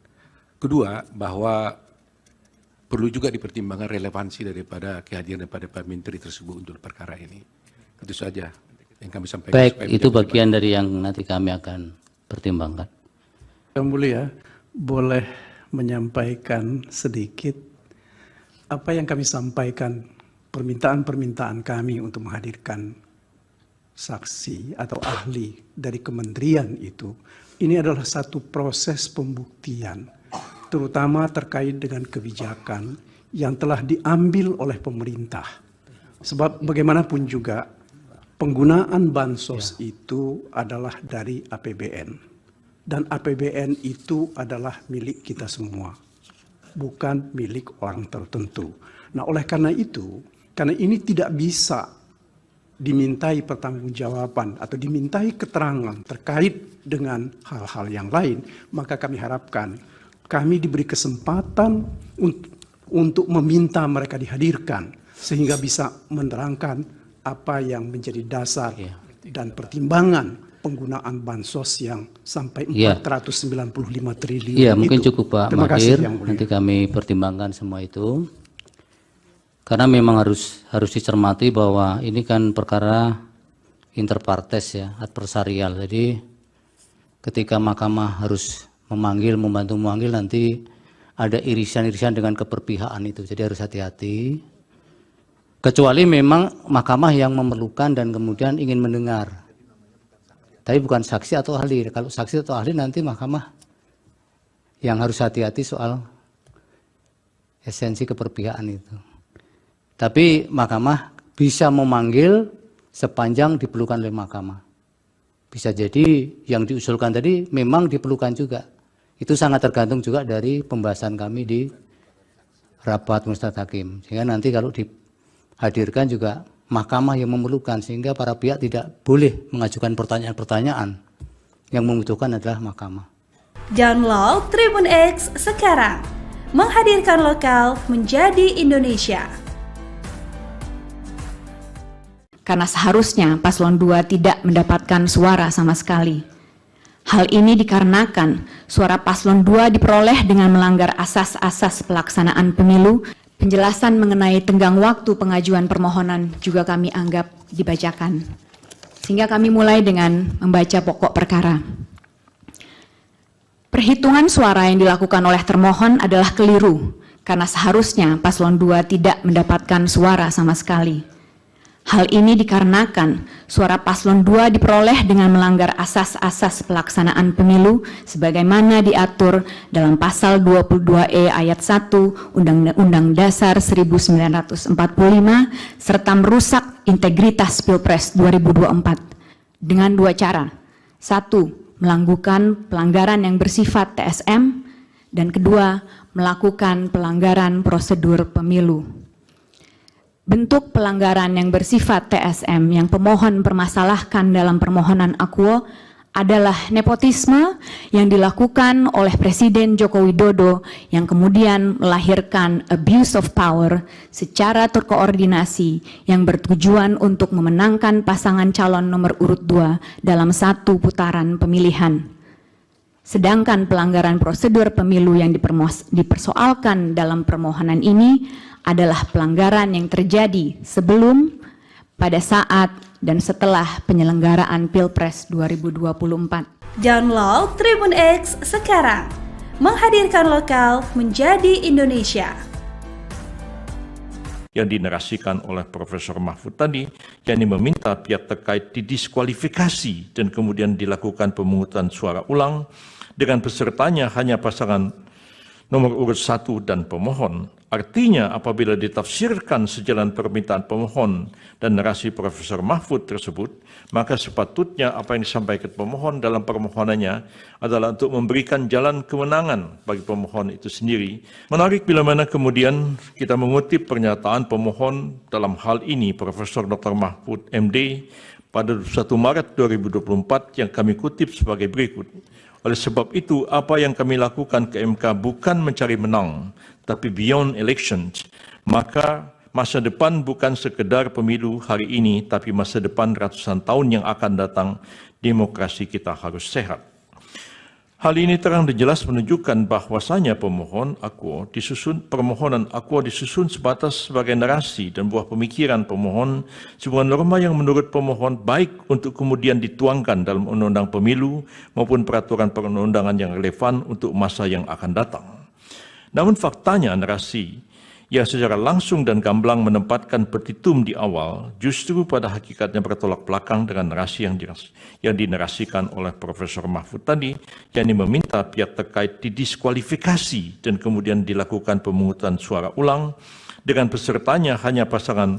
Kedua, bahwa perlu juga dipertimbangkan relevansi daripada kehadiran daripada Pak Menteri tersebut untuk perkara ini. Itu saja yang kami sampaikan. Baik, itu bagian dari yang nanti kami akan pertimbangkan. Yang Mulia, boleh menyampaikan sedikit apa yang kami sampaikan, permintaan-permintaan kami untuk menghadirkan saksi atau ahli dari kementerian itu. Ini adalah satu proses pembuktian, terutama terkait dengan kebijakan yang telah diambil oleh pemerintah. Sebab bagaimanapun juga penggunaan bansos itu adalah dari APBN. Dan APBN itu adalah milik kita semua, bukan milik orang tertentu. Nah, oleh karena itu, karena ini tidak bisa dimintai pertanggungjawaban atau dimintai keterangan terkait dengan hal-hal yang lain, maka kami harapkan kami diberi kesempatan untuk meminta mereka dihadirkan sehingga bisa menerangkan apa yang menjadi dasar dan pertimbangan penggunaan bansos yang sampai 495 triliun Iya, mungkin itu. cukup Pak Terima kasih, Mahir. Yang Mulia. Nanti kami pertimbangkan semua itu. Karena memang harus dicermati bahwa ini kan perkara interpartes ya, adversarial. Jadi ketika mahkamah harus membantu memanggil, nanti ada irisan-irisan dengan keberpihakan itu. Jadi harus hati-hati. Kecuali memang mahkamah yang memerlukan dan kemudian ingin mendengar. Tapi bukan saksi atau ahli. Kalau saksi atau ahli nanti mahkamah yang harus hati-hati soal esensi keberpihakan itu. Tapi mahkamah bisa memanggil sepanjang diperlukan oleh mahkamah. Bisa jadi yang diusulkan tadi memang diperlukan juga. Itu sangat tergantung juga dari pembahasan kami di rapat Majelis Hakim. Sehingga nanti kalau dihadirkan juga mahkamah yang memerlukan, sehingga para pihak tidak boleh mengajukan pertanyaan-pertanyaan. Yang membutuhkan adalah mahkamah. Download Tribun X sekarang, menghadirkan lokal menjadi Indonesia. Karena seharusnya paslon 2 tidak mendapatkan suara sama sekali. Hal ini dikarenakan suara paslon 2 diperoleh dengan melanggar asas-asas pelaksanaan pemilu. Penjelasan mengenai tenggang waktu pengajuan permohonan juga kami anggap dibacakan. Sehingga kami mulai dengan membaca pokok perkara. Perhitungan suara yang dilakukan oleh termohon adalah keliru, karena seharusnya paslon 2 tidak mendapatkan suara sama sekali. Hal ini dikarenakan suara paslon 2 diperoleh dengan melanggar asas-asas pelaksanaan pemilu sebagaimana diatur dalam pasal 22E ayat 1 Undang-Undang Dasar 1945 serta merusak integritas Pilpres 2024 dengan dua cara. 1. Melakukan pelanggaran yang bersifat TSM, dan kedua, melakukan pelanggaran prosedur pemilu. Bentuk pelanggaran yang bersifat TSM yang pemohon permasalahkan dalam permohonan akuo adalah nepotisme yang dilakukan oleh Presiden Joko Widodo yang kemudian melahirkan abuse of power secara terkoordinasi yang bertujuan untuk memenangkan pasangan calon nomor urut 2 dalam satu putaran pemilihan. Sedangkan pelanggaran prosedur pemilu yang dipersoalkan dalam permohonan ini adalah pelanggaran yang terjadi sebelum, pada saat, dan setelah penyelenggaraan Pilpres 2024. Download Tribun X sekarang, menghadirkan lokal menjadi Indonesia. yang dinarasikan oleh Profesor Mahfud tadi, yakni meminta pihak terkait didiskualifikasi dan kemudian dilakukan pemungutan suara ulang dengan pesertanya hanya pasangan nomor urut 1 dan pemohon. Artinya apabila ditafsirkan sejalan permintaan pemohon dan narasi Profesor Mahfud tersebut, maka sepatutnya apa yang disampaikan pemohon dalam permohonannya adalah untuk memberikan jalan kemenangan bagi pemohon itu sendiri. Menarik bila mana kemudian kita mengutip pernyataan pemohon dalam hal ini Profesor Dr. Mahfud MD pada 1 Maret 2024 yang kami kutip sebagai berikut. Oleh sebab itu, apa yang kami lakukan ke MK bukan mencari menang, tapi beyond elections. Maka masa depan bukan sekedar pemilu hari ini, tapi masa depan ratusan tahun yang akan datang, demokrasi kita harus sehat. Hal ini terang dan jelas menunjukkan bahwasanya permohonan akuo disusun sebatas sebagai narasi dan buah pemikiran pemohon, sebuah norma yang menurut pemohon baik untuk kemudian dituangkan dalam undang-undang pemilu maupun peraturan perundang-undangan yang relevan untuk masa yang akan datang. Namun faktanya narasi yang secara langsung dan gamblang menempatkan petitum di awal justru pada hakikatnya bertolak belakang dengan narasi yang dinarasikan oleh Profesor Mahfud tadi, yakni meminta pihak terkait didiskualifikasi dan kemudian dilakukan pemungutan suara ulang dengan pesertanya hanya pasangan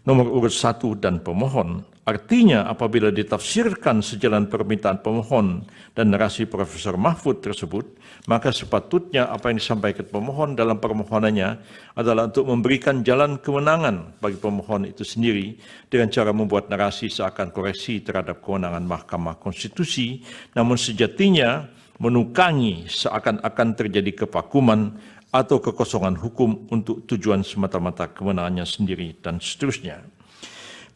nomor urut 1 dan pemohon. Artinya apabila ditafsirkan sejalan permintaan pemohon dan narasi Profesor Mahfud tersebut, maka sepatutnya apa yang disampaikan pemohon dalam permohonannya adalah untuk memberikan jalan kemenangan bagi pemohon itu sendiri dengan cara membuat narasi seakan koreksi terhadap kewenangan Mahkamah Konstitusi, namun sejatinya menukangi seakan-akan terjadi kevakuman atau kekosongan hukum untuk tujuan semata-mata kewenangannya sendiri dan seterusnya.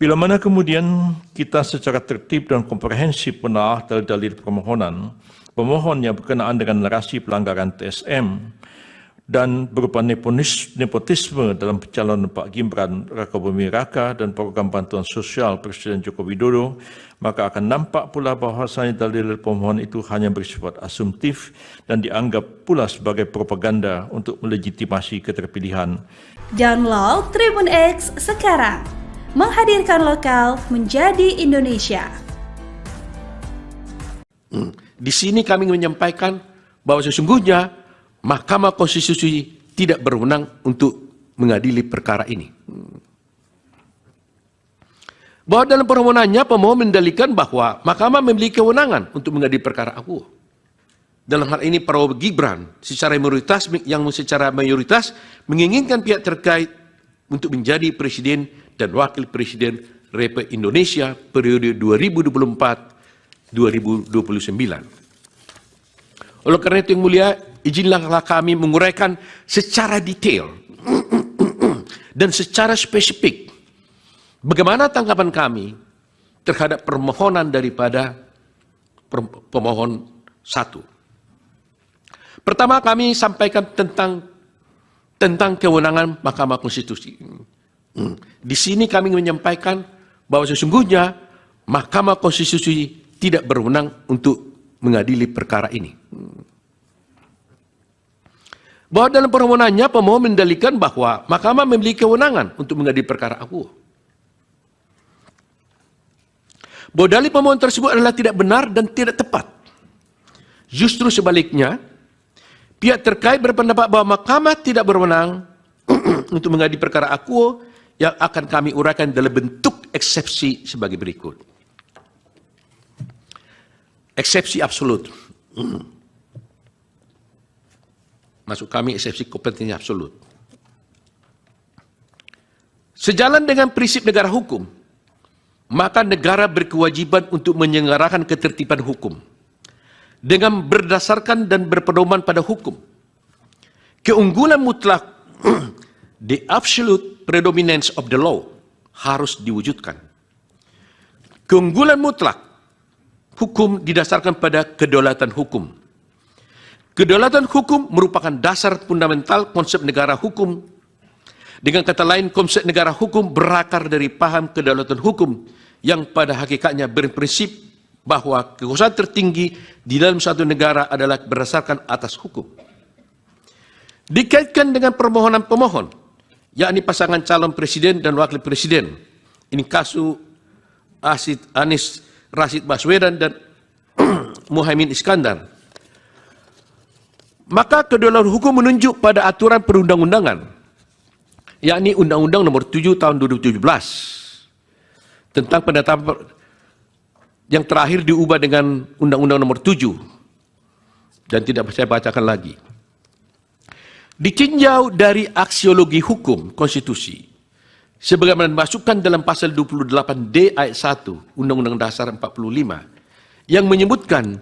Bila mana kemudian kita secara tertib dan komprehensif menelaah dalil permohonan, pemohon yang berkenaan dengan narasi pelanggaran TSM dan berupa nepotisme dalam pencalonan Pak Gibran Rakabuming Raka dan program bantuan sosial Presiden Joko Widodo, maka akan nampak pula bahwasanya dalil pemohon itu hanya bersifat asumtif dan dianggap pula sebagai propaganda untuk melegitimasi keterpilihan. Download Tribun X sekarang. Menghadirkan lokal menjadi Indonesia. Di sini kami menyampaikan bahwa sesungguhnya Mahkamah Konstitusi tidak berwenang untuk mengadili perkara ini. Bahwa dalam permohonannya pemohon mendalilkan bahwa Mahkamah memiliki kewenangan untuk mengadili perkara akuo. Dalam hal ini Prabowo Gibran secara mayoritas menginginkan pihak terkait untuk menjadi presiden dan wakil presiden Republik Indonesia periode 2024-2029. Oleh karena itu yang mulia, izinlah kami menguraikan secara detail dan secara spesifik bagaimana tanggapan kami terhadap permohonan daripada pemohon 1. Pertama, kami sampaikan tentang kewenangan Mahkamah Konstitusi. Di sini kami menyampaikan bahwa sesungguhnya Mahkamah Konstitusi tidak berwenang untuk mengadili perkara ini. Bahwa dalam permohonannya pemohon mendalilkan bahwa Mahkamah memiliki kewenangan untuk mengadili perkara akuo. Bahwa dalil pemohon tersebut adalah tidak benar dan tidak tepat. Justru sebaliknya, pihak terkait berpendapat bahwa Mahkamah tidak berwenang untuk mengadili perkara akuo yang akan kami uraikan dalam bentuk eksepsi sebagai berikut. Eksepsi absolut. Maksud kami eksepsi kompetensi absolut. Sejalan dengan prinsip negara hukum, maka negara berkewajiban untuk menyelenggarakan ketertiban hukum dengan berdasarkan dan berpedoman pada hukum. Keunggulan mutlak the absolute predominance of the law harus diwujudkan. Keunggulan mutlak hukum didasarkan pada kedaulatan hukum. Kedaulatan hukum merupakan dasar fundamental konsep negara hukum. Dengan kata lain, konsep negara hukum berakar dari paham kedaulatan hukum yang pada hakikatnya berprinsip bahwa kekuasaan tertinggi di dalam suatu negara adalah berdasarkan atas hukum. Dikaitkan dengan permohonan pemohon yakni pasangan calon presiden dan wakil presiden. Ini kasus Anies Rashid Baswedan dan Muhaimin Iskandar. Maka kedaulatan hukum menunjuk pada aturan perundang-undangan, yakni Undang-Undang Nomor 7 Tahun 2017 tentang penetapan yang terakhir diubah dengan Undang-Undang Nomor 7 dan tidak saya bacakan lagi. Ditinjau dari aksiologi hukum konstitusi, sebagaimana dimasukkan dalam pasal 28D ayat 1 Undang-Undang Dasar 45 yang menyebutkan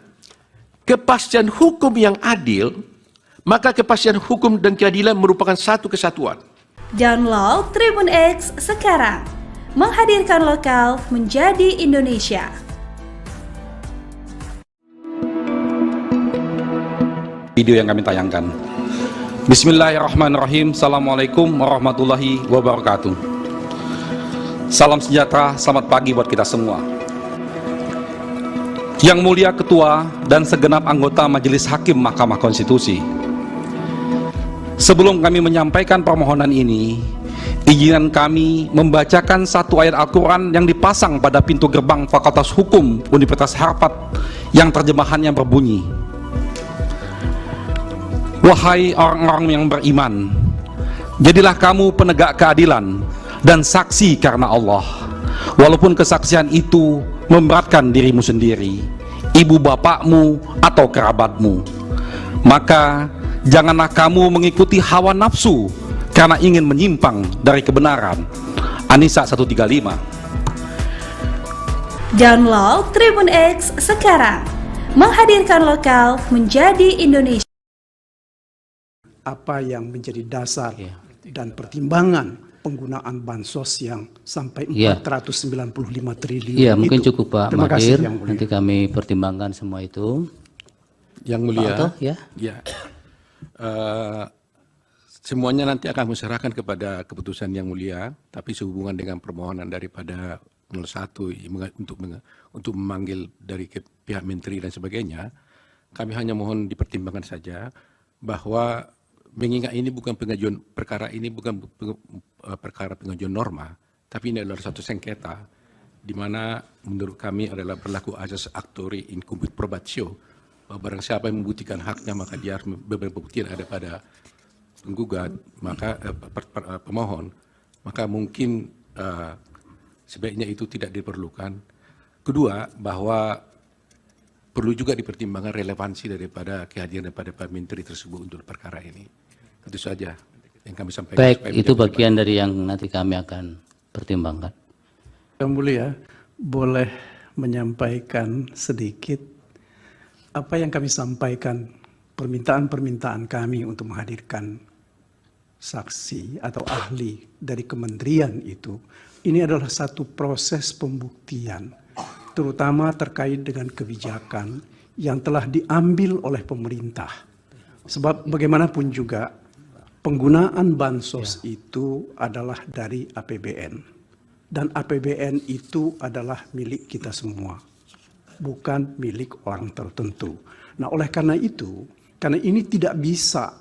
kepastian hukum yang adil, maka kepastian hukum dan keadilan merupakan satu kesatuan. Download Tribun X sekarang, menghadirkan lokal menjadi Indonesia. Video yang kami tayangkan. Bismillahirrahmanirrahim. Assalamualaikum warahmatullahi wabarakatuh. Salam sejahtera, selamat pagi buat kita semua. Yang mulia Ketua dan segenap anggota Majelis Hakim Mahkamah Konstitusi, sebelum kami menyampaikan permohonan ini, izinkan kami membacakan satu ayat Al-Quran yang dipasang pada pintu gerbang Fakultas Hukum Universitas Harvard yang terjemahannya berbunyi, "Wahai orang-orang yang beriman, jadilah kamu penegak keadilan dan saksi karena Allah, walaupun kesaksian itu memberatkan dirimu sendiri, ibu bapakmu atau kerabatmu. Maka janganlah kamu mengikuti hawa nafsu karena ingin menyimpang dari kebenaran." An-Nisa 135. Download Tribun X sekarang, menghadirkan lokal menjadi Indonesia. Apa yang menjadi dasar dan pertimbangan penggunaan bansos yang sampai 495 triliun Iya, mungkin itu. cukup Pak Terima kasih, Magdir, Yang Mulia. nanti kami pertimbangkan semua itu. Yang mulia, Pak Alto, ya. ya, semuanya nanti akan diserahkan kepada keputusan yang mulia, tapi sehubungan dengan permohonan daripada 01 untuk memanggil dari pihak menteri dan sebagainya, kami hanya mohon dipertimbangkan saja bahwa mengingat ini bukan pengajuan perkara ini bukan perkara pengajuan norma, tapi ini adalah satu sengketa di mana menurut kami adalah berlaku asas actori in cumbit probatio, bahwa barang siapa yang membuktikan haknya maka dia harus beberapa bukti yang ada pada penggugat, maka pemohon, maka mungkin sebaiknya itu tidak diperlukan. Kedua, bahwa perlu juga dipertimbangkan relevansi daripada kehadiran daripada Pak Menteri tersebut untuk perkara ini. Itu saja yang kami sampaikan. Baik, itu bagian dari yang nanti kami akan pertimbangkan. Yang Mulia, boleh menyampaikan sedikit apa yang kami sampaikan, permintaan-permintaan kami untuk menghadirkan saksi atau ahli dari kementerian itu. Ini adalah satu proses pembuktian, terutama terkait dengan kebijakan yang telah diambil oleh pemerintah. Sebab bagaimanapun juga penggunaan bansos itu adalah dari APBN. Dan APBN itu adalah milik kita semua, bukan milik orang tertentu. Nah, oleh karena itu, karena ini tidak bisa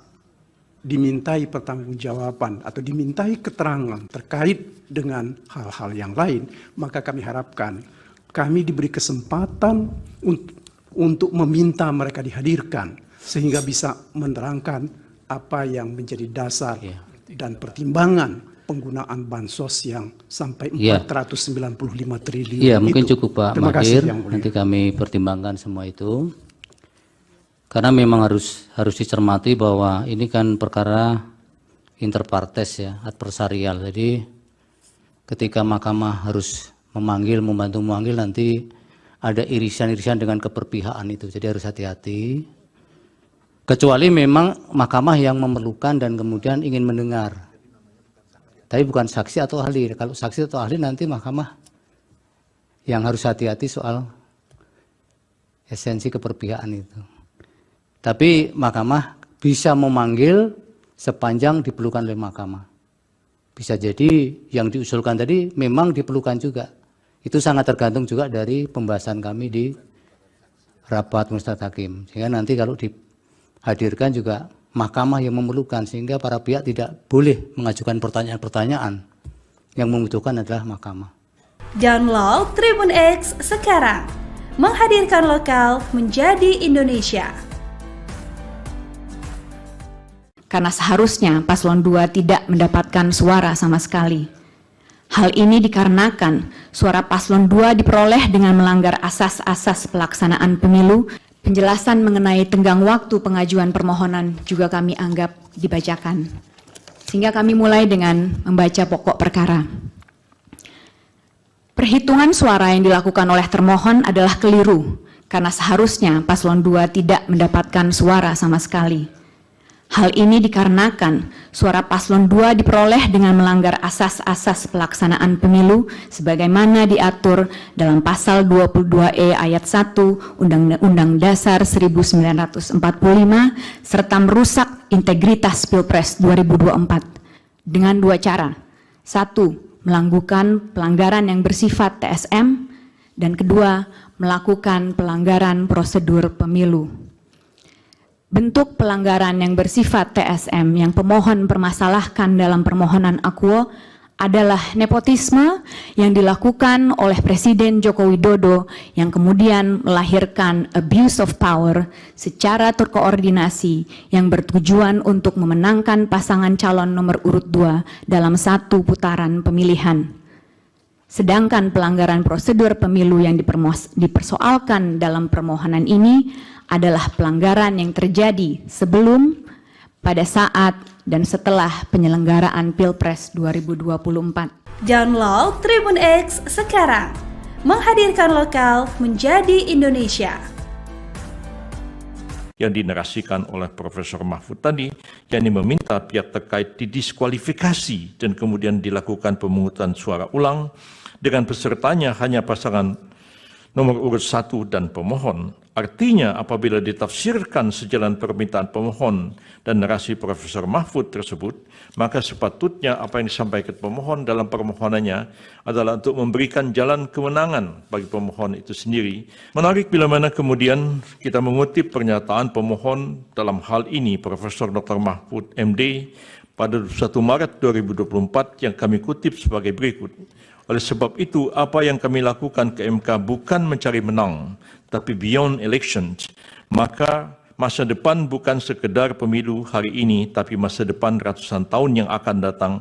dimintai pertanggungjawaban atau dimintai keterangan terkait dengan hal-hal yang lain, maka kami harapkan kami diberi kesempatan untuk meminta mereka dihadirkan sehingga bisa menerangkan apa yang menjadi dasar dan pertimbangan penggunaan bansos yang sampai 495 triliun. Iya, mungkin itu. cukup Pak Terima kasih, Magdir, Yang Mulia. nanti kami pertimbangkan semua itu. Karena memang harus dicermati bahwa ini kan perkara interpartes ya, adversarial. Jadi ketika mahkamah harus membantu memanggil, nanti ada irisan-irisan dengan keberpihakan itu. Jadi harus hati-hati. Kecuali memang mahkamah yang memerlukan dan kemudian ingin mendengar. Tapi bukan saksi atau ahli. Kalau saksi atau ahli nanti mahkamah yang harus hati-hati soal esensi keberpihakan itu. Tapi mahkamah bisa memanggil sepanjang diperlukan oleh mahkamah. Bisa jadi yang diusulkan tadi memang diperlukan juga. Itu sangat tergantung juga dari pembahasan kami di rapat Majelis Hakim. Sehingga nanti kalau dihadirkan juga mahkamah yang memerlukan, sehingga para pihak tidak boleh mengajukan pertanyaan-pertanyaan. Yang membutuhkan adalah mahkamah. Download Tribun X sekarang. Menghadirkan lokal menjadi Indonesia. Karena seharusnya paslon 2 tidak mendapatkan suara sama sekali. Hal ini dikarenakan suara paslon 2 diperoleh dengan melanggar asas-asas pelaksanaan pemilu. Penjelasan mengenai tenggang waktu pengajuan permohonan juga kami anggap dibacakan. Sehingga kami mulai dengan membaca pokok perkara. Perhitungan suara yang dilakukan oleh termohon adalah keliru, karena seharusnya paslon 2 tidak mendapatkan suara sama sekali. Hal ini dikarenakan suara paslon 2 diperoleh dengan melanggar asas-asas pelaksanaan pemilu sebagaimana diatur dalam pasal 22E ayat 1 Undang-Undang Dasar 1945 serta merusak integritas Pilpres 2024 dengan dua cara. 1. Melakukan pelanggaran yang bersifat TSM, dan kedua, melakukan pelanggaran prosedur pemilu. Bentuk pelanggaran yang bersifat TSM yang pemohon permasalahkan dalam permohonan akuo adalah nepotisme yang dilakukan oleh Presiden Joko Widodo yang kemudian melahirkan abuse of power secara terkoordinasi yang bertujuan untuk memenangkan pasangan calon nomor urut 2 dalam satu putaran pemilihan. Sedangkan pelanggaran prosedur pemilu yang dipersoalkan dalam permohonan ini adalah pelanggaran yang terjadi sebelum, pada saat, dan setelah penyelenggaraan Pilpres 2024. Download Tribun X sekarang. Menghadirkan lokal menjadi Indonesia. Yang dinarasikan oleh Profesor Mahfud tadi, yakni meminta pihak terkait didiskualifikasi dan kemudian dilakukan pemungutan suara ulang dengan pesertanya hanya pasangan nomor urut 1 dan pemohon. Artinya apabila ditafsirkan sejalan permintaan pemohon dan narasi Profesor Mahfud tersebut, maka sepatutnya apa yang disampaikan pemohon dalam permohonannya adalah untuk memberikan jalan kemenangan bagi pemohon itu sendiri. Menarik bila mana kemudian kita mengutip pernyataan pemohon dalam hal ini Profesor Dr. Mahfud MD pada 1 Maret 2024 yang kami kutip sebagai berikut. Oleh sebab itu, apa yang kami lakukan ke MK bukan mencari menang, tapi beyond elections. Maka masa depan bukan sekedar pemilu hari ini, tapi masa depan ratusan tahun yang akan datang,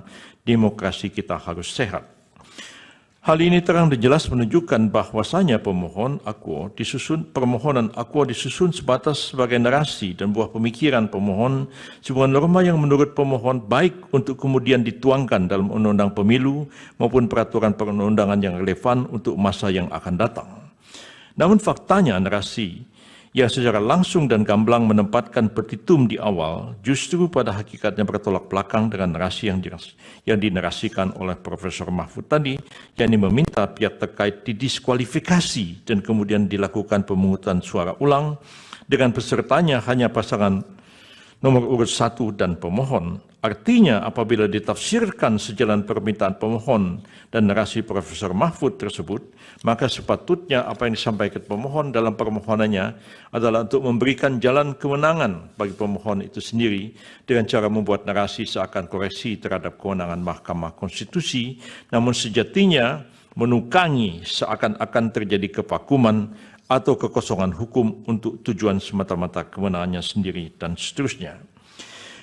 demokrasi kita harus sehat. Hal ini terang dan jelas menunjukkan bahwasanya permohonan akuo disusun sebatas sebagai narasi dan buah pemikiran pemohon, sebuah norma yang menurut pemohon baik untuk kemudian dituangkan dalam undang-undang pemilu maupun peraturan perundangan yang relevan untuk masa yang akan datang. Namun faktanya narasi yang secara langsung dan gamblang menempatkan petitum di awal justru pada hakikatnya bertolak belakang dengan narasi yang dinarasikan oleh Profesor Mahfud tadi, yakni meminta pihak terkait didiskualifikasi dan kemudian dilakukan pemungutan suara ulang dengan pesertanya hanya pasangan nomor urut 1 dan pemohon. Artinya apabila ditafsirkan sejalan permintaan pemohon dan narasi Profesor Mahfud tersebut, maka sepatutnya apa yang disampaikan pemohon dalam permohonannya adalah untuk memberikan jalan kemenangan bagi pemohon itu sendiri dengan cara membuat narasi seakan koreksi terhadap kewenangan Mahkamah Konstitusi, namun sejatinya menukangi seakan-akan terjadi kevakuman atau kekosongan hukum untuk tujuan semata-mata kemenangannya sendiri dan seterusnya.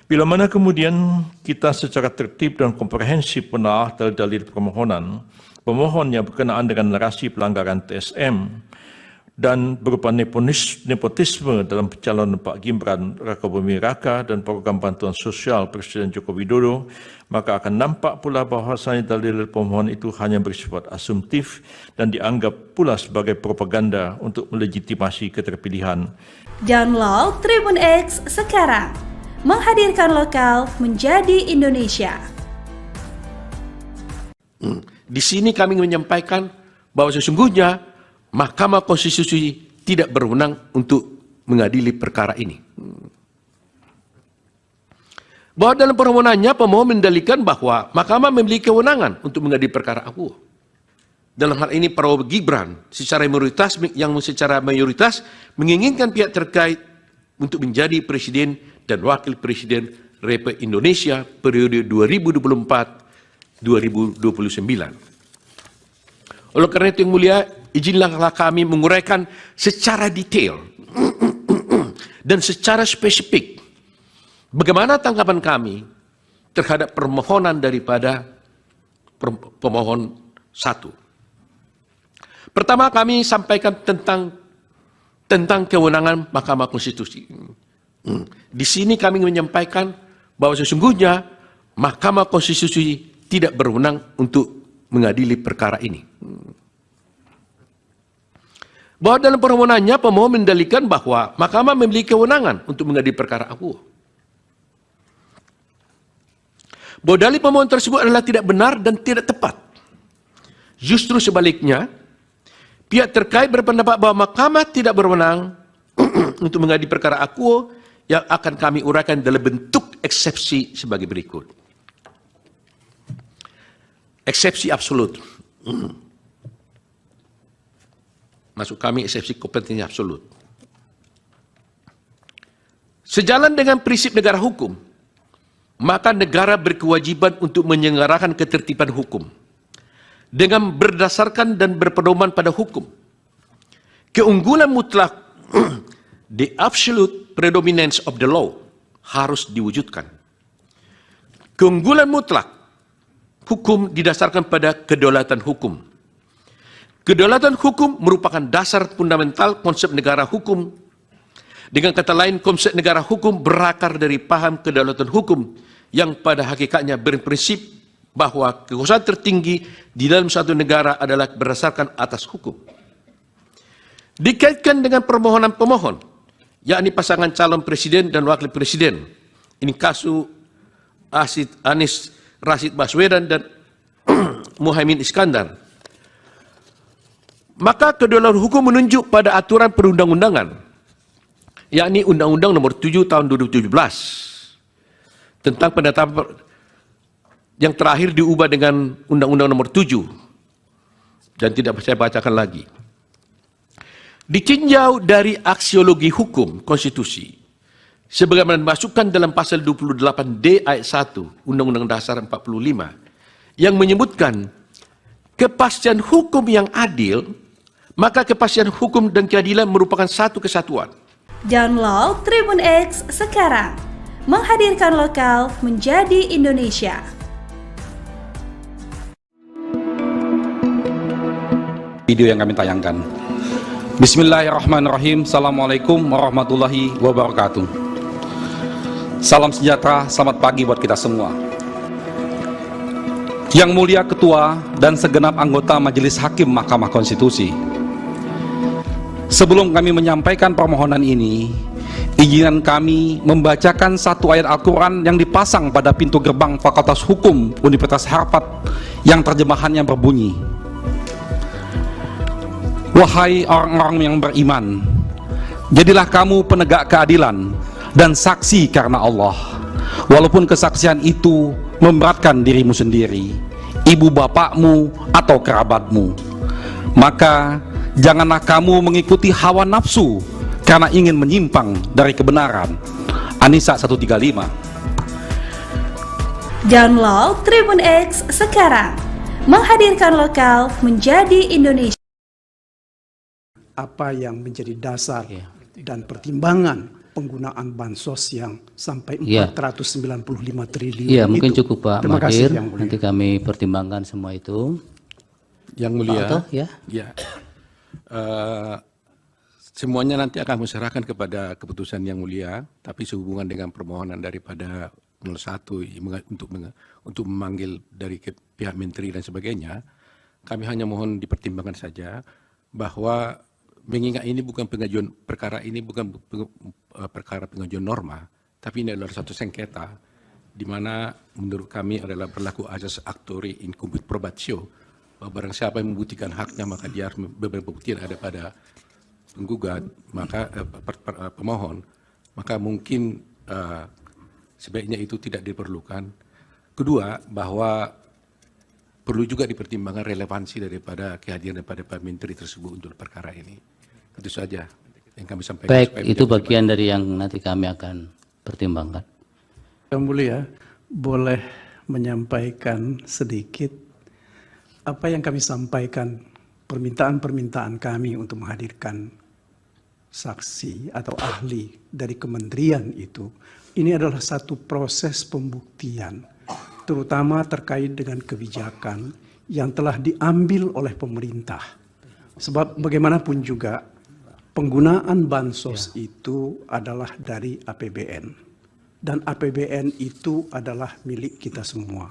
Bila mana kemudian kita secara tertib dan komprehensif menelaah dalil-dalil permohonan, pemohon yang berkenaan dengan narasi pelanggaran TSM dan berupa nepotisme dalam pencalonan Pak Gibran Rakabuming Raka dan program bantuan sosial Presiden Joko Widodo, maka akan nampak pula bahwasanya dalil pemohon itu hanya bersifat asumtif dan dianggap pula sebagai propaganda untuk melegitimasi keterpilihan. Download Tribun X sekarang. Menghadirkan lokal menjadi Indonesia. Di sini kami menyampaikan bahwa sesungguhnya Mahkamah Konstitusi tidak berwenang untuk mengadili perkara ini. Bahwa dalam permohonannya pemohon mendalilkan bahwa Mahkamah memiliki kewenangan untuk mengadili perkara akuo. Dalam hal ini Prabowo Gibran secara mayoritas menginginkan pihak terkait untuk menjadi presiden dan Wakil Presiden Republik Indonesia periode 2024-2029. Oleh karena itu yang mulia, izinlah kami menguraikan secara detail dan secara spesifik bagaimana tanggapan kami terhadap permohonan daripada pemohon 1. Pertama, kami sampaikan tentang kewenangan Mahkamah Konstitusi. Di sini kami menyampaikan bahwa sesungguhnya Mahkamah Konstitusi tidak berwenang untuk mengadili perkara ini. Bahwa dalam permohonannya pemohon mendalilkan bahwa Mahkamah memiliki kewenangan untuk mengadili perkara akuo. Bahwa dalil pemohon tersebut adalah tidak benar dan tidak tepat. Justru sebaliknya, pihak terkait berpendapat bahwa Mahkamah tidak berwenang untuk mengadili perkara akuo yang akan kami uraikan dalam bentuk eksepsi sebagai berikut. Eksepsi absolut. Maksud kami eksepsi kompetensi absolut. Sejalan dengan prinsip negara hukum, maka negara berkewajiban untuk menyelenggarakan ketertiban hukum dengan berdasarkan dan berpedoman pada hukum. Keunggulan mutlak, the absolute predominance of the law, harus diwujudkan. Keunggulan mutlak hukum didasarkan pada kedaulatan hukum. Kedaulatan hukum merupakan dasar fundamental konsep negara hukum. Dengan kata lain, konsep negara hukum berakar dari paham kedaulatan hukum yang pada hakikatnya berprinsip bahwa kekuasaan tertinggi di dalam suatu negara adalah berdasarkan atas hukum. Dikaitkan dengan permohonan pemohon, yakni pasangan calon presiden dan wakil presiden. Ini kasus Anies Rashid Baswedan dan Muhaimin Iskandar. Maka kedaulatan hukum menunjuk pada aturan perundang-undangan, yakni Undang-Undang Nomor 7 Tahun 2017 tentang penetapan yang terakhir diubah dengan Undang-Undang Nomor 7 dan tidak saya bacakan lagi. Ditinjau dari aksiologi hukum konstitusi sebagaimana dimasukkan dalam pasal 28D ayat 1 Undang-Undang Dasar 45 yang menyebutkan kepastian hukum yang adil, maka kepastian hukum dan keadilan merupakan satu kesatuan. Download Tribun X sekarang. Menghadirkan lokal menjadi Indonesia. Video yang kami tayangkan. Bismillahirrahmanirrahim. Assalamualaikum warahmatullahi wabarakatuh. Salam sejahtera, selamat pagi buat kita semua. Yang mulia Ketua dan segenap anggota Majelis Hakim Mahkamah Konstitusi. Sebelum kami menyampaikan permohonan ini, izinkan kami membacakan satu ayat Al-Quran yang dipasang pada pintu gerbang Fakultas Hukum Universitas Harvard yang terjemahannya berbunyi, "Wahai orang-orang yang beriman, jadilah kamu penegak keadilan dan saksi karena Allah, walaupun kesaksian itu memberatkan dirimu sendiri, ibu bapakmu atau kerabatmu. Maka janganlah kamu mengikuti hawa nafsu karena ingin menyimpang dari kebenaran." An-Nisa 135. Download Tribun X sekarang. Menghadirkan lokal menjadi Indonesia. Apa yang menjadi dasar dan pertimbangan penggunaan bansos yang sampai 495 triliun Iya, mungkin itu. cukup Pak Terima kasih, Mahir. Yang Mulia. Nanti kami pertimbangkan semua itu. Yang mulia, Pak Oto, ya. ya, semuanya nanti akan diserahkan kepada keputusan yang mulia, tapi sehubungan dengan permohonan daripada 01 untuk memanggil dari pihak menteri dan sebagainya, kami hanya mohon dipertimbangkan saja bahwa mengingat ini bukan pengajuan perkara ini bukan perkara pengajuan norma, tapi ini adalah satu sengketa di mana menurut kami adalah berlaku asas actori incumbit probatio, bahwa barang siapa yang membuktikan haknya maka dia harus berbukti ada pada penggugat, maka pemohon, maka mungkin sebaiknya itu tidak diperlukan. Kedua, bahwa perlu juga dipertimbangkan relevansi daripada kehadiran daripada Pak Menteri tersebut untuk perkara ini. Itu saja yang kami sampaikan. Baik, itu bagian dari yang nanti kami akan pertimbangkan. Yang Mulia, boleh menyampaikan sedikit apa yang kami sampaikan, permintaan-permintaan kami untuk menghadirkan saksi atau ahli dari kementerian itu. Ini adalah satu proses pembuktian, terutama terkait dengan kebijakan yang telah diambil oleh pemerintah. Sebab bagaimanapun juga penggunaan bansos itu adalah dari APBN. Dan APBN itu adalah milik kita semua,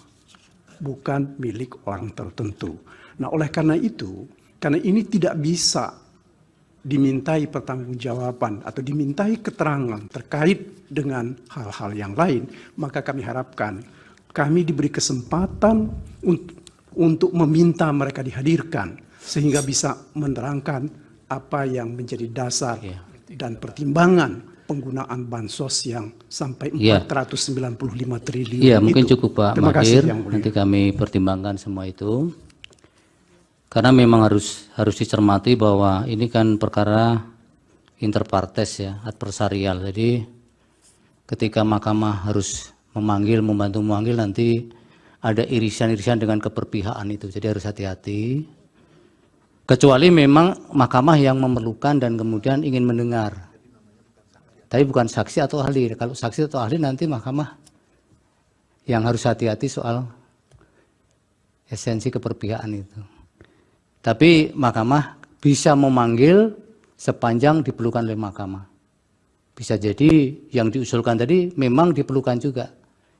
bukan milik orang tertentu. Nah, oleh karena itu, karena ini tidak bisa dimintai pertanggungjawaban atau dimintai keterangan terkait dengan hal-hal yang lain, maka kami harapkan kami diberi kesempatan untuk meminta mereka dihadirkan, sehingga bisa menerangkan apa yang menjadi dasar dan pertimbangan penggunaan bansos yang sampai 495 triliun Iya, mungkin itu. cukup Pak Terima kasih, Mahir, Yang Mulia. nanti kami pertimbangkan semua itu. Karena memang harus dicermati bahwa ini kan perkara interpartes ya, adversarial. Jadi ketika mahkamah harus membantu memanggil, nanti ada irisan-irisan dengan keberpihakan itu. Jadi harus hati-hati. Kecuali memang mahkamah yang memerlukan dan kemudian ingin mendengar. Tapi bukan saksi atau ahli. Kalau saksi atau ahli nanti mahkamah yang harus hati-hati soal esensi keberpihakan itu. Tapi mahkamah bisa memanggil sepanjang diperlukan oleh mahkamah. Bisa jadi yang diusulkan tadi memang diperlukan juga.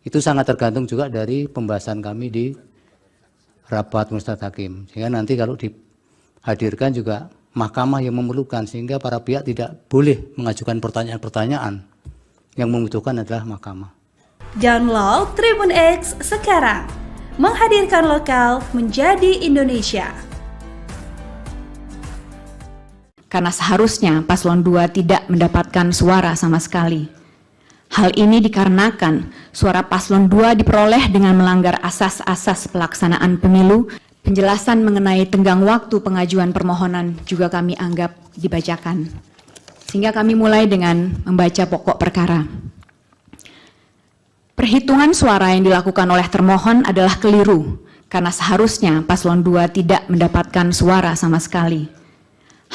Itu sangat tergantung juga dari pembahasan kami di rapat Majelis Hakim. Sehingga nanti kalau dihadirkan juga mahkamah yang memerlukan, sehingga para pihak tidak boleh mengajukan pertanyaan-pertanyaan. Yang membutuhkan adalah mahkamah. Download Tribun X sekarang. Menghadirkan lokal menjadi Indonesia. Karena seharusnya paslon 2 tidak mendapatkan suara sama sekali. Hal ini dikarenakan suara paslon 2 diperoleh dengan melanggar asas-asas pelaksanaan pemilu. Penjelasan mengenai tenggang waktu pengajuan permohonan juga kami anggap dibacakan. Sehingga kami mulai dengan membaca pokok perkara. Perhitungan suara yang dilakukan oleh termohon adalah keliru, karena seharusnya paslon 2 tidak mendapatkan suara sama sekali.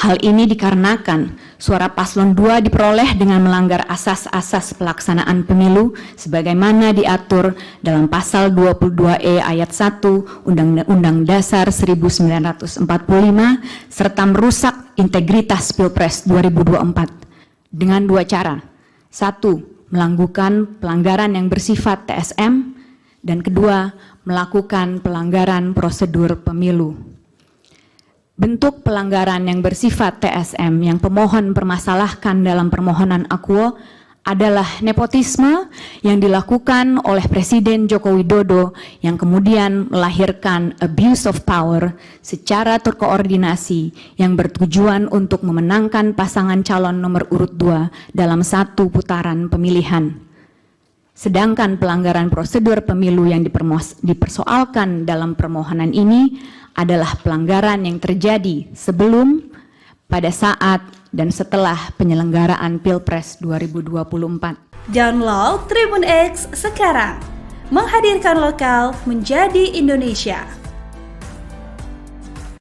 Hal ini dikarenakan suara paslon 2 diperoleh dengan melanggar asas-asas pelaksanaan pemilu sebagaimana diatur dalam pasal 22E ayat 1 Undang-Undang Dasar 1945 serta merusak integritas Pilpres 2024 dengan dua cara. 1. Melakukan pelanggaran yang bersifat TSM, dan kedua, melakukan pelanggaran prosedur pemilu. Bentuk pelanggaran yang bersifat TSM yang pemohon permasalahkan dalam permohonan akuo adalah nepotisme yang dilakukan oleh Presiden Joko Widodo yang kemudian melahirkan abuse of power secara terkoordinasi yang bertujuan untuk memenangkan pasangan calon nomor urut 2 dalam satu putaran pemilihan. Sedangkan pelanggaran prosedur pemilu yang dipersoalkan dalam permohonan ini adalah pelanggaran yang terjadi sebelum, pada saat, dan setelah penyelenggaraan Pilpres 2024. Download Tribun X sekarang. Menghadirkan lokal menjadi Indonesia.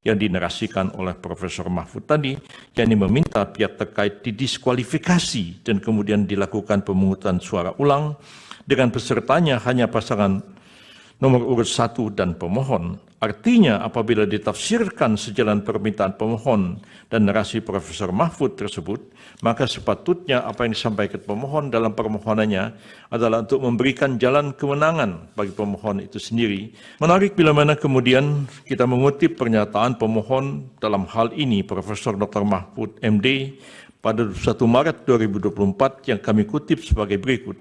Yang dinarasikan oleh Profesor Mahfud tadi, yakni meminta pihak terkait didiskualifikasi dan kemudian dilakukan pemungutan suara ulang dengan pesertanya hanya pasangan nomor urut 1 dan pemohon. Artinya apabila ditafsirkan sejalan permintaan pemohon dan narasi Profesor Mahfud tersebut, maka sepatutnya apa yang disampaikan pemohon dalam permohonannya adalah untuk memberikan jalan kemenangan bagi pemohon itu sendiri. Menarik bila mana kemudian kita mengutip pernyataan pemohon dalam hal ini Profesor Dr. Mahfud MD pada 1 Maret 2024 yang kami kutip sebagai berikut.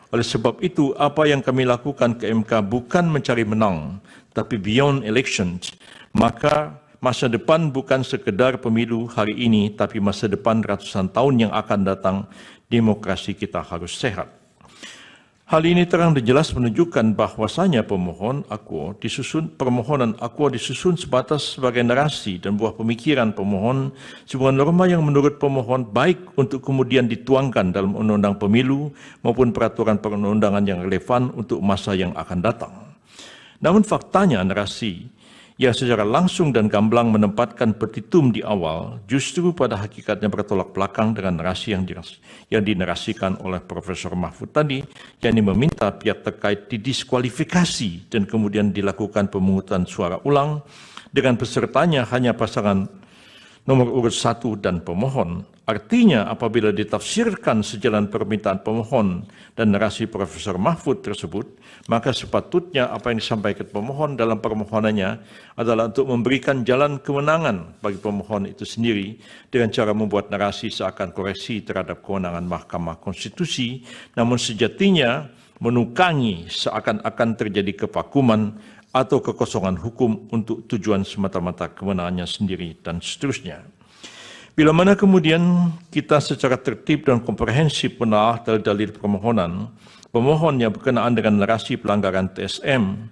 Oleh sebab itu, apa yang kami lakukan ke MK bukan mencari menang, tapi beyond elections. Maka masa depan bukan sekedar pemilu hari ini, tapi masa depan ratusan tahun yang akan datang, demokrasi kita harus sehat. Hal ini terang dan jelas menunjukkan bahwasanya permohonan akuo disusun sebatas sebagai narasi dan buah pemikiran pemohon, sebuah norma yang menurut pemohon baik untuk kemudian dituangkan dalam undang-undang pemilu maupun peraturan perundang-undangan yang relevan untuk masa yang akan datang. Namun faktanya narasi yang secara langsung dan gamblang menempatkan petitum di awal justru pada hakikatnya bertolak belakang dengan narasi yang dinarasikan oleh Profesor Mahfud tadi, yakni meminta pihak terkait didiskualifikasi dan kemudian dilakukan pemungutan suara ulang dengan pesertanya hanya pasangan nomor urut 1 dan pemohon. Artinya apabila ditafsirkan sejalan permintaan pemohon dan narasi Profesor Mahfud tersebut, maka sepatutnya apa yang disampaikan pemohon dalam permohonannya adalah untuk memberikan jalan kewenangan bagi pemohon itu sendiri dengan cara membuat narasi seakan koreksi terhadap kewenangan Mahkamah Konstitusi, namun sejatinya menukangi seakan-akan terjadi kevakuman atau kekosongan hukum untuk tujuan semata-mata kewenangannya sendiri dan seterusnya. Bila mana kemudian kita secara tertib dan komprehensif menelaah dalil-dalil permohonan, pemohon yang berkenaan dengan narasi pelanggaran TSM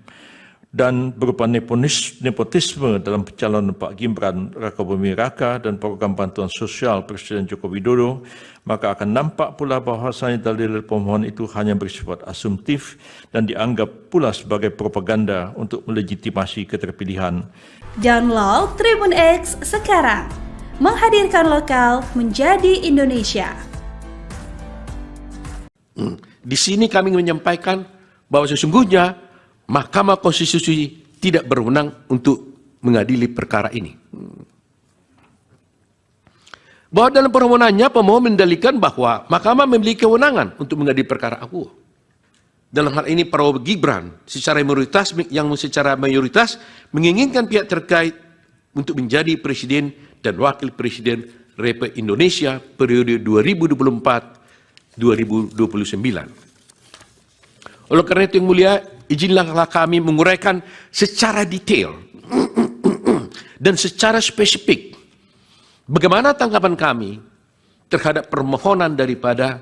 dan berupa nepotisme dalam pencalonan Pak Gibran Rakabuming Raka dan program bantuan sosial Presiden Joko Widodo, maka akan nampak pula bahwasanya dalil pemohon itu hanya bersifat asumtif dan dianggap pula sebagai propaganda untuk melegitimasi keterpilihan. Download Tribun X sekarang. Menghadirkan lokal menjadi Indonesia. Di sini kami menyampaikan bahwa sesungguhnya Mahkamah Konstitusi tidak berwenang untuk mengadili perkara ini. Bahwa dalam permohonannya pemohon mendalilkan bahwa Mahkamah memiliki kewenangan untuk mengadili perkara akuo. Dalam hal ini Prabowo Gibran secara mayoritas menginginkan pihak terkait untuk menjadi presiden dan wakil presiden Republik Indonesia periode 2024-2029. Oleh karena itu yang mulia, izinlah kami menguraikan secara detail dan secara spesifik bagaimana tanggapan kami terhadap permohonan daripada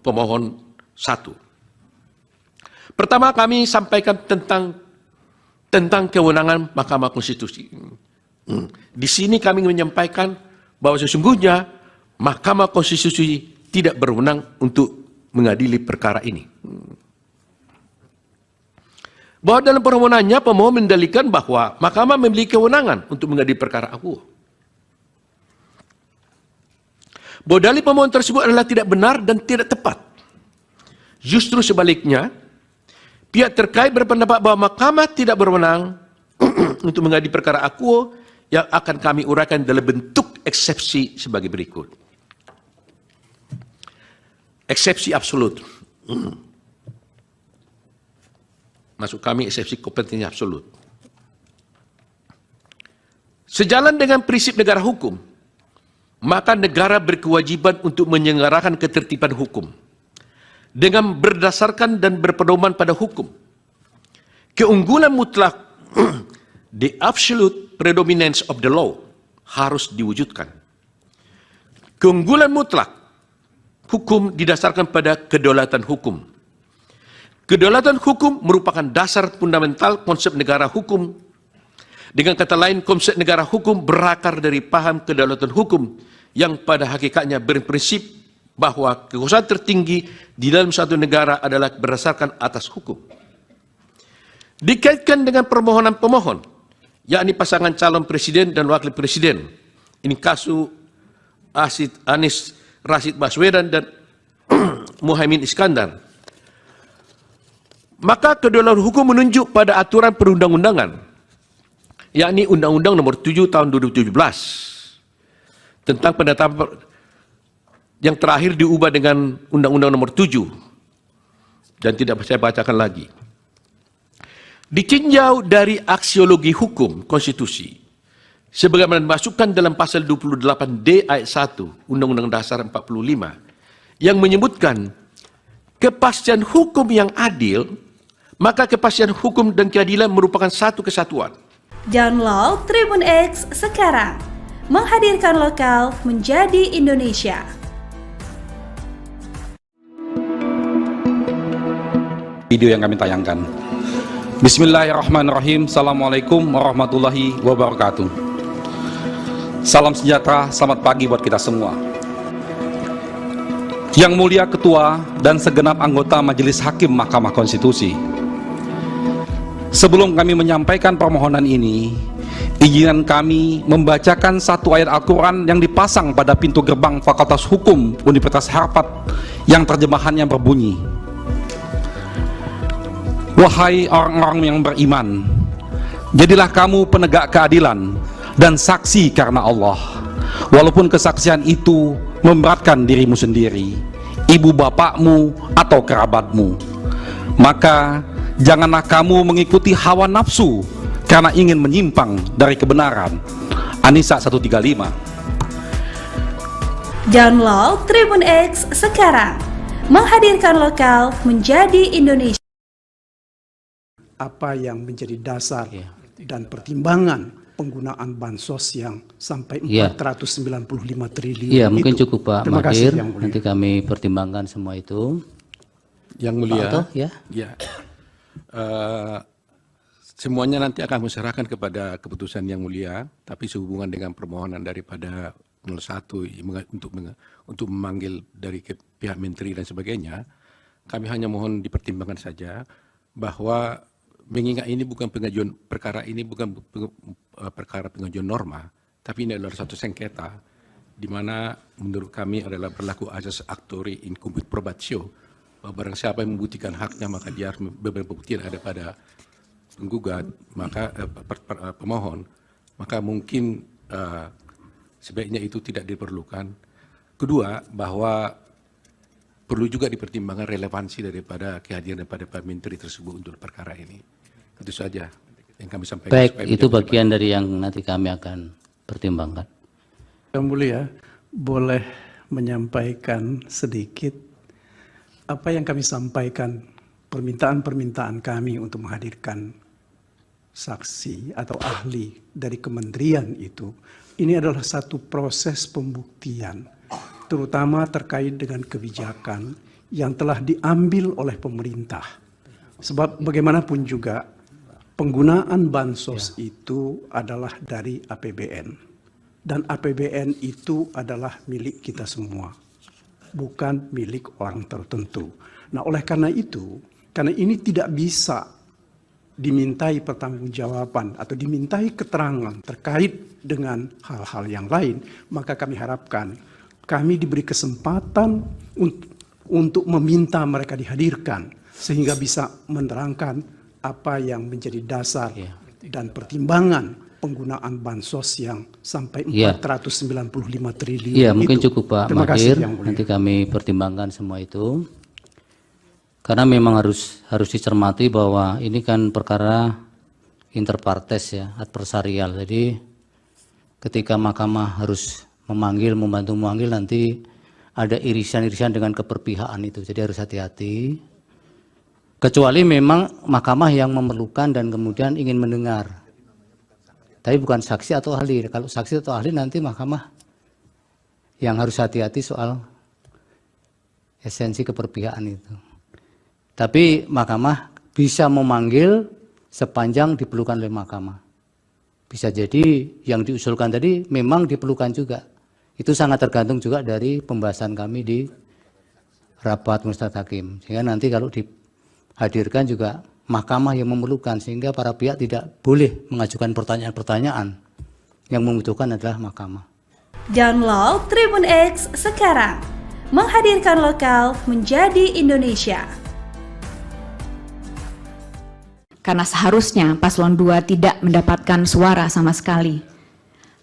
pemohon 1. Pertama, kami sampaikan tentang kewenangan Mahkamah Konstitusi. Di sini kami menyampaikan bahwa sesungguhnya Mahkamah Konstitusi tidak berwenang untuk mengadili perkara ini. Bahwa dalam permohonannya pemohon mendalilkan bahwa Mahkamah memiliki kewenangan untuk mengadili perkara akuo. Bahwa dalil pemohon tersebut adalah tidak benar dan tidak tepat. Justru sebaliknya, pihak terkait berpendapat bahwa Mahkamah tidak berwenang untuk mengadili perkara akuo yang akan kami uraikan dalam bentuk eksepsi sebagai berikut. Eksepsi absolut. Maksud kami eksepsi kompetensi absolut. Sejalan dengan prinsip negara hukum, maka negara berkewajiban untuk menyelenggarakan ketertiban hukum dengan berdasarkan dan berpedoman pada hukum. Keunggulan mutlak the absolute predominance of the law harus diwujudkan. Keunggulan mutlak hukum didasarkan pada kedaulatan hukum. Kedaulatan hukum merupakan dasar fundamental konsep negara hukum. Dengan kata lain, konsep negara hukum berakar dari paham kedaulatan hukum yang pada hakikatnya berprinsip bahwa kekuasaan tertinggi di dalam suatu negara adalah berdasarkan atas hukum. Dikaitkan dengan permohonan pemohon, yakni pasangan calon presiden dan wakil presiden. Ini kasus Anies Rashid Baswedan dan Muhaimin Iskandar. Maka kedaulatan hukum menunjuk pada aturan perundang-undangan, yakni Undang-Undang Nomor 7 Tahun 2017 tentang penetapan yang terakhir diubah dengan Undang-Undang Nomor 7 dan tidak saya bacakan lagi. Ditinjau dari aksiologi hukum konstitusi, sebagaimana dimasukkan dalam pasal 28D ayat 1 Undang-Undang Dasar 45 yang menyebutkan kepastian hukum yang adil, maka kepastian hukum dan keadilan merupakan satu kesatuan. Download Tribun X sekarang. Menghadirkan lokal menjadi Indonesia. video yang kami tayangkan. Bismillahirrahmanirrahim. Assalamualaikum warahmatullahi wabarakatuh. Salam sejahtera, selamat pagi buat kita semua. Yang mulia Ketua dan segenap anggota Majelis Hakim Mahkamah Konstitusi, sebelum kami menyampaikan permohonan ini, izinkan kami membacakan satu ayat Al-Quran yang dipasang pada pintu gerbang Fakultas Hukum Universitas Harvard yang terjemahannya berbunyi, "Wahai orang-orang yang beriman, jadilah kamu penegak keadilan dan saksi karena Allah, walaupun kesaksian itu memberatkan dirimu sendiri, ibu bapakmu atau kerabatmu. Maka janganlah kamu mengikuti hawa nafsu karena ingin menyimpang dari kebenaran." An-Nisa 135. Download Tribun X sekarang. Menghadirkan lokal menjadi Indonesia. Apa yang menjadi dasar dan pertimbangan penggunaan bansos yang sampai 495 triliun Iya, mungkin itu. cukup Pak Terima kasih, Magdir. Yang Mulia. Nanti kami pertimbangkan semua itu. Yang mulia, Pak Oto, ya. ya, semuanya nanti akan diserahkan kepada keputusan yang mulia, tapi sehubungan dengan permohonan daripada 01 untuk memanggil dari pihak menteri dan sebagainya, kami hanya mohon dipertimbangkan saja bahwa mengingat ini bukan pengajuan perkara ini bukan perkara pengajuan norma, tapi ini adalah satu sengketa di mana menurut kami adalah berlaku asas actori incumbit probatio, bahwa barang siapa yang membuktikan haknya maka dia harus beberapa bukti ada pada penggugat, maka pemohon, maka mungkin sebaiknya itu tidak diperlukan. Kedua, bahwa perlu juga dipertimbangkan relevansi daripada kehadiran daripada Pak Menteri tersebut untuk perkara ini. Itu saja yang kami sampaikan. Baik, itu bagian dari yang nanti kami akan pertimbangkan. Yang Mulia, boleh menyampaikan sedikit apa yang kami sampaikan, permintaan-permintaan kami untuk menghadirkan saksi atau ahli dari kementerian itu. Ini adalah satu proses pembuktian, terutama terkait dengan kebijakan yang telah diambil oleh pemerintah. Sebab bagaimanapun juga penggunaan bansos itu adalah dari APBN. Dan APBN itu adalah milik kita semua, bukan milik orang tertentu. Nah, oleh karena itu, karena ini tidak bisa dimintai pertanggungjawaban atau dimintai keterangan terkait dengan hal-hal yang lain, maka kami harapkan kami diberi kesempatan untuk meminta mereka dihadirkan sehingga bisa menerangkan apa yang menjadi dasar dan pertimbangan penggunaan bansos yang sampai 495 triliun Iya, mungkin itu. cukup Pak Terima kasih, Magdir. Yang Mulia. Nanti kami pertimbangkan semua itu. Karena memang harus dicermati bahwa ini kan perkara interpartes ya, adversarial. Jadi ketika mahkamah harus membantu memanggil, nanti ada irisan-irisan dengan keberpihakan itu. Jadi harus hati-hati. Kecuali memang mahkamah yang memerlukan dan kemudian ingin mendengar. Tapi bukan saksi atau ahli. Kalau saksi atau ahli nanti mahkamah yang harus hati-hati soal esensi keberpihakan itu. Tapi mahkamah bisa memanggil sepanjang diperlukan oleh mahkamah. Bisa jadi yang diusulkan tadi memang diperlukan juga. Itu sangat tergantung juga dari pembahasan kami di rapat Majelis Hakim. Sehingga nanti kalau dihadirkan juga mahkamah yang memerlukan, sehingga para pihak tidak boleh mengajukan pertanyaan-pertanyaan. Yang membutuhkan adalah mahkamah. Download Tribun X sekarang. Menghadirkan lokal menjadi Indonesia. Karena seharusnya paslon 2 tidak mendapatkan suara sama sekali.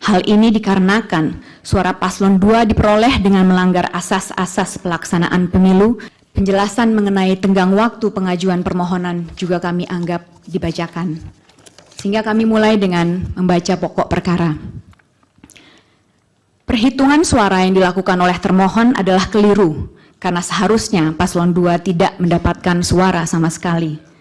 Hal ini dikarenakan suara paslon 2 diperoleh dengan melanggar asas-asas pelaksanaan pemilu. Penjelasan mengenai tenggang waktu pengajuan permohonan juga kami anggap dibacakan. Sehingga kami mulai dengan membaca pokok perkara. Perhitungan suara yang dilakukan oleh termohon adalah keliru, karena seharusnya paslon 2 tidak mendapatkan suara sama sekali.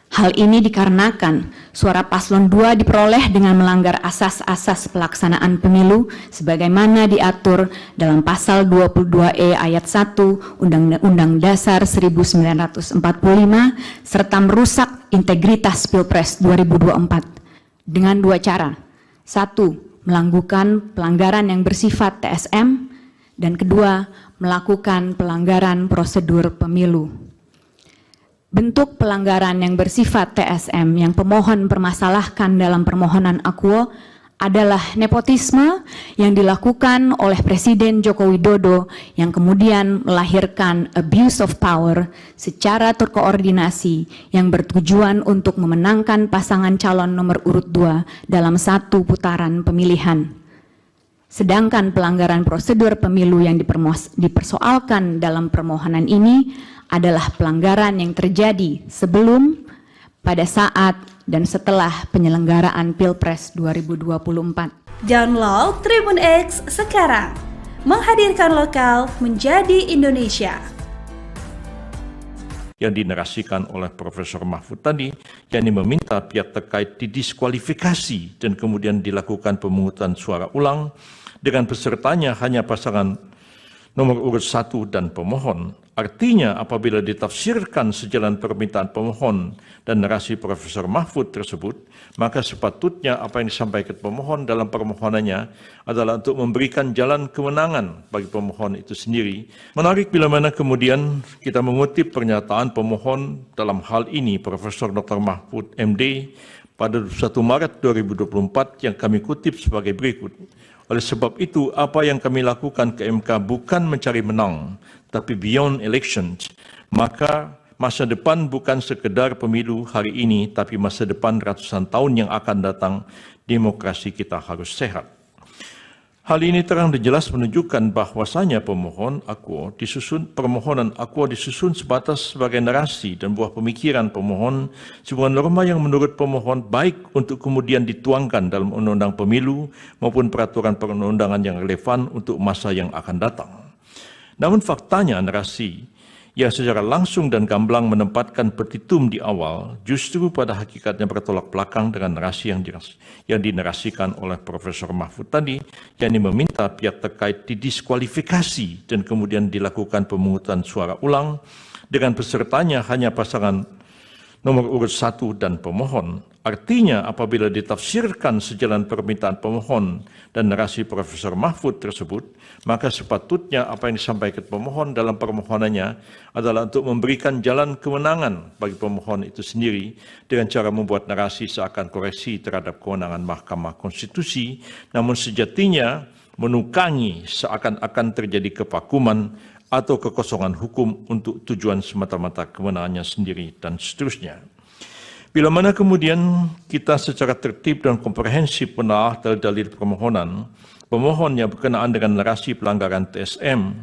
Hal ini dikarenakan suara paslon 2 diperoleh dengan melanggar asas-asas pelaksanaan pemilu sebagaimana diatur dalam pasal 22E ayat 1 Undang-Undang Dasar 1945 serta merusak integritas Pilpres 2024 dengan dua cara. Satu, melakukan pelanggaran yang bersifat TSM, dan kedua, melakukan pelanggaran prosedur pemilu. Bentuk pelanggaran yang bersifat TSM yang pemohon permasalahkan dalam permohonan akuo adalah nepotisme yang dilakukan oleh Presiden Joko Widodo yang kemudian melahirkan abuse of power secara terkoordinasi yang bertujuan untuk memenangkan pasangan calon nomor urut 2 dalam satu putaran pemilihan. Sedangkan pelanggaran prosedur pemilu yang dipersoalkan dalam permohonan ini adalah pelanggaran yang terjadi sebelum, pada saat, dan setelah penyelenggaraan Pilpres 2024. Download Tribun X sekarang. Menghadirkan lokal menjadi Indonesia. Yang dinarasikan oleh Profesor Mahfud tadi, yakni meminta pihak terkait didiskualifikasi dan kemudian dilakukan pemungutan suara ulang dengan pesertanya hanya pasangan nomor urut 1 dan pemohon. Artinya apabila ditafsirkan sejalan permintaan pemohon dan narasi Profesor Mahfud tersebut, maka sepatutnya apa yang disampaikan pemohon dalam permohonannya adalah untuk memberikan jalan kemenangan bagi pemohon itu sendiri. Menarik bila mana kemudian kita mengutip pernyataan pemohon dalam hal ini Profesor Dr. Mahfud MD pada 1 Maret 2024 yang kami kutip sebagai berikut. Oleh sebab itu, apa yang kami lakukan ke MK bukan mencari menang, tapi beyond elections. Maka masa depan bukan sekedar pemilu hari ini, tapi masa depan ratusan tahun yang akan datang, demokrasi kita harus sehat. Hal ini terang dan jelas menunjukkan bahwasanya permohonan akuo disusun sebatas sebagai narasi dan buah pemikiran pemohon, sebuah norma yang menurut pemohon baik untuk kemudian dituangkan dalam undang-undang pemilu maupun peraturan perundang-undangan yang relevan untuk masa yang akan datang. Namun faktanya narasi yang secara langsung dan gamblang menempatkan petitum di awal justru pada hakikatnya bertolak belakang dengan narasi yang dinarasikan oleh Profesor Mahfud tadi, yakni meminta pihak terkait didiskualifikasi dan kemudian dilakukan pemungutan suara ulang dengan pesertanya hanya pasangan nomor urut 1 dan pemohon. Artinya apabila ditafsirkan sejalan permintaan pemohon dan narasi Profesor Mahfud tersebut, maka sepatutnya apa yang disampaikan pemohon dalam permohonannya adalah untuk memberikan jalan kemenangan bagi pemohon itu sendiri dengan cara membuat narasi seakan koreksi terhadap kewenangan Mahkamah Konstitusi, namun sejatinya menukangi seakan-akan terjadi kevakuman atau kekosongan hukum untuk tujuan semata-mata kemenangannya sendiri dan seterusnya. Bila mana kemudian kita secara tertib dan komprehensif menelaah dalil permohonan, pemohon yang berkenaan dengan narasi pelanggaran TSM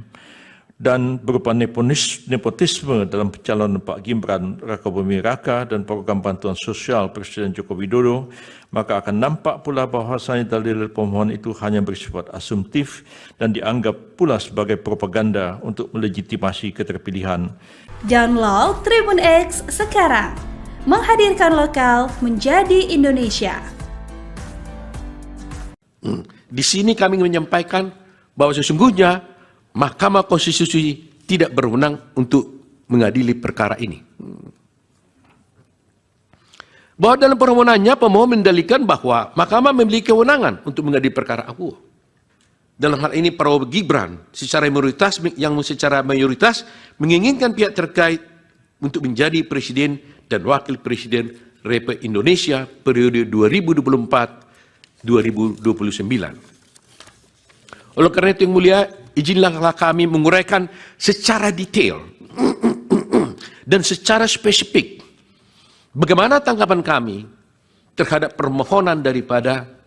dan berupa nepotisme dalam pencalonan Pak Gibran Rakabuming Raka dan program bantuan sosial Presiden Joko Widodo, maka akan nampak pula bahwasanya dalil pemohon itu hanya bersifat asumtif dan dianggap pula sebagai propaganda untuk melegitimasi keterpilihan. Download Tribun X sekarang. Menghadirkan lokal menjadi Indonesia. Di sini kami menyampaikan bahwa sesungguhnya Mahkamah Konstitusi tidak berwenang untuk mengadili perkara ini. Bahwa dalam permohonannya pemohon mendalilkan bahwa Mahkamah memiliki kewenangan untuk mengadili perkara akuo. Dalam hal ini Prabowo Gibran secara mayoritas menginginkan pihak terkait untuk menjadi presiden dan wakil presiden Republik Indonesia periode 2024-2029. Oleh karena itu yang mulia, izinlah kami menguraikan secara detail dan secara spesifik bagaimana tanggapan kami terhadap permohonan daripada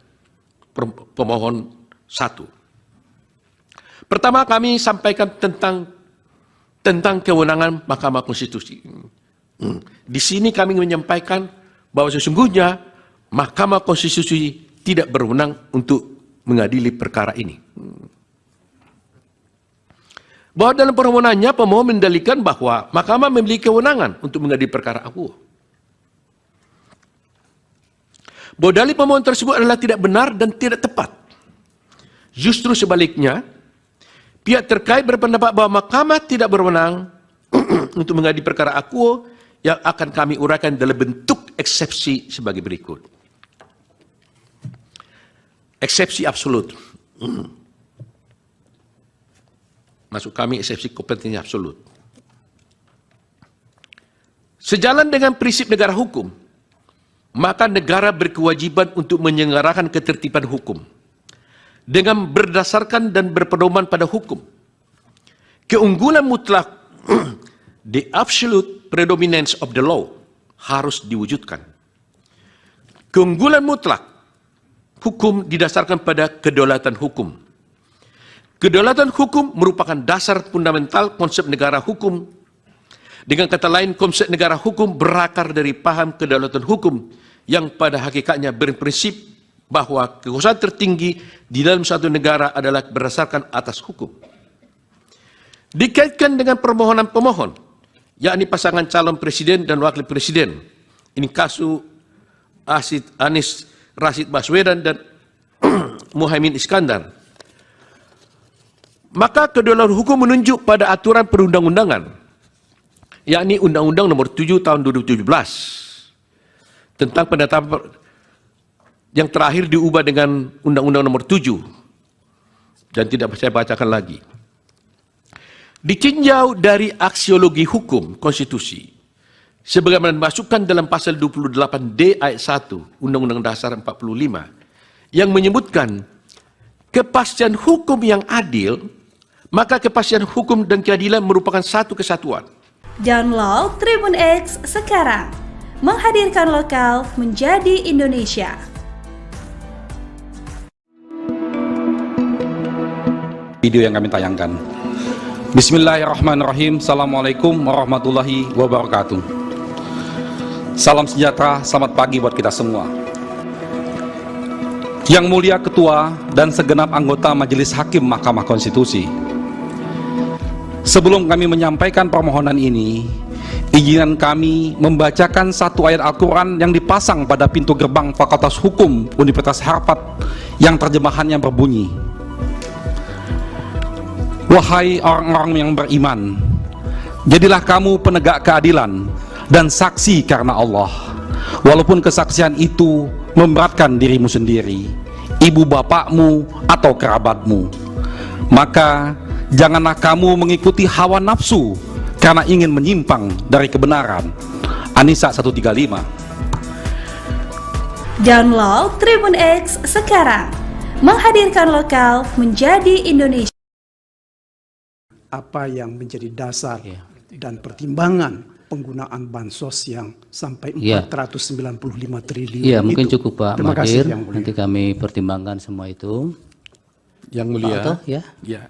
pemohon 1. Pertama, kami sampaikan tentang kewenangan Mahkamah Konstitusi. Di sini kami menyampaikan bahwa sesungguhnya Mahkamah Konstitusi tidak berwenang untuk mengadili perkara ini. Bahwa dalam permohonannya pemohon mendalilkan bahwa Mahkamah memiliki kewenangan untuk mengadili perkara akuo. bahwa dalil pemohon tersebut adalah tidak benar dan tidak tepat. Justru sebaliknya, pihak terkait berpendapat bahwa mahkamah tidak berwenang untuk mengadili perkara akuo yang akan kami uraikan dalam bentuk eksepsi sebagai berikut. Eksepsi absolut. Maksud kami eksepsi kompetensi absolut. Sejalan dengan prinsip negara hukum, maka negara berkewajiban untuk menyelenggarakan ketertiban hukum dengan berdasarkan dan berpedoman pada hukum. Keunggulan mutlak, the absolute predominance of the law, harus diwujudkan. Keunggulan mutlak hukum didasarkan pada kedaulatan hukum. Kedaulatan hukum merupakan dasar fundamental konsep negara hukum. Dengan kata lain, konsep negara hukum berakar dari paham kedaulatan hukum yang pada hakikatnya berprinsip bahwa kekuasaan tertinggi di dalam suatu negara adalah berdasarkan atas hukum. Dikaitkan dengan permohonan pemohon, yakni pasangan calon presiden dan wakil presiden. Ini kasus Anies Rashid Baswedan dan Muhaimin Iskandar. Maka kedaulatan hukum menunjuk pada aturan perundang-undangan, yakni Undang-Undang Nomor 7 Tahun 2017 tentang penetapan yang terakhir diubah dengan Undang-Undang Nomor 7 dan tidak saya bacakan lagi. Ditinjau dari aksiologi hukum konstitusi, sebagaimana dimasukkan dalam pasal 28D ayat 1 Undang-Undang Dasar 45 yang menyebutkan kepastian hukum yang adil, maka kepastian hukum dan keadilan merupakan satu kesatuan. Download Tribun X sekarang, menghadirkan lokal menjadi Indonesia. Video yang kami tayangkan. Bismillahirrahmanirrahim. Assalamualaikum warahmatullahi wabarakatuh. Salam sejahtera, selamat pagi buat kita semua. Yang mulia Ketua dan segenap anggota Majelis Hakim Mahkamah Konstitusi, sebelum kami menyampaikan permohonan ini, izinkan kami membacakan satu ayat Al-Quran yang dipasang pada pintu gerbang Fakultas Hukum Universitas Harvard yang terjemahannya berbunyi, "Wahai orang-orang yang beriman, jadilah kamu penegak keadilan dan saksi karena Allah, walaupun kesaksian itu memberatkan dirimu sendiri, ibu bapakmu atau kerabatmu. Maka janganlah kamu mengikuti hawa nafsu karena ingin menyimpang dari kebenaran." An-Nisa 135. Download Tribun X sekarang, menghadirkan lokal menjadi Indonesia. Apa yang menjadi dasar dan pertimbangan penggunaan bansos yang sampai 495 triliun Iya, itu? mungkin cukup Pak Terima kasih, Mahir. Yang Mulia. Nanti kami pertimbangkan semua itu. Yang mulia, Pak Oto, ya. ya,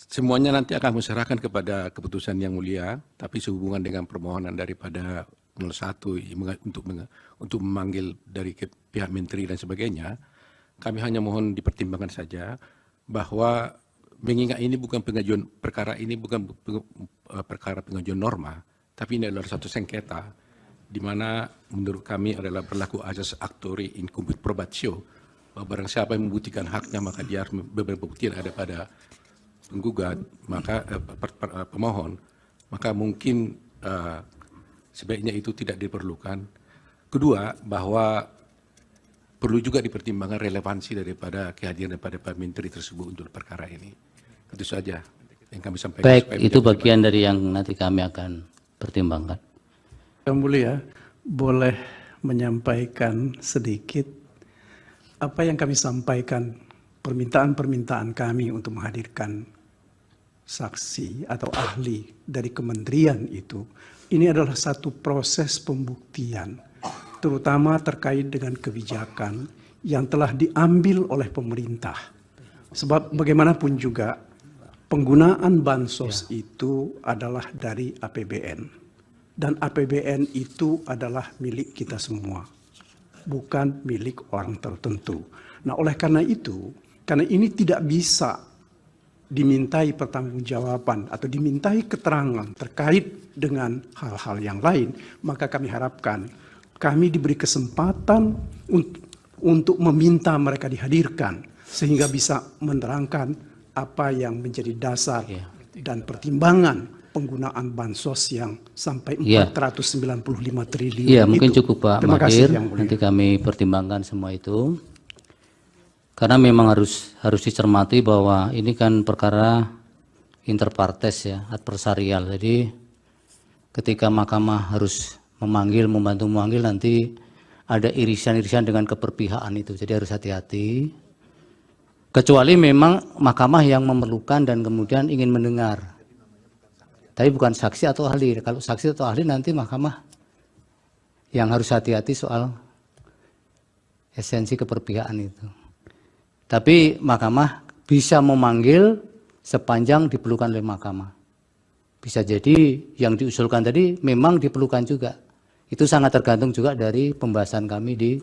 semuanya nanti akan diserahkan kepada keputusan yang mulia, tapi sehubungan dengan permohonan daripada 01 untuk memanggil dari pihak menteri dan sebagainya, kami hanya mohon dipertimbangkan saja bahwa mengingat ini bukan pengajuan perkara ini bukan perkara pengajuan norma, tapi ini adalah satu sengketa di mana menurut kami adalah berlaku asas actori incumbit probatio, bahwa barang siapa yang membuktikan haknya maka dia harus berbukti ada pada penggugat, maka pemohon, maka mungkin sebaiknya itu tidak diperlukan. Kedua, bahwa perlu juga dipertimbangkan relevansi daripada kehadiran daripada Pak Menteri tersebut untuk perkara ini. Itu saja yang kami sampaikan. Baik, itu bagian dari yang nanti kami akan pertimbangkan. Yang Mulia, boleh menyampaikan sedikit apa yang kami sampaikan, permintaan-permintaan kami untuk menghadirkan saksi atau ahli dari kementerian itu. Ini adalah satu proses pembuktian, terutama terkait dengan kebijakan yang telah diambil oleh pemerintah. Sebab bagaimanapun juga penggunaan bansos itu adalah dari APBN. Dan APBN itu adalah milik kita semua, bukan milik orang tertentu. Nah, oleh karena itu, karena ini tidak bisa dimintai pertanggungjawaban atau dimintai keterangan terkait dengan hal-hal yang lain, maka kami harapkan kami diberi kesempatan untuk meminta mereka dihadirkan sehingga bisa menerangkan apa yang menjadi dasar dan pertimbangan penggunaan bansos yang sampai 495 triliun. Iya, mungkin cukup Pak Terima kasih, Mahir. Yang Mulia. Nanti kami pertimbangkan semua itu. Karena memang harus dicermati bahwa ini kan perkara interpartes ya, adversarial. Jadi ketika mahkamah harus membantu memanggil, nanti ada irisan-irisan dengan keberpihakan itu. Jadi harus hati-hati. Kecuali memang mahkamah yang memerlukan dan kemudian ingin mendengar. Tapi bukan saksi atau ahli. Kalau saksi atau ahli nanti mahkamah yang harus hati-hati soal esensi keberpihakan itu. Tapi mahkamah bisa memanggil sepanjang diperlukan oleh mahkamah. Bisa jadi yang diusulkan tadi memang diperlukan juga. Itu sangat tergantung juga dari pembahasan kami di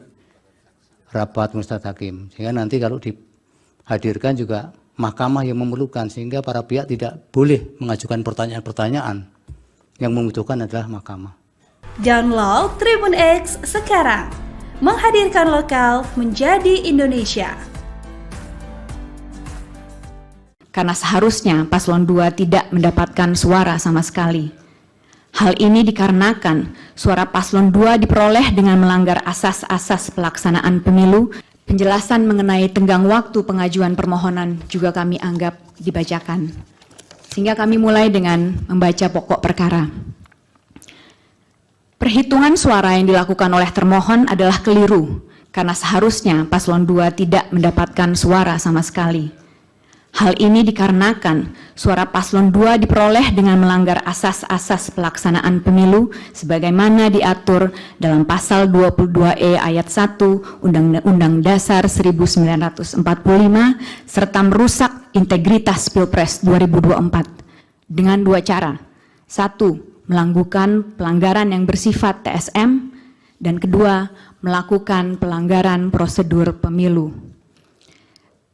rapat Majelis Hakim. Sehingga nanti kalau dihadirkan juga mahkamah yang memerlukan, sehingga para pihak tidak boleh mengajukan pertanyaan-pertanyaan. Yang membutuhkan adalah mahkamah. Download Tribun X sekarang. Menghadirkan lokal menjadi Indonesia. Karena seharusnya paslon 2 tidak mendapatkan suara sama sekali. Hal ini dikarenakan suara paslon 2 diperoleh dengan melanggar asas-asas pelaksanaan pemilu. Penjelasan mengenai tenggang waktu pengajuan permohonan juga kami anggap dibacakan. Sehingga kami mulai dengan membaca pokok perkara. Perhitungan suara yang dilakukan oleh termohon adalah keliru, karena seharusnya paslon 2 tidak mendapatkan suara sama sekali. Hal ini dikarenakan suara paslon 2 diperoleh dengan melanggar asas-asas pelaksanaan pemilu sebagaimana diatur dalam pasal 22E ayat 1 Undang-Undang Dasar 1945 serta merusak integritas Pilpres 2024 dengan dua cara. 1. Melakukan pelanggaran yang bersifat TSM, dan kedua, melakukan pelanggaran prosedur pemilu.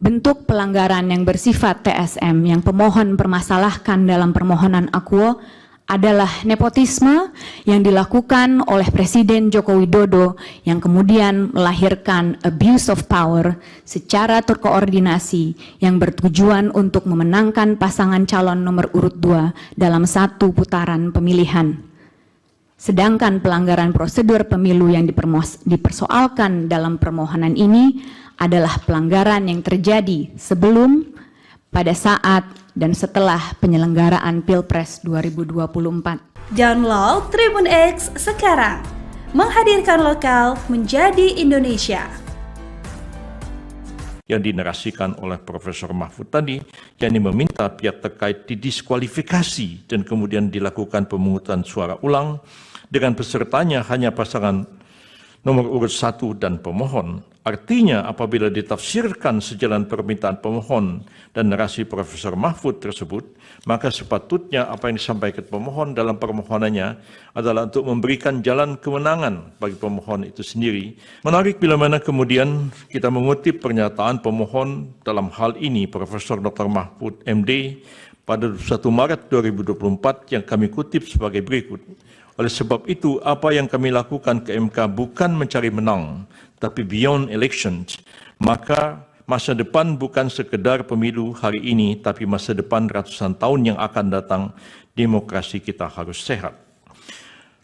Bentuk pelanggaran yang bersifat TSM yang pemohon permasalahkan dalam permohonan akuo adalah nepotisme yang dilakukan oleh Presiden Joko Widodo yang kemudian melahirkan abuse of power secara terkoordinasi yang bertujuan untuk memenangkan pasangan calon nomor urut 2 dalam satu putaran pemilihan. Sedangkan pelanggaran prosedur pemilu yang dipersoalkan dalam permohonan ini adalah pelanggaran yang terjadi sebelum, pada saat, dan setelah penyelenggaraan Pilpres 2024. Download Tribun X sekarang. Menghadirkan lokal menjadi Indonesia. Yang dinarasikan oleh Profesor Mahfud tadi, yakni meminta pihak terkait didiskualifikasi dan kemudian dilakukan pemungutan suara ulang dengan pesertanya hanya pasangan nomor urut 1 dan pemohon. Artinya apabila ditafsirkan sejalan permintaan pemohon dan narasi Profesor Mahfud tersebut, maka sepatutnya apa yang disampaikan pemohon dalam permohonannya adalah untuk memberikan jalan kemenangan bagi pemohon itu sendiri. Menarik bila mana kemudian kita mengutip pernyataan pemohon dalam hal ini Profesor Dr. Mahfud MD pada 1 Maret 2024 yang kami kutip sebagai berikut. Oleh sebab itu, apa yang kami lakukan ke MK bukan mencari menang, tapi beyond elections. Maka masa depan bukan sekedar pemilu hari ini, tapi masa depan ratusan tahun yang akan datang, demokrasi kita harus sehat.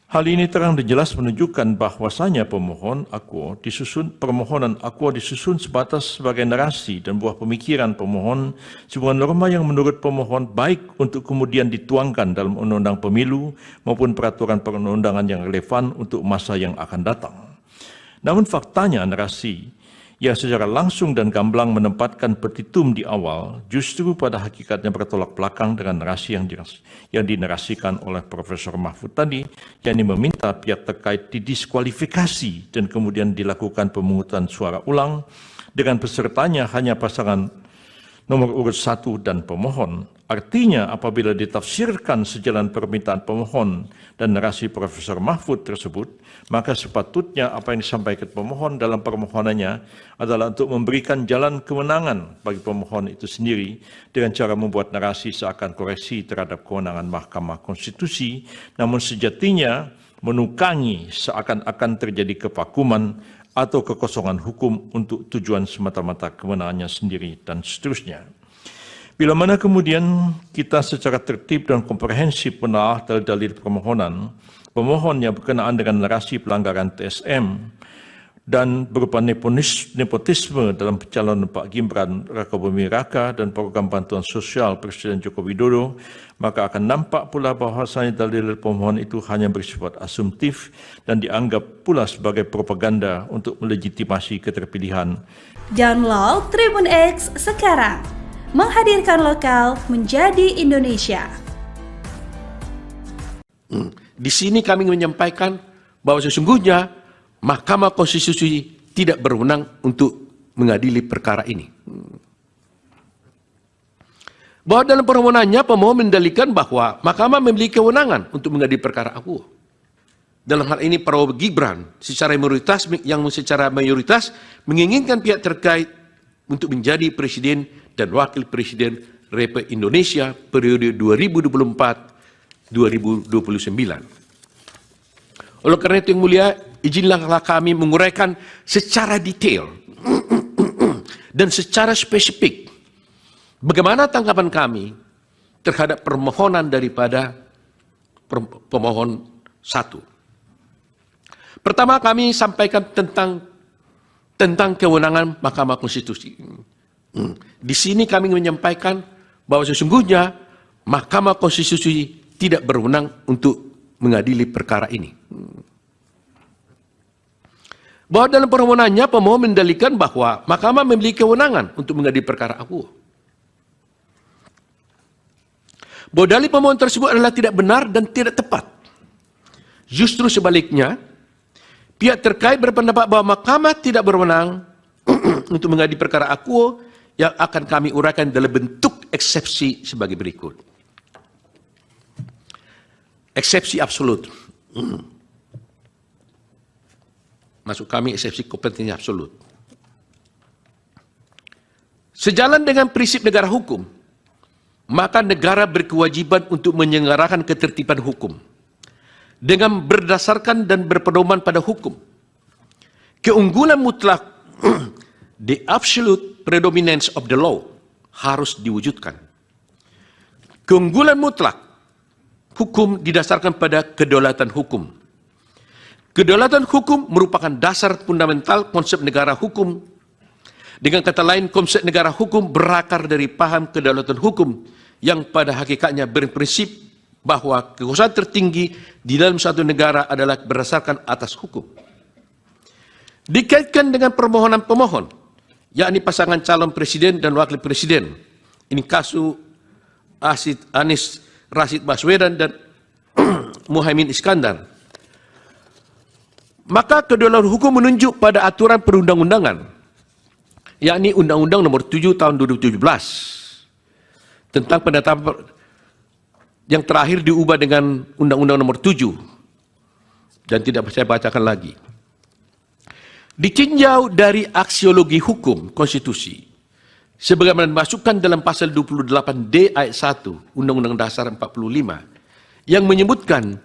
Hal ini terang dan jelas menunjukkan bahwasanya permohonan akuo disusun sebatas sebagai narasi dan buah pemikiran pemohon, sebuah norma yang menurut pemohon baik untuk kemudian dituangkan dalam undang-undang pemilu maupun peraturan perundang-undangan yang relevan untuk masa yang akan datang. Namun faktanya narasi yang secara langsung dan gamblang menempatkan petitum di awal justru pada hakikatnya bertolak belakang dengan narasi yang dinarasikan oleh Profesor Mahfud tadi, yakni meminta pihak terkait didiskualifikasi dan kemudian dilakukan pemungutan suara ulang dengan pesertanya hanya pasangan nomor urut 1 dan pemohon. Artinya apabila ditafsirkan sejalan permintaan pemohon dan narasi Profesor Mahfud tersebut, maka sepatutnya apa yang disampaikan pemohon dalam permohonannya adalah untuk memberikan jalan kemenangan bagi pemohon itu sendiri dengan cara membuat narasi seakan koreksi terhadap kewenangan Mahkamah Konstitusi, namun sejatinya menukangi seakan-akan terjadi kevakuman atau kekosongan hukum untuk tujuan semata-mata kewenangannya sendiri dan seterusnya. Bila mana kemudian kita secara tertib dan komprehensif menelaah dalil-dalil permohonan, pemohon yang berkenaan dengan narasi pelanggaran TSM dan berupa nepotisme dalam pencalonan Pak Gibran Rakabuming Raka dan program bantuan sosial Presiden Joko Widodo, maka akan nampak pula bahwasanya dalil pemohon itu hanya bersifat asumtif dan dianggap pula sebagai propaganda untuk melegitimasi keterpilihan. Download Tribun X sekarang, menghadirkan lokal menjadi Indonesia. Di sini kami menyampaikan bahwa sesungguhnya Mahkamah Konstitusi tidak berwenang untuk mengadili perkara ini. Bahwa dalam permohonannya pemohon mendalilkan bahwa Mahkamah memiliki kewenangan untuk mengadili perkara akuo. Dalam hal ini Prabowo Gibran secara mayoritas menginginkan pihak terkait untuk menjadi presiden dan wakil presiden Republik Indonesia periode 2024-2029. Oleh karena itu yang mulia, izinlah kami menguraikan secara detail dan secara spesifik bagaimana tanggapan kami terhadap permohonan daripada pemohon 1. Pertama, kami sampaikan tentang kewenangan Mahkamah Konstitusi. Di sini kami menyampaikan bahwa sesungguhnya Mahkamah Konstitusi tidak berwenang untuk mengadili perkara ini. Bahwa dalam permohonannya pemohon mendalilkan bahwa Mahkamah memiliki kewenangan untuk mengadili perkara akuo. Bahwa dalil pemohon tersebut adalah tidak benar dan tidak tepat. Justru sebaliknya, pihak terkait berpendapat bahwa Mahkamah tidak berwenang untuk mengadili perkara akuo yang akan kami uraikan dalam bentuk eksepsi sebagai berikut. Eksepsi absolut. Maksud kami eksepsi kompetensi absolut. Sejalan dengan prinsip negara hukum, maka negara berkewajiban untuk menyelenggarakan ketertiban hukum dengan berdasarkan dan berpedoman pada hukum. Keunggulan mutlak, the absolute predominance of the law, harus diwujudkan. Keunggulan mutlak hukum didasarkan pada kedaulatan hukum. Kedaulatan hukum merupakan dasar fundamental konsep negara hukum. Dengan kata lain, konsep negara hukum berakar dari paham kedaulatan hukum yang pada hakikatnya berprinsip bahwa kekuasaan tertinggi di dalam suatu negara adalah berdasarkan atas hukum. Dikaitkan dengan permohonan pemohon, yakni pasangan calon presiden dan wakil presiden. Ini kasus Anies Rashid Baswedan dan Muhaimin Iskandar. Maka kedaulatan hukum menunjuk pada aturan perundang-undangan, yakni Undang-Undang Nomor 7 Tahun 2017 tentang penetapan yang terakhir diubah dengan Undang-Undang Nomor 7 dan tidak saya bacakan lagi. Ditinjau dari aksiologi hukum konstitusi, sebagaimana dimasukkan dalam pasal 28D ayat 1 Undang-Undang Dasar 45 yang menyebutkan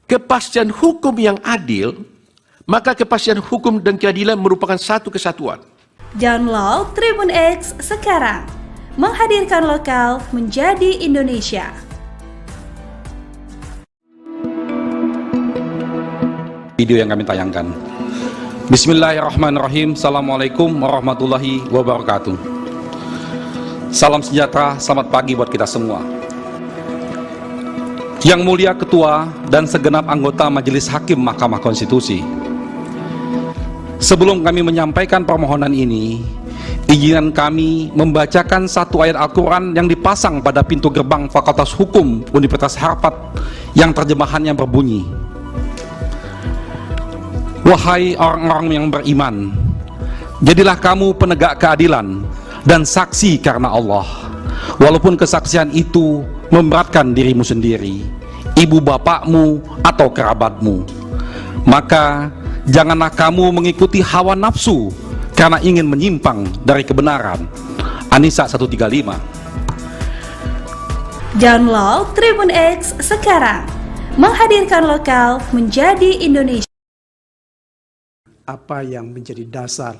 kepastian hukum yang adil, maka kepastian hukum dan keadilan merupakan satu kesatuan. Download Tribun X sekarang, menghadirkan lokal menjadi Indonesia. Video yang kami tayangkan. Bismillahirrahmanirrahim. Assalamualaikum warahmatullahi wabarakatuh. Salam sejahtera, selamat pagi buat kita semua. Yang mulia Ketua dan segenap anggota Majelis Hakim Mahkamah Konstitusi, sebelum kami menyampaikan permohonan ini, izinkan kami membacakan satu ayat Al-Quran yang dipasang pada pintu gerbang Fakultas Hukum Universitas Harvard yang terjemahannya berbunyi, "Wahai orang-orang yang beriman, jadilah kamu penegak keadilan dan saksi karena Allah, walaupun kesaksian itu memberatkan dirimu sendiri, ibu bapakmu atau kerabatmu. Maka janganlah kamu mengikuti hawa nafsu karena ingin menyimpang dari kebenaran." An-Nisa 135. Download Tribun X sekarang, menghadirkan lokal menjadi Indonesia. Apa yang menjadi dasar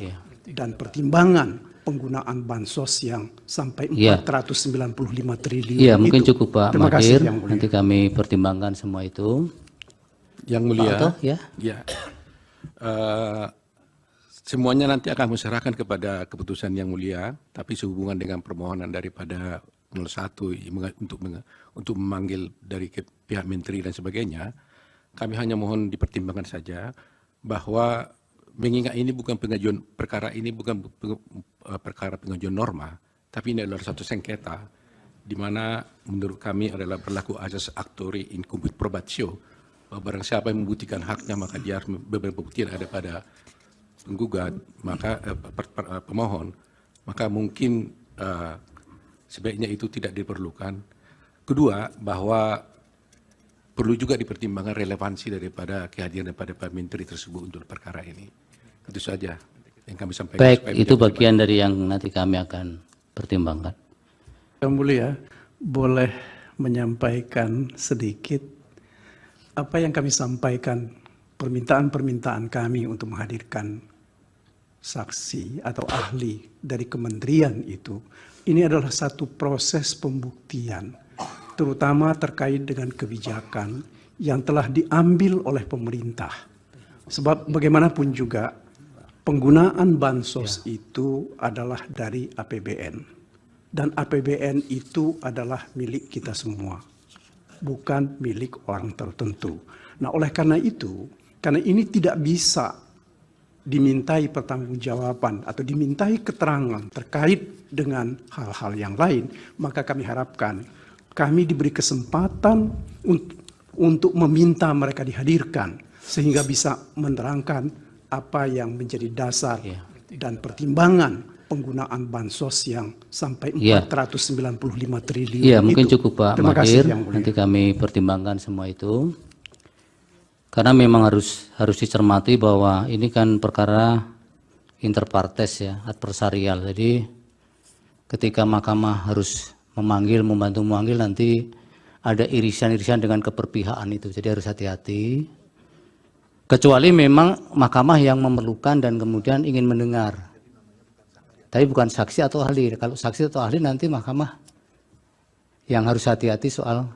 dan pertimbangan penggunaan bansos yang sampai 495 triliun Iya, mungkin itu. cukup Pak Terima kasih, Magdir. Yang Mulia. Nanti kami pertimbangkan semua itu. Yang Mulia, Pak Oto, ya. ya, semuanya nanti akan diserahkan kepada keputusan Yang Mulia, tapi sehubungan dengan permohonan daripada 01 untuk memanggil dari pihak menteri dan sebagainya, kami hanya mohon dipertimbangkan saja bahwa mengingat ini bukan pengajuan perkara ini bukan perkara pengajuan norma, tapi ini adalah satu sengketa di mana menurut kami adalah berlaku asas actori incumbit probatio, bahwa barang siapa yang membuktikan haknya maka dia harus berbukti ada pada penggugat, maka pemohon, maka mungkin sebaiknya itu tidak diperlukan. Kedua, bahwa perlu juga dipertimbangkan relevansi daripada kehadiran daripada Pak Menteri tersebut untuk perkara ini. Itu saja yang kami sampaikan. Baik, itu bagian dari yang nanti kami akan pertimbangkan. Yang Mulia, boleh menyampaikan sedikit apa yang kami sampaikan, permintaan-permintaan kami untuk menghadirkan saksi atau ahli dari kementerian itu. Ini adalah satu proses pembuktian, terutama terkait dengan kebijakan yang telah diambil oleh pemerintah. Sebab bagaimanapun juga penggunaan bansos itu adalah dari APBN. Dan APBN itu adalah milik kita semua, bukan milik orang tertentu. Nah, oleh karena itu, karena ini tidak bisa dimintai pertanggungjawaban atau dimintai keterangan terkait dengan hal-hal yang lain, maka kami harapkan kami diberi kesempatan untuk meminta mereka dihadirkan sehingga bisa menerangkan apa yang menjadi dasar dan pertimbangan penggunaan bansos yang sampai 495 triliun Iya, mungkin itu. cukup Pak Terima kasih, Magdir. Yang Mulia. Nanti kami pertimbangkan semua itu. Karena memang harus dicermati bahwa ini kan perkara interpartes ya, adversarial. Jadi ketika mahkamah harus membantu memanggil nanti ada irisan-irisan dengan keperpihakan itu. Jadi harus hati-hati. Kecuali memang mahkamah yang memerlukan dan kemudian ingin mendengar. Tapi bukan saksi atau ahli. Kalau saksi atau ahli nanti mahkamah yang harus hati-hati soal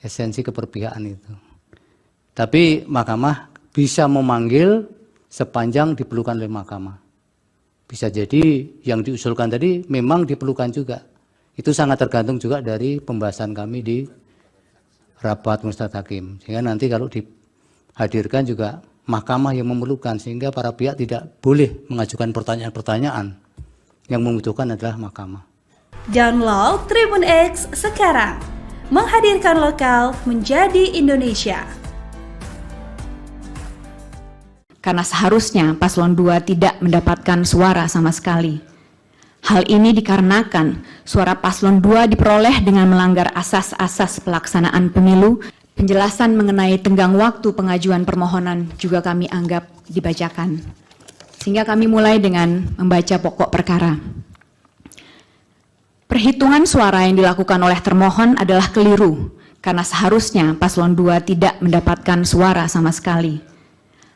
esensi keperpihakan itu. Tapi mahkamah bisa memanggil sepanjang diperlukan oleh mahkamah. Bisa jadi yang diusulkan tadi memang diperlukan juga. Itu sangat tergantung juga dari pembahasan kami di rapat Mustad Hakim. Sehingga nanti kalau dihadirkan juga mahkamah yang memerlukan, sehingga para pihak tidak boleh mengajukan pertanyaan-pertanyaan. Yang membutuhkan adalah mahkamah. Download Tribun X sekarang, menghadirkan lokal menjadi Indonesia. Karena seharusnya paslon 2 tidak mendapatkan suara sama sekali. Hal ini dikarenakan suara paslon 2 diperoleh dengan melanggar asas-asas pelaksanaan pemilu. Penjelasan mengenai tenggang waktu pengajuan permohonan juga kami anggap dibacakan. Sehingga kami mulai dengan membaca pokok perkara. Perhitungan suara yang dilakukan oleh termohon adalah keliru, karena seharusnya paslon 2 tidak mendapatkan suara sama sekali.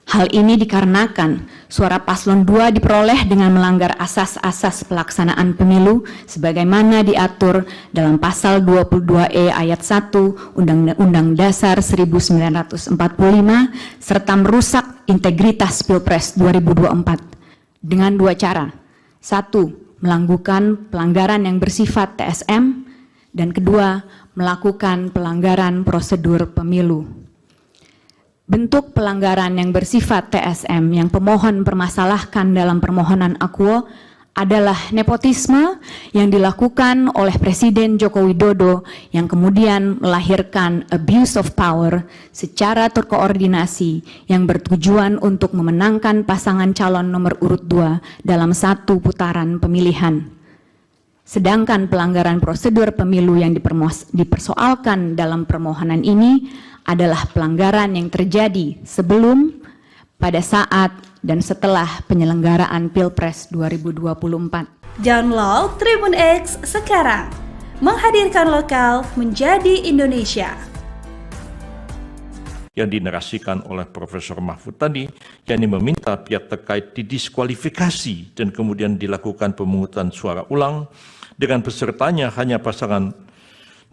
Hal ini dikarenakan suara paslon 2 diperoleh dengan melanggar asas-asas pelaksanaan pemilu sebagaimana diatur dalam pasal 22E ayat 1 Undang-Undang Dasar 1945 serta merusak integritas Pilpres 2024 dengan dua cara. 1. Melakukan pelanggaran yang bersifat TSM, dan kedua, melakukan pelanggaran prosedur pemilu. Bentuk pelanggaran yang bersifat TSM yang pemohon permasalahkan dalam permohonan akuo adalah nepotisme yang dilakukan oleh Presiden Joko Widodo yang kemudian melahirkan abuse of power secara terkoordinasi yang bertujuan untuk memenangkan pasangan calon nomor urut 2 dalam satu putaran pemilihan. Sedangkan pelanggaran prosedur pemilu yang dipersoalkan dalam permohonan ini adalah pelanggaran yang terjadi sebelum, pada saat, dan setelah penyelenggaraan Pilpres 2024. Download Tribun X sekarang, menghadirkan lokal menjadi Indonesia. yang dinarasikan oleh Profesor Mahfud tadi, yakni meminta pihak terkait didiskualifikasi dan kemudian dilakukan pemungutan suara ulang dengan pesertanya hanya pasangan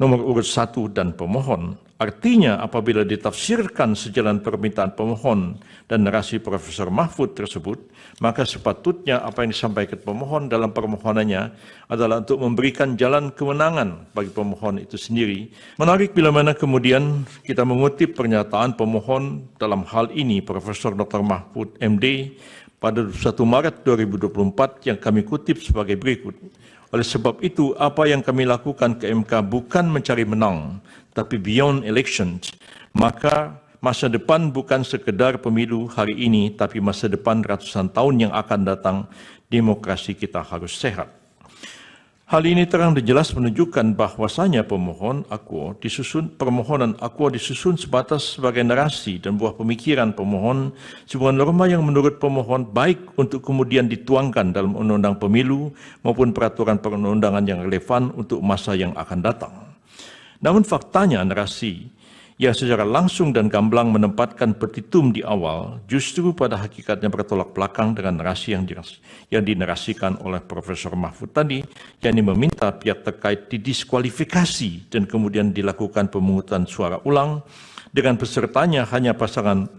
nomor urut 1 dan pemohon. Artinya apabila ditafsirkan sejalan permintaan pemohon dan narasi Profesor Mahfud tersebut, maka sepatutnya apa yang disampaikan pemohon dalam permohonannya adalah untuk memberikan jalan kemenangan bagi pemohon itu sendiri. Menarik bila mana kemudian kita mengutip pernyataan pemohon dalam hal ini Profesor Dr. Mahfud MD pada 1 Maret 2024 yang kami kutip sebagai berikut. Oleh sebab itu, apa yang kami lakukan ke MK bukan mencari menang, tapi beyond elections. Maka masa depan bukan sekedar pemilu hari ini, tapi masa depan ratusan tahun yang akan datang, demokrasi kita harus sehat. Hal ini terang dan jelas menunjukkan bahwasanya permohonan akuo disusun sebatas sebagai narasi dan buah pemikiran pemohon, sebuah norma yang menurut pemohon baik untuk kemudian dituangkan dalam undang-undang pemilu maupun peraturan perundang-undangan yang relevan untuk masa yang akan datang. Namun faktanya narasi yang secara langsung dan gamblang menempatkan petitum di awal justru pada hakikatnya bertolak belakang dengan narasi yang dinarasikan oleh Profesor Mahfud tadi, yakni meminta pihak terkait didiskualifikasi dan kemudian dilakukan pemungutan suara ulang dengan pesertanya hanya pasangan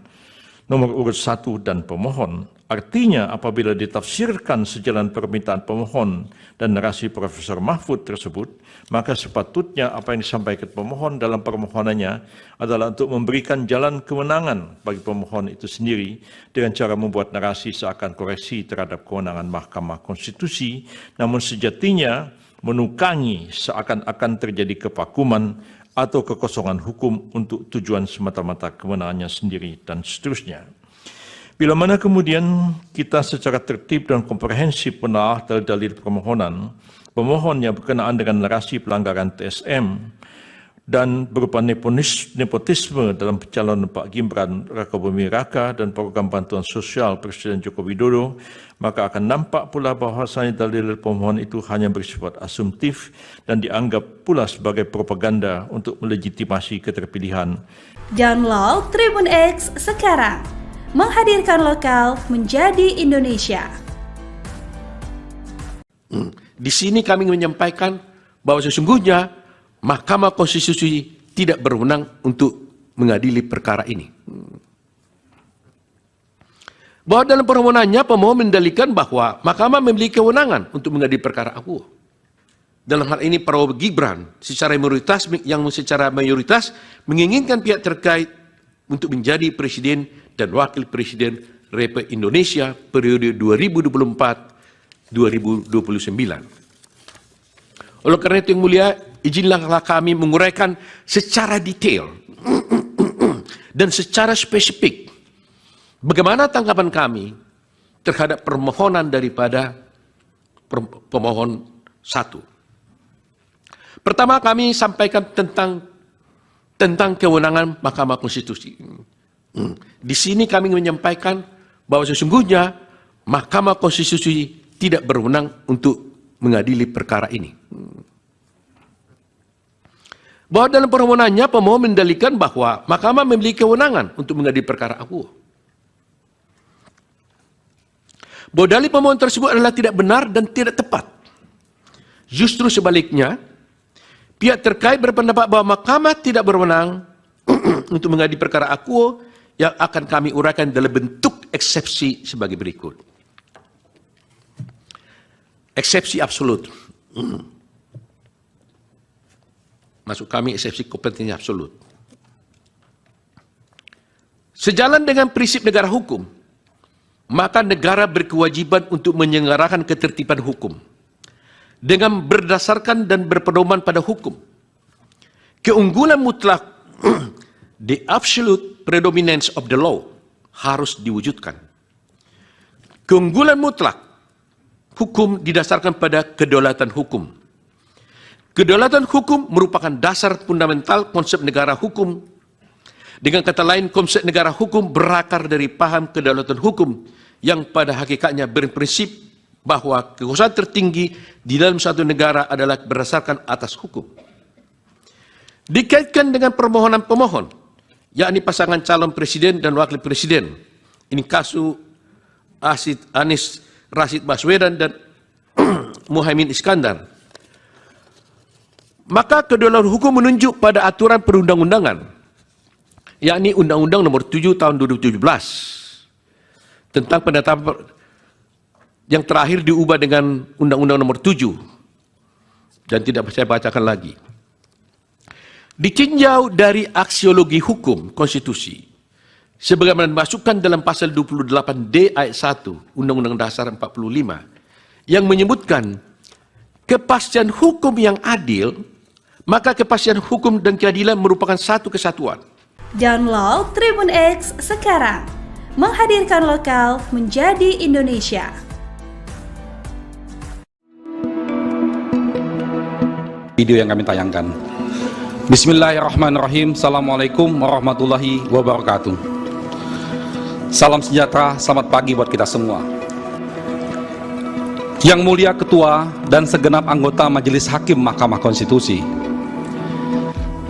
nomor urut 1 dan pemohon. Artinya apabila ditafsirkan sejalan permintaan pemohon dan narasi Profesor Mahfud tersebut, maka sepatutnya apa yang disampaikan pemohon dalam permohonannya adalah untuk memberikan jalan kemenangan bagi pemohon itu sendiri dengan cara membuat narasi seakan koreksi terhadap kewenangan Mahkamah Konstitusi, namun sejatinya menukangi seakan-akan terjadi kevakuman atau kekosongan hukum untuk tujuan semata-mata kemenangannya sendiri dan seterusnya. Bila mana kemudian kita secara tertib dan komprehensif menelaah dalil permohonan, pemohon yang berkenaan dengan narasi pelanggaran TSM dan berupa nepotisme dalam pencalonan Pak Gibran Rakabuming Raka dan program bantuan sosial Presiden Joko Widodo, maka akan nampak pula bahwasanya dalil pemohon itu hanya bersifat asumtif dan dianggap pula sebagai propaganda untuk melegitimasi keterpilihan. Download Tribun X sekarang. Menghadirkan lokal menjadi Indonesia. Di sini kami menyampaikan bahwa sesungguhnya Mahkamah Konstitusi tidak berwenang untuk mengadili perkara ini. Bahwa dalam permohonannya pemohon mendalilkan bahwa Mahkamah memiliki kewenangan untuk mengadili perkara akuo. Dalam hal ini Prabowo Gibran secara mayoritas menginginkan pihak terkait untuk menjadi presiden dan wakil presiden Republik Indonesia periode 2024-2029. Oleh karena itu yang mulia, izinlah kami menguraikan secara detail dan secara spesifik bagaimana tanggapan kami terhadap permohonan daripada pemohon 1. Pertama, kami sampaikan tentang kewenangan Mahkamah Konstitusi. Di sini kami menyampaikan bahwa sesungguhnya Mahkamah Konstitusi tidak berwenang untuk mengadili perkara ini. Bahwa dalam permohonannya pemohon mendalilkan bahwa Mahkamah memiliki kewenangan untuk mengadili perkara akuo. Bahwa dalil pemohon tersebut adalah tidak benar dan tidak tepat. Justru sebaliknya, pihak terkait berpendapat bahwa Mahkamah tidak berwenang untuk mengadili perkara akuo yang akan kami uraikan dalam bentuk eksepsi sebagai berikut. Eksepsi absolut. Maksud kami eksepsi kompetensi absolut. Sejalan dengan prinsip negara hukum, maka negara berkewajiban untuk menyelenggarakan ketertiban hukum dengan berdasarkan dan berpedoman pada hukum. Keunggulan mutlak the absolute predominance of the law harus diwujudkan. Keunggulan mutlak hukum didasarkan pada kedaulatan hukum. Kedaulatan hukum merupakan dasar fundamental konsep negara hukum. Dengan kata lain, konsep negara hukum berakar dari paham kedaulatan hukum yang pada hakikatnya berprinsip bahwa kekuasaan tertinggi di dalam suatu negara adalah berdasarkan atas hukum. Dikaitkan dengan permohonan pemohon yakni pasangan calon presiden dan wakil presiden. Ini kasus Anies Rashid Baswedan dan Muhaimin Iskandar. Maka kedaulatan hukum menunjuk pada aturan perundang-undangan, yakni Undang-Undang Nomor 7 Tahun 2017 tentang penetapan yang terakhir diubah dengan Undang-Undang Nomor 7 dan tidak saya bacakan lagi. Ditinjau dari aksiologi hukum konstitusi, sebagaimana dimasukkan dalam pasal 28D ayat 1 Undang-Undang Dasar 45 yang menyebutkan kepastian hukum yang adil, maka kepastian hukum dan keadilan merupakan satu kesatuan. Download Tribun X sekarang, menghadirkan lokal menjadi Indonesia. Video yang kami tayangkan. Bismillahirrahmanirrahim. Assalamualaikum warahmatullahi wabarakatuh. Salam sejahtera, selamat pagi buat kita semua. Yang mulia Ketua dan segenap anggota Majelis Hakim Mahkamah Konstitusi,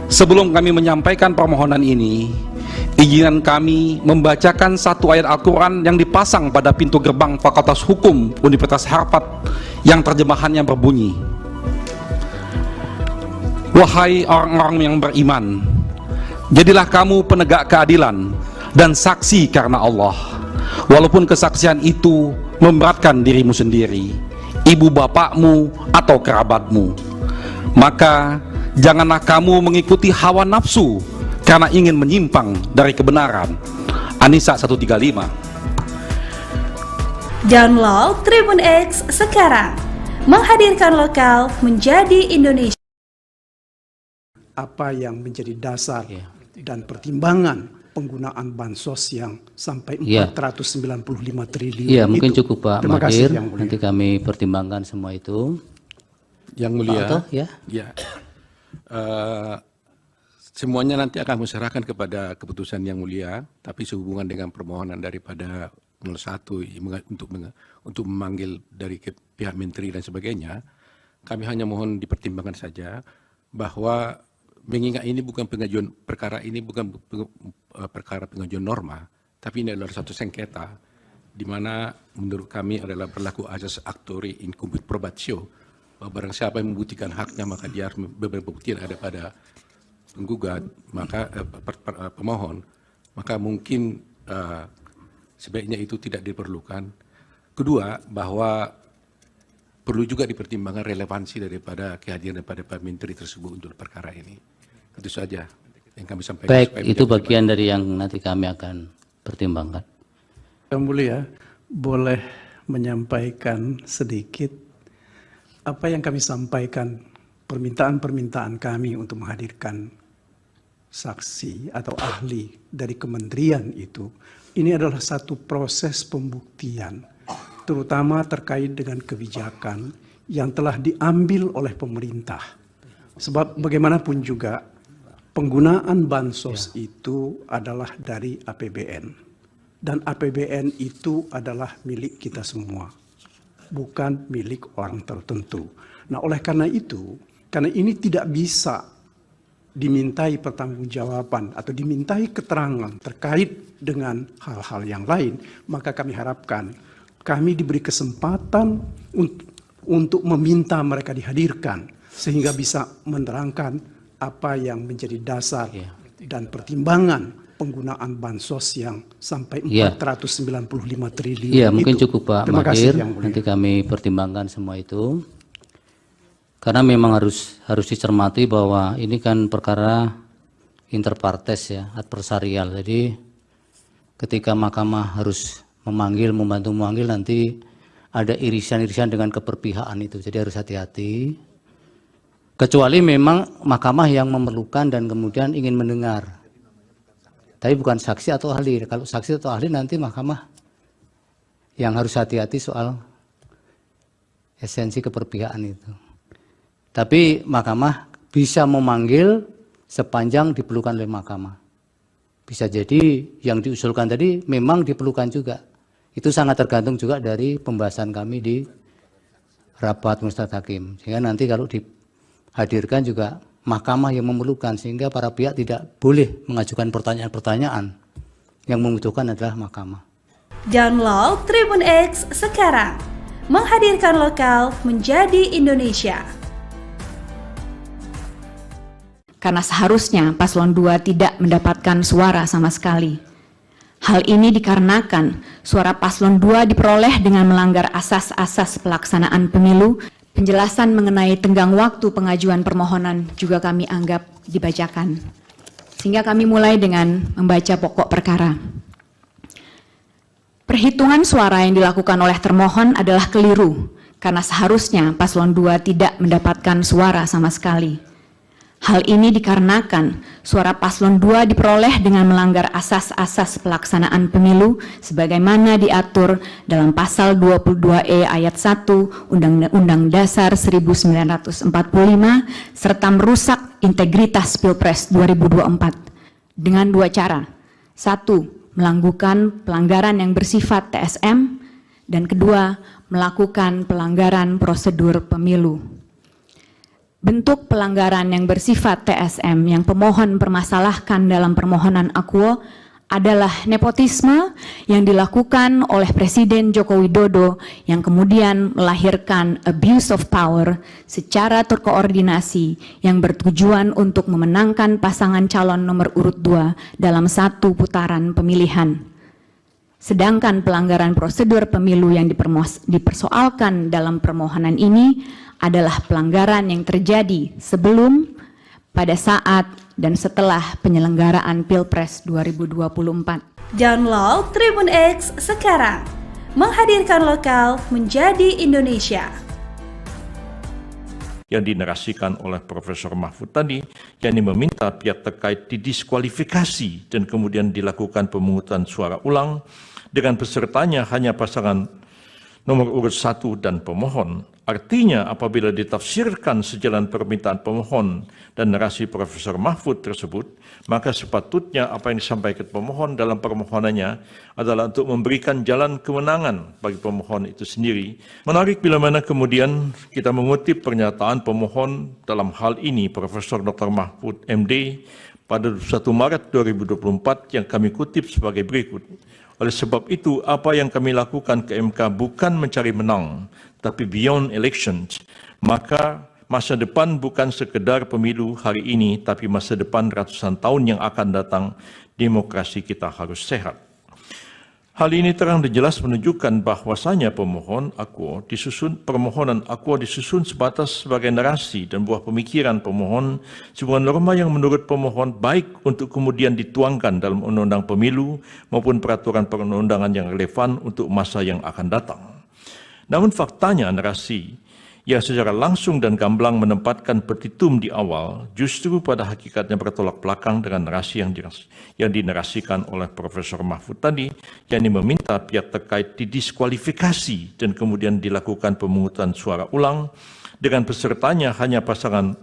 sebelum kami menyampaikan permohonan ini, izinkan kami membacakan satu ayat Al-Quran yang dipasang pada pintu gerbang Fakultas Hukum Universitas Harvard yang terjemahannya berbunyi, "Wahai orang-orang yang beriman, jadilah kamu penegak keadilan dan saksi karena Allah, walaupun kesaksian itu memberatkan dirimu sendiri, ibu bapakmu atau kerabatmu. Maka janganlah kamu mengikuti hawa nafsu karena ingin menyimpang dari kebenaran." An-Nisa 135. Download Tribun X sekarang, menghadirkan lokal menjadi Indonesia. Apa yang menjadi dasar dan pertimbangan penggunaan bansos yang sampai 495 triliun Iya, itu? mungkin cukup Pak Terima kasih, Mahir. Yang Mulia. Nanti kami pertimbangkan semua itu. Yang mulia, Pak Oto, ya. ya, semuanya nanti akan diserahkan kepada keputusan yang mulia, tapi sehubungan dengan permohonan daripada 01 untuk memanggil dari pihak menteri dan sebagainya, kami hanya mohon dipertimbangkan saja bahwa mengingat ini bukan pengajuan perkara ini bukan perkara pengajuan norma, tapi ini adalah satu sengketa di mana menurut kami adalah berlaku asas actori incumbit probatio, bahwa barang siapa yang membuktikan haknya maka dia harus berbukti ada pada penggugat, maka pemohon, maka mungkin sebaiknya itu tidak diperlukan. Kedua, bahwa perlu juga dipertimbangkan relevansi daripada kehadiran daripada Pak Menteri tersebut untuk perkara ini. Itu saja yang kami sampaikan. Baik, itu bagian dari yang nanti kami akan pertimbangkan. Yang Mulia, boleh menyampaikan sedikit apa yang kami sampaikan, permintaan-permintaan kami untuk menghadirkan saksi atau ahli dari kementerian itu. Ini adalah satu proses pembuktian, terutama terkait dengan kebijakan yang telah diambil oleh pemerintah. Sebab bagaimanapun juga penggunaan bansos itu adalah dari APBN. Dan APBN itu adalah milik kita semua, bukan milik orang tertentu. Nah, oleh karena itu, karena ini tidak bisa dimintai pertanggungjawaban atau dimintai keterangan terkait dengan hal-hal yang lain, maka kami harapkan kami diberi kesempatan untuk meminta mereka dihadirkan sehingga bisa menerangkan apa yang menjadi dasar dan pertimbangan penggunaan bansos yang sampai 495 triliun. Iya, mungkin itu. cukup Pak Terima kasih, Mahir. Yang Mulia. Nanti kami pertimbangkan semua itu. Karena memang harus dicermati bahwa ini kan perkara interpartes ya, adversarial. Jadi ketika mahkamah harus membantu memanggil, nanti ada irisan-irisan dengan keberpihakan itu. Jadi harus hati-hati. Kecuali memang mahkamah yang memerlukan dan kemudian ingin mendengar. Tapi bukan saksi atau ahli. Kalau saksi atau ahli nanti mahkamah yang harus hati-hati soal esensi keberpihakan itu. Tapi mahkamah bisa memanggil sepanjang diperlukan oleh mahkamah. Bisa jadi yang diusulkan tadi memang diperlukan juga. Itu sangat tergantung juga dari pembahasan kami di rapat Majelis Hakim. Sehingga nanti kalau dihadirkan juga mahkamah yang memerlukan, sehingga para pihak tidak boleh mengajukan pertanyaan-pertanyaan. Yang membutuhkan adalah mahkamah. Download Tribun X sekarang. Menghadirkan lokal menjadi Indonesia. Karena seharusnya paslon 2 tidak mendapatkan suara sama sekali. Hal ini dikarenakan suara paslon 2 diperoleh dengan melanggar asas-asas pelaksanaan pemilu. Penjelasan mengenai tenggang waktu pengajuan permohonan juga kami anggap dibacakan. Sehingga kami mulai dengan membaca pokok perkara. Perhitungan suara yang dilakukan oleh termohon adalah keliru, karena seharusnya paslon 2 tidak mendapatkan suara sama sekali. Hal ini dikarenakan suara paslon 2 diperoleh dengan melanggar asas-asas pelaksanaan pemilu sebagaimana diatur dalam pasal 22E ayat 1 Undang-Undang Dasar 1945 serta merusak integritas Pilpres 2024 dengan dua cara. 1. Melakukan pelanggaran yang bersifat TSM, dan kedua, melakukan pelanggaran prosedur pemilu. Bentuk pelanggaran yang bersifat TSM yang pemohon permasalahkan dalam permohonan akuo adalah nepotisme yang dilakukan oleh Presiden Joko Widodo yang kemudian melahirkan abuse of power secara terkoordinasi yang bertujuan untuk memenangkan pasangan calon nomor urut 2 dalam satu putaran pemilihan. Sedangkan pelanggaran prosedur pemilu yang dipersoalkan dalam permohonan ini adalah pelanggaran yang terjadi sebelum, pada saat, dan setelah penyelenggaraan Pilpres 2024. Download Tribun X sekarang. Menghadirkan lokal menjadi Indonesia. Yang dinarasikan oleh Profesor Mahfud tadi, yakni meminta pihak terkait didiskualifikasi dan kemudian dilakukan pemungutan suara ulang dengan pesertanya hanya pasangan nomor urut 1 dan pemohon. Artinya apabila ditafsirkan sejalan permintaan pemohon dan narasi Profesor Mahfud tersebut, maka sepatutnya apa yang disampaikan pemohon dalam permohonannya adalah untuk memberikan jalan kemenangan bagi pemohon itu sendiri. Menarik bila mana kemudian kita mengutip pernyataan pemohon dalam hal ini Profesor Dr. Mahfud MD pada 1 Maret 2024 yang kami kutip sebagai berikut. Oleh sebab itu, apa yang kami lakukan ke MK bukan mencari menang, tapi beyond elections. Maka masa depan bukan sekedar pemilu hari ini, tapi masa depan ratusan tahun yang akan datang, demokrasi kita harus sehat. Hal ini terang dan jelas menunjukkan bahwasanya permohonan akuo disusun sebatas sebagai narasi dan buah pemikiran pemohon, sebuah norma yang menurut pemohon baik untuk kemudian dituangkan dalam undang-undang pemilu maupun peraturan perundang-undangan yang relevan untuk masa yang akan datang. Namun faktanya narasi yang secara langsung dan gamblang menempatkan petitum di awal justru pada hakikatnya bertolak belakang dengan narasi yang dinarasikan oleh Profesor Mahfud tadi, yakni meminta pihak terkait didiskualifikasi dan kemudian dilakukan pemungutan suara ulang dengan pesertanya hanya pasangan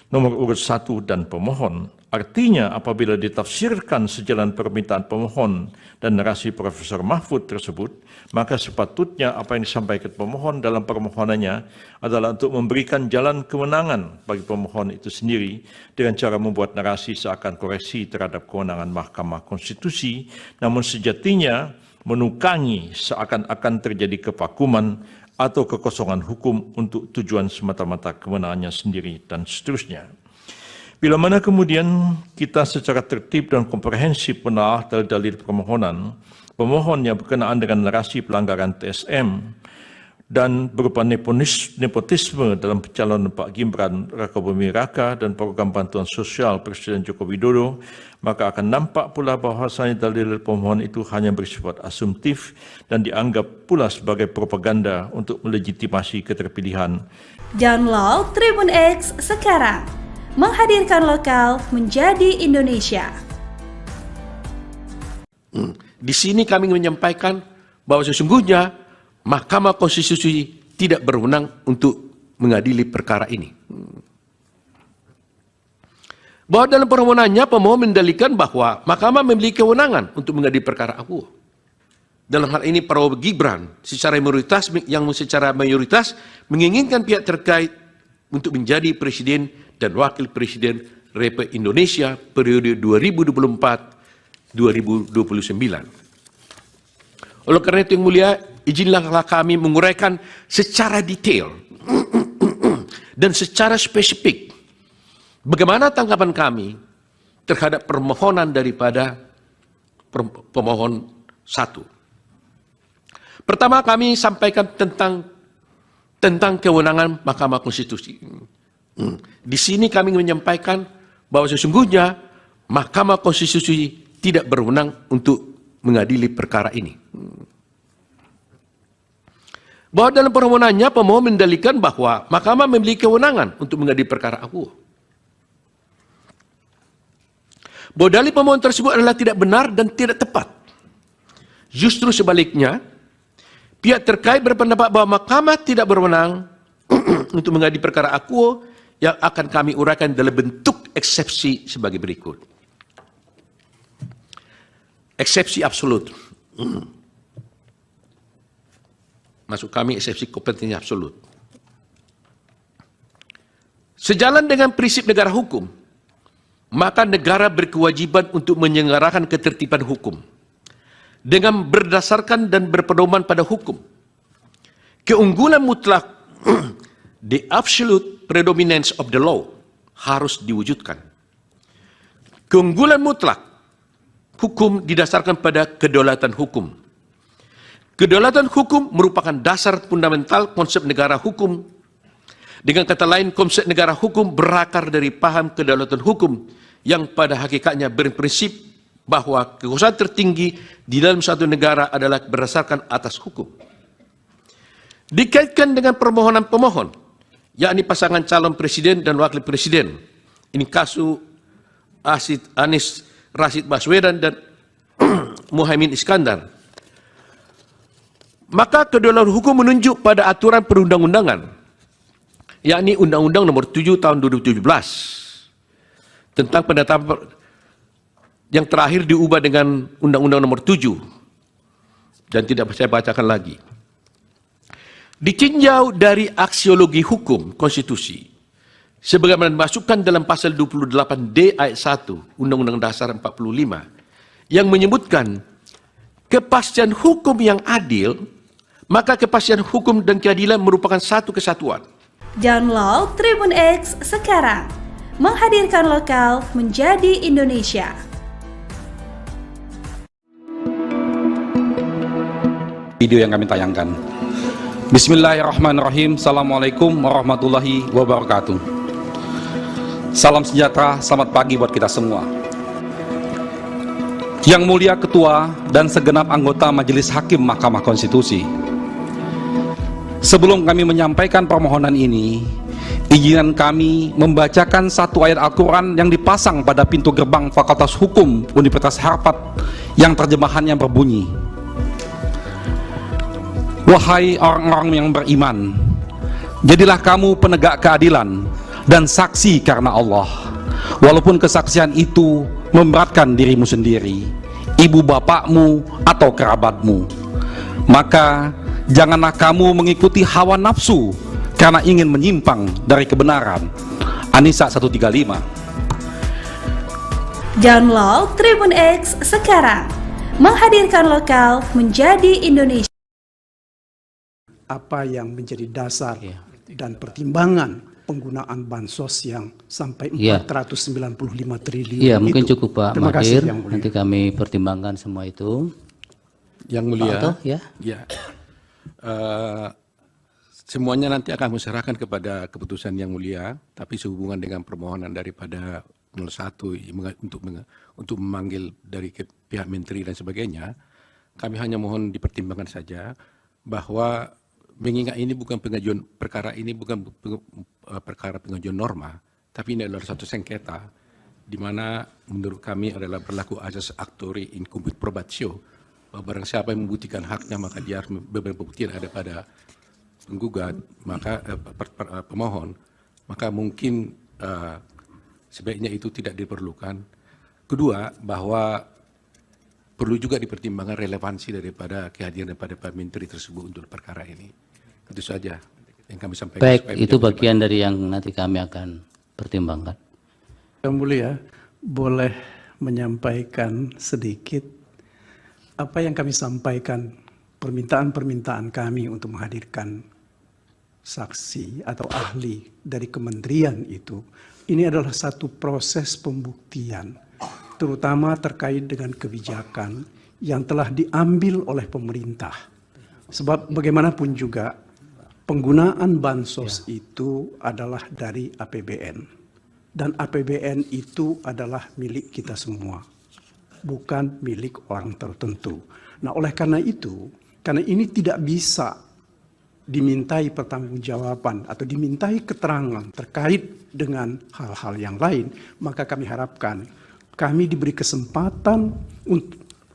nomor urut 1 dan pemohon. Artinya apabila ditafsirkan sejalan permintaan pemohon dan narasi Profesor Mahfud tersebut, maka sepatutnya apa yang disampaikan pemohon dalam permohonannya adalah untuk memberikan jalan kemenangan bagi pemohon itu sendiri dengan cara membuat narasi seakan koreksi terhadap kewenangan Mahkamah Konstitusi, namun sejatinya menukangi seakan-akan terjadi kevakuman atau kekosongan hukum untuk tujuan semata-mata kewenangannya sendiri dan seterusnya. Bila mana kemudian kita secara tertib dan komprehensif menelaah dalil-dalil permohonan, pemohon yang berkenaan dengan narasi pelanggaran TSM dan berupa nepotisme dalam pencalonan Pak Gibran Rakabuming Raka dan program bantuan sosial Presiden Joko Widodo, maka akan nampak pula bahwasanya dalil pemohon itu hanya bersifat asumtif dan dianggap pula sebagai propaganda untuk melegitimasi keterpilihan. Download Tribun X sekarang. Menghadirkan lokal menjadi Indonesia. Di sini kami menyampaikan bahwa sesungguhnya Mahkamah Konstitusi tidak berwenang untuk mengadili perkara ini. Bahwa dalam permohonannya pemohon mendalilkan bahwa Mahkamah memiliki kewenangan untuk mengadili perkara akuo. Dalam hal ini Prabowo Gibran secara mayoritas menginginkan pihak terkait untuk menjadi presiden dan Wakil Presiden Republik Indonesia periode 2024-2029. Oleh karena itu yang mulia, izinlah kami menguraikan secara detail dan secara spesifik bagaimana tanggapan kami terhadap permohonan daripada pemohon 1. Pertama, kami sampaikan tentang kewenangan Mahkamah Konstitusi. Di sini kami menyampaikan bahwa sesungguhnya Mahkamah Konstitusi tidak berwenang untuk mengadili perkara ini. Bahwa dalam permohonannya pemohon mendalilkan bahwa Mahkamah memiliki kewenangan untuk mengadili perkara akuo. Bahwa dalil pemohon tersebut adalah tidak benar dan tidak tepat. Justru sebaliknya, pihak terkait berpendapat bahwa Mahkamah tidak berwenang untuk mengadili perkara akuo yang akan kami uraikan dalam bentuk eksepsi sebagai berikut. Eksepsi absolut. Maksud kami eksepsi kompetensi absolut. Sejalan dengan prinsip negara hukum, maka negara berkewajiban untuk menyelenggarakan ketertiban hukum dengan berdasarkan dan berpedoman pada hukum. Keunggulan mutlak, the absolute predominance of the law, harus diwujudkan. Keunggulan mutlak hukum didasarkan pada kedaulatan hukum. Kedaulatan hukum merupakan dasar fundamental konsep negara hukum. Dengan kata lain, konsep negara hukum berakar dari paham kedaulatan hukum yang pada hakikatnya berprinsip bahwa kekuasaan tertinggi di dalam suatu negara adalah berdasarkan atas hukum. Dikaitkan dengan permohonan pemohon, yakni pasangan calon presiden dan wakil presiden. Ini kasus Anies Rashid Baswedan dan Muhaimin Iskandar. Maka kedaulatan hukum menunjuk pada aturan perundang-undangan, yakni Undang-Undang Nomor 7 Tahun 2017 tentang penetapan yang terakhir diubah dengan Undang-Undang Nomor 7 dan tidak saya bacakan lagi. Ditinjau dari aksiologi hukum konstitusi, sebagaimana dimasukkan dalam pasal 28D ayat 1 Undang-Undang Dasar 45 yang menyebutkan kepastian hukum yang adil, maka kepastian hukum dan keadilan merupakan satu kesatuan. Download Tribun X sekarang. Menghadirkan lokal menjadi Indonesia. Video yang kami tayangkan. Bismillahirrahmanirrahim. Assalamualaikum warahmatullahi wabarakatuh. Salam sejahtera, selamat pagi buat kita semua. Yang mulia Ketua dan segenap anggota Majelis Hakim Mahkamah Konstitusi, sebelum kami menyampaikan permohonan ini, izinkan kami membacakan satu ayat Al-Quran yang dipasang pada pintu gerbang Fakultas Hukum Universitas Harvard yang terjemahannya berbunyi, "Wahai orang-orang yang beriman, jadilah kamu penegak keadilan dan saksi karena Allah, walaupun kesaksian itu memberatkan dirimu sendiri, ibu bapakmu atau kerabatmu. Maka janganlah kamu mengikuti hawa nafsu karena ingin menyimpang dari kebenaran." An-Nisa 135. Download Tribun X sekarang. Menghadirkan lokal menjadi Indonesia. Apa yang menjadi dasar dan pertimbangan penggunaan bansos yang sampai 495 triliun Iya, itu. mungkin cukup Pak Terima kasih, Mahir. Yang Mulia. Nanti kami pertimbangkan semua itu. Yang mulia, Pak Oto, ya. Semuanya nanti akan diserahkan kepada keputusan yang mulia, tapi sehubungan dengan permohonan daripada 01 untuk memanggil dari pihak menteri dan sebagainya, kami hanya mohon dipertimbangkan saja bahwa mengingat ini bukan pengajuan perkara ini bukan perkara pengajuan norma, tapi ini adalah satu sengketa di mana menurut kami adalah berlaku asas actori incumbit probatio, bahwa barang siapa yang membuktikan haknya maka dia harus beberapa bukti yang ada pada penggugat, maka pemohon, maka mungkin sebaiknya itu tidak diperlukan. Kedua, bahwa perlu juga dipertimbangkan relevansi daripada kehadiran daripada Pak Menteri tersebut untuk perkara ini. Itu saja yang kami sampaikan. Baik, itu bagian dari yang nanti kami akan pertimbangkan. Yang Mulia, boleh menyampaikan sedikit apa yang kami sampaikan, permintaan-permintaan kami untuk menghadirkan saksi atau ahli dari kementerian itu. Ini adalah satu proses pembuktian, terutama terkait dengan kebijakan yang telah diambil oleh pemerintah. Sebab bagaimanapun juga penggunaan bansos itu adalah dari APBN. Dan APBN itu adalah milik kita semua, bukan milik orang tertentu. Nah, oleh karena itu, karena ini tidak bisa dimintai pertanggungjawaban atau dimintai keterangan terkait dengan hal-hal yang lain, maka kami harapkan kami diberi kesempatan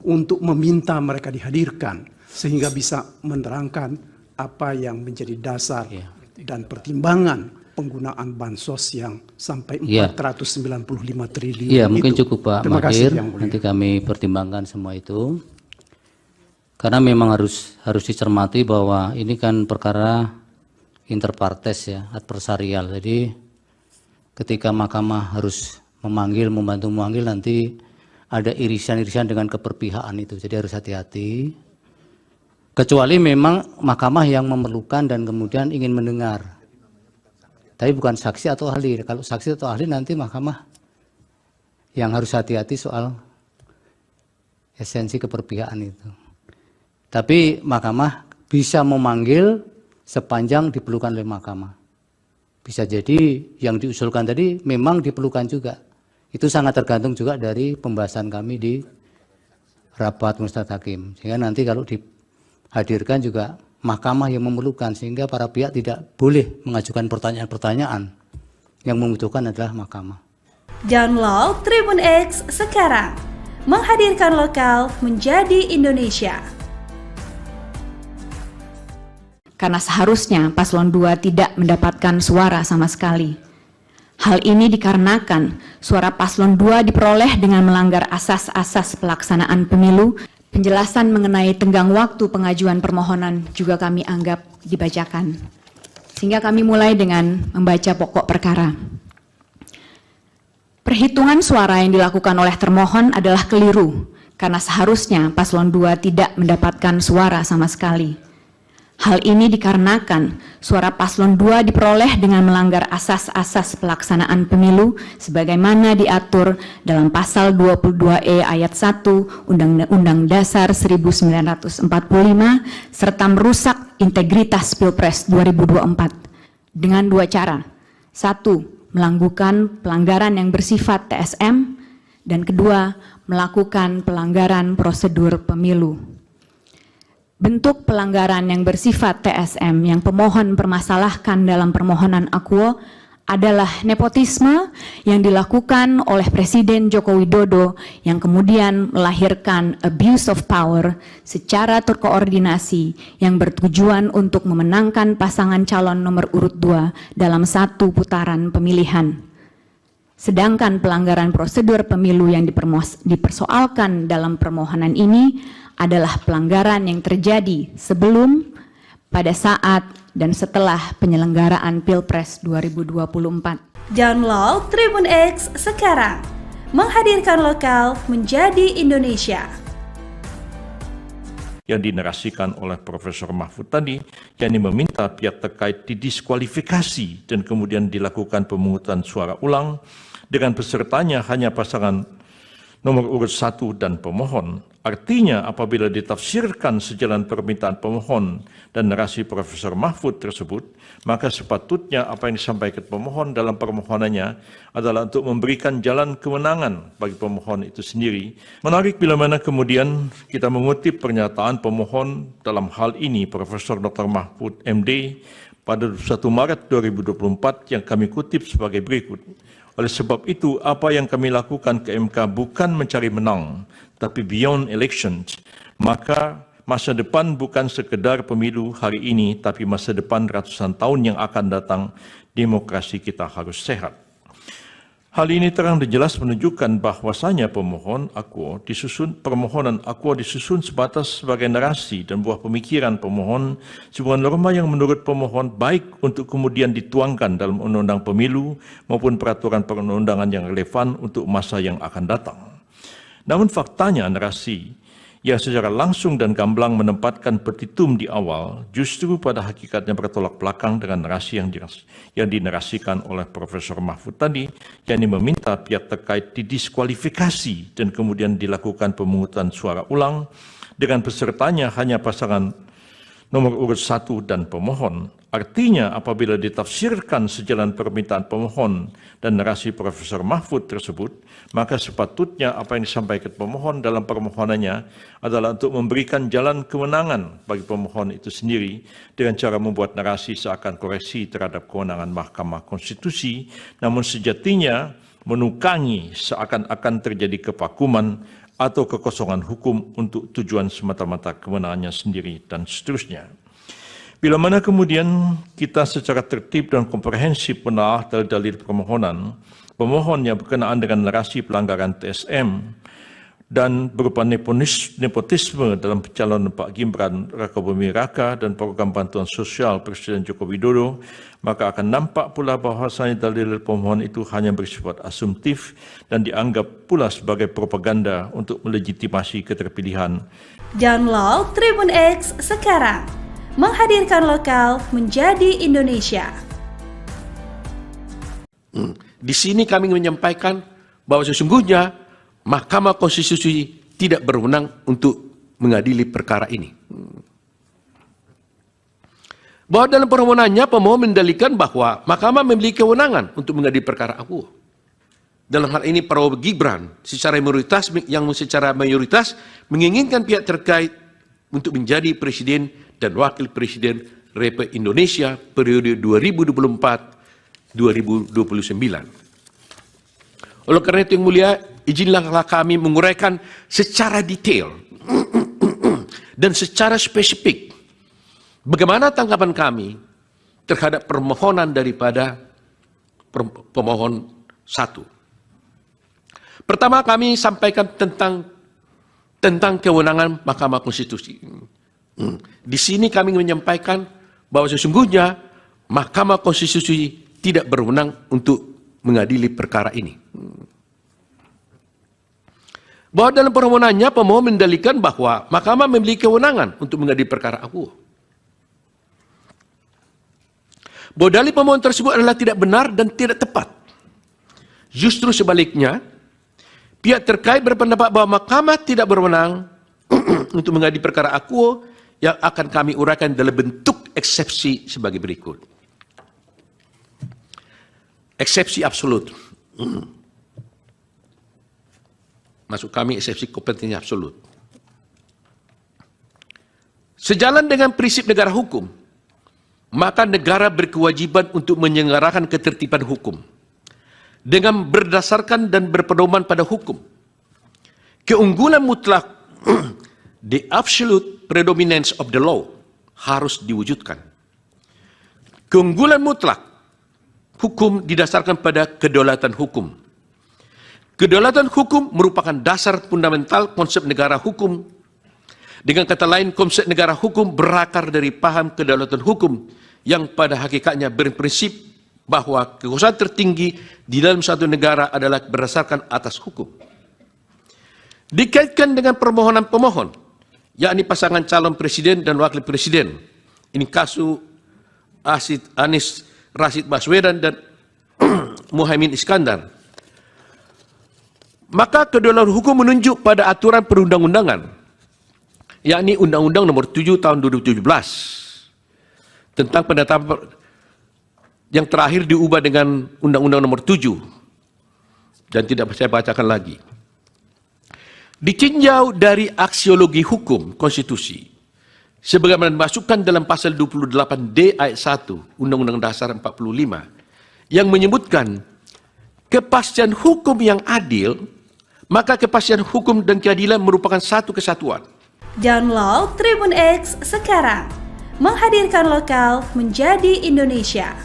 untuk meminta mereka dihadirkan sehingga bisa menerangkan apa yang menjadi dasar dan pertimbangan penggunaan bansos yang sampai 495 triliun. Iya, mungkin cukup Pak Terima kasih, Mahir. Yang Mulia. Nanti kami pertimbangkan semua itu. Karena memang harus dicermati bahwa ini kan perkara interpartes ya, adversarial. Jadi ketika mahkamah harus membantu memanggil nanti ada irisan-irisan dengan keperpihakan itu. Jadi harus hati-hati. Kecuali memang mahkamah yang memerlukan dan kemudian ingin mendengar. Tapi bukan saksi atau ahli. Kalau saksi atau ahli nanti mahkamah yang harus hati-hati soal esensi keperpihakan itu. Tapi mahkamah bisa memanggil sepanjang diperlukan oleh mahkamah. Bisa jadi yang diusulkan tadi memang diperlukan juga. Itu sangat tergantung juga dari pembahasan kami di rapat Musnad Hakim. Sehingga nanti kalau dihadirkan juga mahkamah yang memerlukan, sehingga para pihak tidak boleh mengajukan pertanyaan-pertanyaan. Yang membutuhkan adalah mahkamah. Download Tribun X sekarang. Menghadirkan lokal menjadi Indonesia. Karena seharusnya paslon 2 tidak mendapatkan suara sama sekali. Hal ini dikarenakan suara paslon 2 diperoleh dengan melanggar asas-asas pelaksanaan pemilu. Penjelasan mengenai tenggang waktu pengajuan permohonan juga kami anggap dibacakan. Sehingga kami mulai dengan membaca pokok perkara. Perhitungan suara yang dilakukan oleh termohon adalah keliru, karena seharusnya paslon 2 tidak mendapatkan suara sama sekali. Hal ini dikarenakan suara paslon 2 diperoleh dengan melanggar asas-asas pelaksanaan pemilu sebagaimana diatur dalam pasal 22E ayat 1 Undang-Undang Dasar 1945 serta merusak integritas Pilpres 2024 dengan dua cara. Satu, melakukan pelanggaran yang bersifat TSM, dan kedua, melakukan pelanggaran prosedur pemilu. Bentuk pelanggaran yang bersifat TSM yang pemohon permasalahkan dalam permohonan akuo adalah nepotisme yang dilakukan oleh Presiden Joko Widodo yang kemudian melahirkan abuse of power secara terkoordinasi yang bertujuan untuk memenangkan pasangan calon nomor urut 2 dalam satu putaran pemilihan. Sedangkan pelanggaran prosedur pemilu yang dipersoalkan dalam permohonan ini adalah pelanggaran yang terjadi sebelum, pada saat, dan setelah penyelenggaraan Pilpres 2024. Download Tribun X sekarang. Menghadirkan lokal menjadi Indonesia. Yang dinarasikan oleh Profesor Mahfud tadi, yakni meminta pihak terkait didiskualifikasi dan kemudian dilakukan pemungutan suara ulang dengan pesertanya hanya pasangan nomor urut 1 dan pemohon. Artinya apabila ditafsirkan sejalan permintaan pemohon dan narasi Profesor Mahfud tersebut, maka sepatutnya apa yang disampaikan pemohon dalam permohonannya adalah untuk memberikan jalan kemenangan bagi pemohon itu sendiri. Menarik bila mana kemudian kita mengutip pernyataan pemohon dalam hal ini Profesor Dr. Mahfud MD pada 1 Maret 2024 yang kami kutip sebagai berikut. Oleh sebab itu, apa yang kami lakukan ke MK bukan mencari menang, tapi beyond elections. Maka masa depan bukan sekedar pemilu hari ini, tapi masa depan ratusan tahun yang akan datang, demokrasi kita harus sehat. Hal ini terang dan jelas menunjukkan bahwasanya permohonan akuo disusun sebatas sebagai narasi dan buah pemikiran pemohon, sebuah norma yang menurut pemohon baik untuk kemudian dituangkan dalam undang-undang pemilu maupun peraturan perundang-undangan yang relevan untuk masa yang akan datang. Namun faktanya narasi yang secara langsung dan gamblang menempatkan petitum di awal justru pada hakikatnya bertolak belakang dengan narasi yang dinarasikan oleh Profesor Mahfud tadi, yakni meminta pihak terkait didiskualifikasi dan kemudian dilakukan pemungutan suara ulang dengan pesertanya hanya pasangan nomor urut 1 dan pemohon. Artinya apabila ditafsirkan sejalan permintaan pemohon dan narasi Profesor Mahfud tersebut, maka sepatutnya apa yang disampaikan pemohon dalam permohonannya adalah untuk memberikan jalan kewenangan bagi pemohon itu sendiri dengan cara membuat narasi seakan koreksi terhadap kewenangan Mahkamah Konstitusi, namun sejatinya menukangi seakan-akan terjadi kevakuman atau kekosongan hukum untuk tujuan semata-mata kewenangannya sendiri dan seterusnya. Bila mana kemudian kita secara tertib dan komprehensif menelaah dalil-dalil permohonan, pemohon yang berkenaan dengan narasi pelanggaran TSM dan berupa nepotisme dalam pencalonan Pak Gibran Rakabuming Raka dan program bantuan sosial Presiden Joko Widodo, maka akan nampak pula bahwasanya dalil pemohon itu hanya bersifat asumtif dan dianggap pula sebagai propaganda untuk melegitimasi keterpilihan. Download Tribun X sekarang. Menghadirkan lokal menjadi Indonesia. Di sini kami menyampaikan bahwa sesungguhnya Mahkamah Konstitusi tidak berwenang untuk mengadili perkara ini. Bahwa dalam permohonannya pemohon mendalilkan bahwa Mahkamah memiliki kewenangan untuk mengadili perkara akuo. Dalam hal ini Prabowo Gibran secara mayoritas menginginkan pihak terkait untuk menjadi presiden dan wakil presiden Republik Indonesia periode 2024-2029. Oleh karena itu yang mulia, izinlah kami menguraikan secara detail dan secara spesifik bagaimana tanggapan kami terhadap permohonan daripada pemohon 1. Pertama, kami sampaikan tentang kewenangan Mahkamah Konstitusi. Di sini kami menyampaikan bahwa sesungguhnya Mahkamah Konstitusi tidak berwenang untuk mengadili perkara ini. Bahwa dalam permohonannya pemohon mendalilkan bahwa Mahkamah memiliki kewenangan untuk mengadili perkara akuo. Bahwa dalil pemohon tersebut adalah tidak benar dan tidak tepat. Justru sebaliknya, pihak terkait berpendapat bahwa Mahkamah tidak berwenang untuk mengadili perkara akuo yang akan kami uraikan dalam bentuk eksepsi sebagai berikut. Eksepsi absolut. Maksud kami eksepsi kompetensi absolut. Sejalan dengan prinsip negara hukum, maka negara berkewajiban untuk menyelenggarakan ketertiban hukum dengan berdasarkan dan berpedoman pada hukum. Keunggulan mutlak the absolute predominance of the law harus diwujudkan. Keunggulan mutlak hukum didasarkan pada kedaulatan hukum. Kedaulatan hukum merupakan dasar fundamental konsep negara hukum. Dengan kata lain, konsep negara hukum berakar dari paham kedaulatan hukum yang pada hakikatnya berprinsip bahwa kekuasaan tertinggi di dalam suatu negara adalah berdasarkan atas hukum. Dikaitkan dengan permohonan pemohon, yakni pasangan calon presiden dan wakil presiden. Ini kasus Anies Rashid Baswedan dan Muhaimin Iskandar. Maka kedaulatan hukum menunjuk pada aturan perundang-undangan, yakni Undang-Undang Nomor 7 Tahun 2017 tentang penetapan yang terakhir diubah dengan Undang-Undang Nomor 7 dan tidak saya bacakan lagi. Ditinjau dari aksiologi hukum konstitusi sebagaimana dimasukkan dalam pasal 28D ayat 1 Undang-Undang Dasar 45 yang menyebutkan kepastian hukum yang adil, maka kepastian hukum dan keadilan merupakan satu kesatuan. Download Tribun X sekarang. Menghadirkan lokal menjadi Indonesia.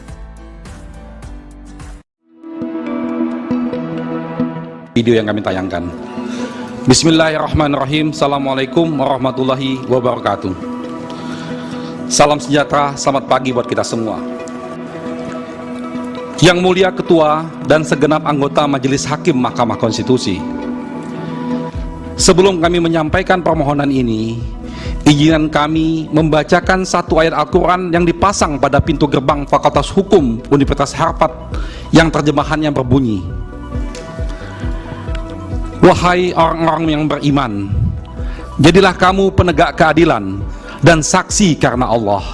video yang kami tayangkan. Bismillahirrahmanirrahim. Assalamualaikum warahmatullahi wabarakatuh. Salam sejahtera, selamat pagi buat kita semua. Yang mulia Ketua dan segenap anggota Majelis Hakim Mahkamah Konstitusi, sebelum kami menyampaikan permohonan ini, izinkan kami membacakan satu ayat Al-Quran yang dipasang pada pintu gerbang Fakultas Hukum Universitas Harvard yang terjemahannya berbunyi, "Wahai orang-orang yang beriman, jadilah kamu penegak keadilan dan saksi karena Allah,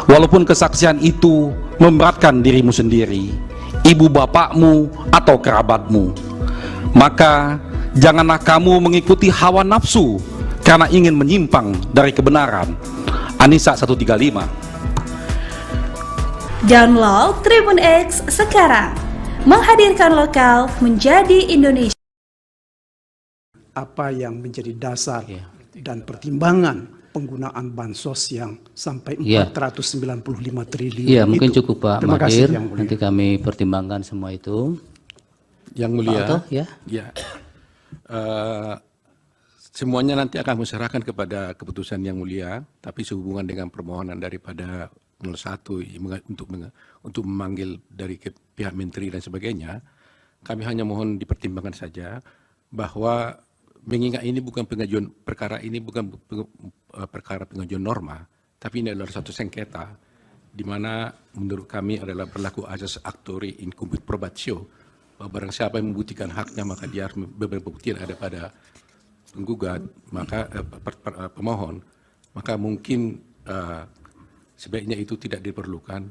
walaupun kesaksian itu memberatkan dirimu sendiri, ibu bapakmu atau kerabatmu. Maka janganlah kamu mengikuti hawa nafsu karena ingin menyimpang dari kebenaran." An-Nisa 135. Download Tribun X sekarang. Menghadirkan lokal menjadi Indonesia. Apa yang menjadi dasar dan pertimbangan penggunaan bansos yang sampai 495 triliun Iya, mungkin itu. cukup Pak Terima kasih, Mahir. Yang Mulia. Nanti kami pertimbangkan semua itu. Yang Mulia, Pak Oto, ya. ya, semuanya nanti akan diserahkan kepada keputusan Yang Mulia, tapi sehubungan dengan permohonan daripada 01 untuk memanggil dari pihak menteri dan sebagainya, kami hanya mohon dipertimbangkan saja bahwa mengingat ini bukan pengajuan perkara ini bukan perkara pengajuan norma, tapi ini adalah satu sengketa di mana menurut kami adalah berlaku asas actori in cumbit probatio, bahwa barang siapa yang membuktikan haknya maka dia harus berbuktian ada pada penggugat, maka pemohon, maka mungkin sebaiknya itu tidak diperlukan.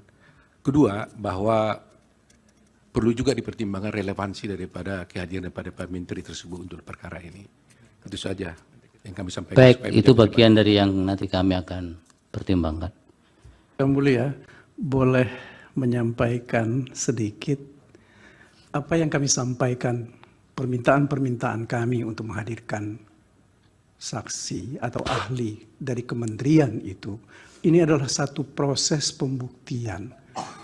Kedua, bahwa perlu juga dipertimbangkan relevansi daripada kehadiran daripada Pak Menteri tersebut untuk perkara ini. Itu saja yang kami sampaikan. Baik, itu bagian dari yang nanti kami akan pertimbangkan. Yang Mulia, boleh menyampaikan sedikit apa yang kami sampaikan, permintaan-permintaan kami untuk menghadirkan saksi atau ahli dari kementerian itu. Ini adalah satu proses pembuktian,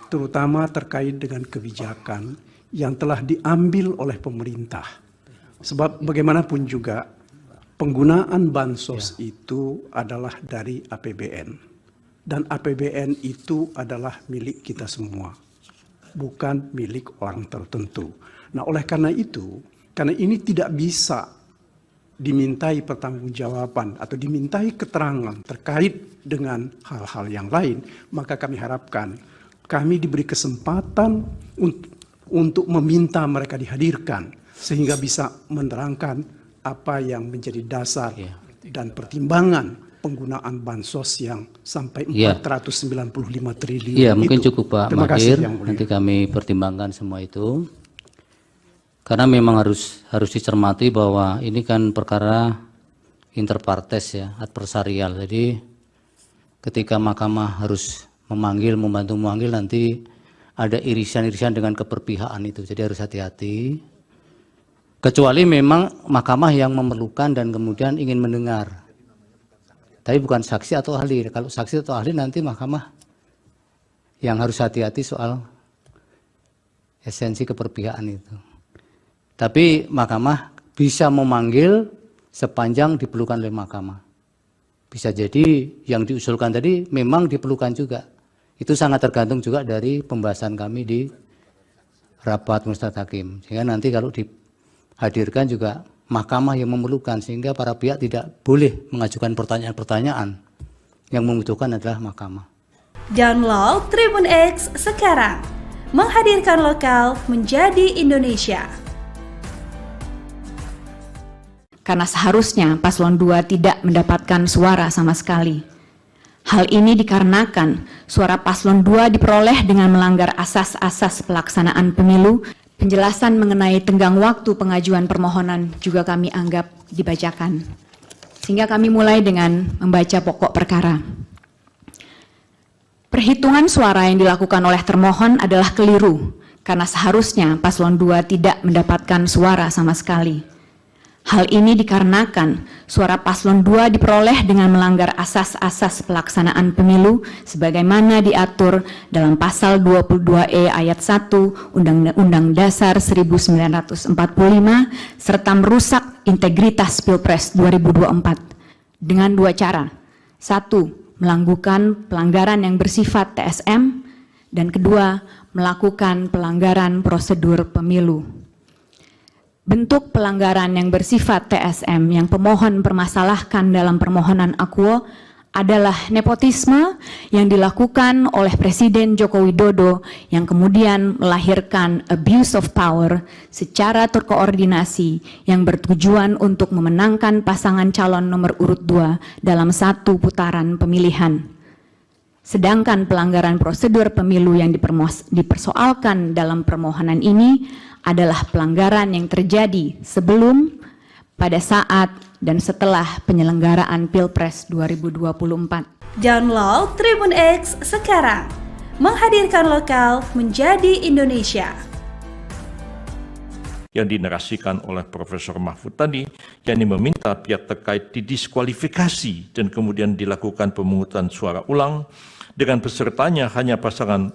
terutama terkait dengan kebijakan yang telah diambil oleh pemerintah. Sebab bagaimanapun juga penggunaan bansos itu adalah dari APBN. Dan APBN itu adalah milik kita semua, bukan milik orang tertentu. Nah, oleh karena itu, karena ini tidak bisa dimintai pertanggungjawaban atau dimintai keterangan terkait dengan hal-hal yang lain, maka kami harapkan kami diberi kesempatan untuk meminta mereka dihadirkan sehingga bisa menerangkan apa yang menjadi dasar dan pertimbangan penggunaan bansos yang sampai 495 triliun. Iya, mungkin itu. cukup Pak Terima kasih, Mahir. Yang Mulia. Nanti kami pertimbangkan semua itu. Karena memang harus dicermati bahwa ini kan perkara interpartes ya, adversarial. Jadi ketika mahkamah harus membantu memanggil, nanti ada irisan-irisan dengan keberpihakan itu. Jadi harus hati-hati. Kecuali memang mahkamah yang memerlukan dan kemudian ingin mendengar. Tapi bukan saksi atau ahli. Kalau saksi atau ahli nanti mahkamah yang harus hati-hati soal esensi keberpihakan itu. Tapi mahkamah bisa memanggil sepanjang diperlukan oleh mahkamah. Bisa jadi yang diusulkan tadi memang diperlukan juga. Itu sangat tergantung juga dari pembahasan kami di rapat Majelis Hakim. Sehingga nanti kalau dihadirkan juga mahkamah yang memerlukan, sehingga para pihak tidak boleh mengajukan pertanyaan-pertanyaan. Yang membutuhkan adalah mahkamah. Download Tribun X sekarang. Menghadirkan lokal menjadi Indonesia. Karena seharusnya paslon 2 tidak mendapatkan suara sama sekali. Hal ini dikarenakan suara paslon 2 diperoleh dengan melanggar asas-asas pelaksanaan pemilu. Penjelasan mengenai tenggang waktu pengajuan permohonan juga kami anggap dibacakan. Sehingga kami mulai dengan membaca pokok perkara. Perhitungan suara yang dilakukan oleh termohon adalah keliru, karena seharusnya paslon 2 tidak mendapatkan suara sama sekali. Hal ini dikarenakan suara paslon 2 diperoleh dengan melanggar asas-asas pelaksanaan pemilu sebagaimana diatur dalam pasal 22E ayat 1 Undang-Undang Dasar 1945 serta merusak integritas Pilpres 2024 dengan dua cara. Satu, melakukan pelanggaran yang bersifat TSM, dan kedua, melakukan pelanggaran prosedur pemilu. Bentuk pelanggaran yang bersifat TSM yang pemohon permasalahkan dalam permohonan akuo adalah nepotisme yang dilakukan oleh Presiden Joko Widodo yang kemudian melahirkan abuse of power secara terkoordinasi yang bertujuan untuk memenangkan pasangan calon nomor urut 2 dalam satu putaran pemilihan. Sedangkan pelanggaran prosedur pemilu yang dipersoalkan dalam permohonan ini adalah pelanggaran yang terjadi sebelum, pada saat, dan setelah penyelenggaraan Pilpres 2024. Download Tribun X sekarang. Menghadirkan lokal menjadi Indonesia. Yang dinarasikan oleh Profesor Mahfud tadi, yakni meminta pihak terkait didiskualifikasi dan kemudian dilakukan pemungutan suara ulang dengan pesertanya hanya pasangan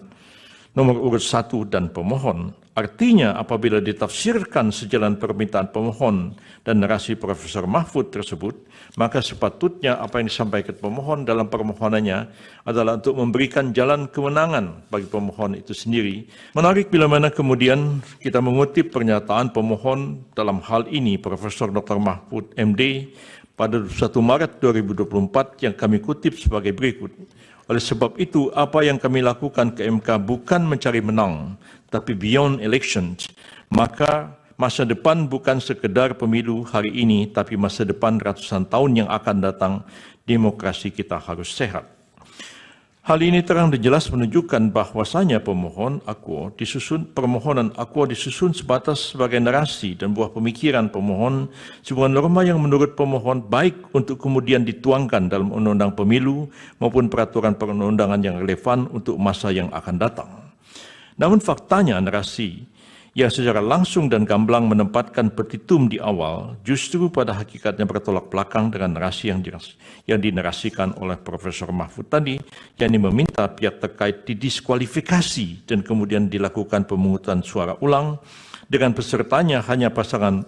nomor urut 1 dan pemohon. Artinya apabila ditafsirkan sejalan permintaan pemohon dan narasi Profesor Mahfud tersebut, maka sepatutnya apa yang disampaikan pemohon dalam permohonannya adalah untuk memberikan jalan kemenangan bagi pemohon itu sendiri. Menarik bila mana kemudian kita mengutip pernyataan pemohon dalam hal ini Profesor Dr. Mahfud MD pada 1 Maret 2024 yang kami kutip sebagai berikut. Oleh sebab itu, apa yang kami lakukan ke MK bukan mencari menang, tapi beyond elections. Maka masa depan bukan sekedar pemilu hari ini, tapi masa depan ratusan tahun yang akan datang, demokrasi kita harus sehat. Hal ini terang dan jelas menunjukkan bahwasanya permohonan akuo disusun sebatas sebagai narasi dan buah pemikiran pemohon, sebuah norma yang menurut pemohon baik untuk kemudian dituangkan dalam undang-undang pemilu maupun peraturan perundang-undangan yang relevan untuk masa yang akan datang. Namun faktanya narasi yang secara langsung dan gamblang menempatkan petitum di awal justru pada hakikatnya bertolak belakang dengan narasi yang dinarasikan oleh Profesor Mahfud tadi, yakni meminta pihak terkait didiskualifikasi dan kemudian dilakukan pemungutan suara ulang dengan pesertanya hanya pasangan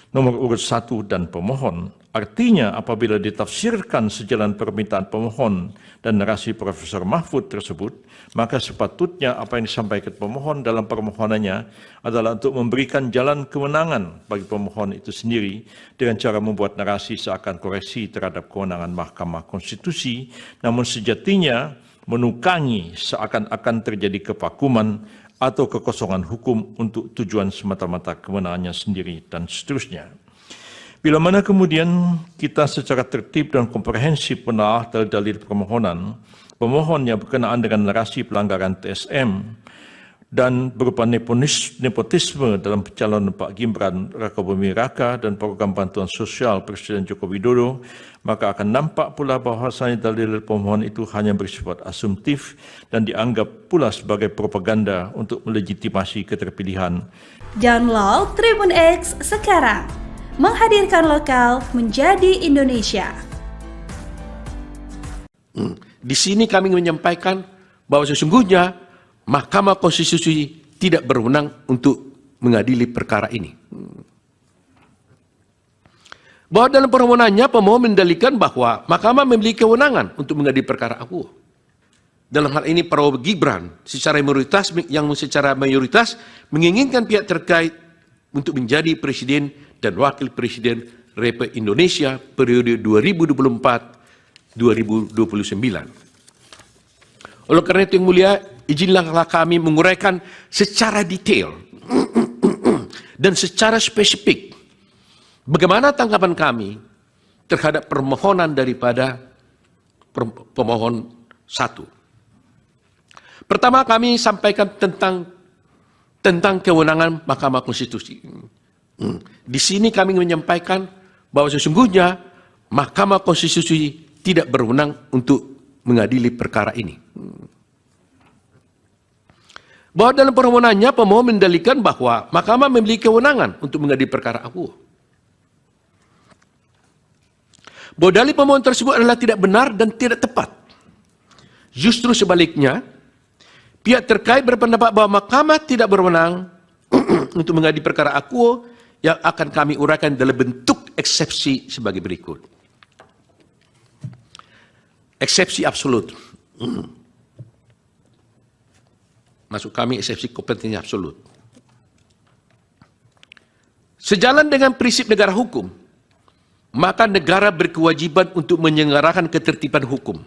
nomor urut 1 dan pemohon. Artinya apabila ditafsirkan sejalan permintaan pemohon dan narasi Profesor Mahfud tersebut, maka sepatutnya apa yang disampaikan pemohon dalam permohonannya adalah untuk memberikan jalan kemenangan bagi pemohon itu sendiri dengan cara membuat narasi seakan koreksi terhadap kewenangan Mahkamah Konstitusi, namun sejatinya menukangi seakan-akan terjadi kevakuman atau kekosongan hukum untuk tujuan semata-mata kemenangannya sendiri dan seterusnya. Bila mana kemudian kita secara tertib dan komprehensif menelaah dalil-dalil permohonan, pemohon yang berkenaan dengan narasi pelanggaran TSM dan berupa nepotisme dalam pencalonan Pak Gibran Rakabuming Raka dan program bantuan sosial Presiden Joko Widodo, maka akan nampak pula bahwasanya dalil pemohon itu hanya bersifat asumtif dan dianggap pula sebagai propaganda untuk melegitimasi keterpilihan. Download Tribun X sekarang. Menghadirkan lokal menjadi Indonesia. Di sini kami menyampaikan bahwa sesungguhnya Mahkamah Konstitusi tidak berwenang untuk mengadili perkara ini. Bahwa dalam permohonannya pemohon mendalilkan bahwa Mahkamah memiliki kewenangan untuk mengadili perkara akuo. Dalam hal ini Prabowo Gibran secara mayoritas menginginkan pihak terkait untuk menjadi presiden dan wakil presiden Republik Indonesia periode 2024-2029. Oleh karena itu yang mulia, izinlah kami menguraikan secara detail dan secara spesifik bagaimana tanggapan kami terhadap permohonan daripada pemohon 1. Pertama, kami sampaikan tentang kewenangan Mahkamah Konstitusi. Di sini kami menyampaikan bahwa sesungguhnya Mahkamah Konstitusi tidak berwenang untuk mengadili perkara ini. Bahwa dalam permohonannya pemohon mendalilkan bahwa Mahkamah memiliki kewenangan untuk mengadili perkara akuo. bahwa dalil pemohon tersebut adalah tidak benar dan tidak tepat. Justru sebaliknya, pihak terkait berpendapat bahwa mahkamah tidak berwenang untuk mengadili perkara akuo yang akan kami uraikan dalam bentuk eksepsi sebagai berikut. Eksepsi absolut. Maksud kami eksepsi kompetensi absolut. Sejalan dengan prinsip negara hukum, maka negara berkewajiban untuk menyelenggarakan ketertiban hukum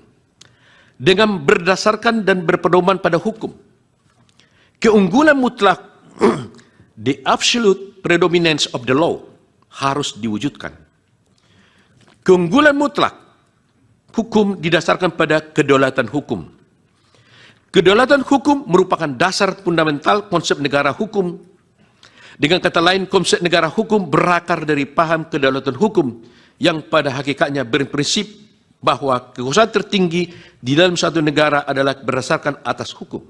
dengan berdasarkan dan berpedoman pada hukum. Keunggulan mutlak, the absolute predominance of the law, harus diwujudkan. Keunggulan mutlak hukum didasarkan pada kedaulatan hukum. Kedaulatan hukum merupakan dasar fundamental konsep negara hukum. Dengan kata lain, konsep negara hukum berakar dari paham kedaulatan hukum yang pada hakikatnya berprinsip bahwa kekuasaan tertinggi di dalam suatu negara adalah berdasarkan atas hukum.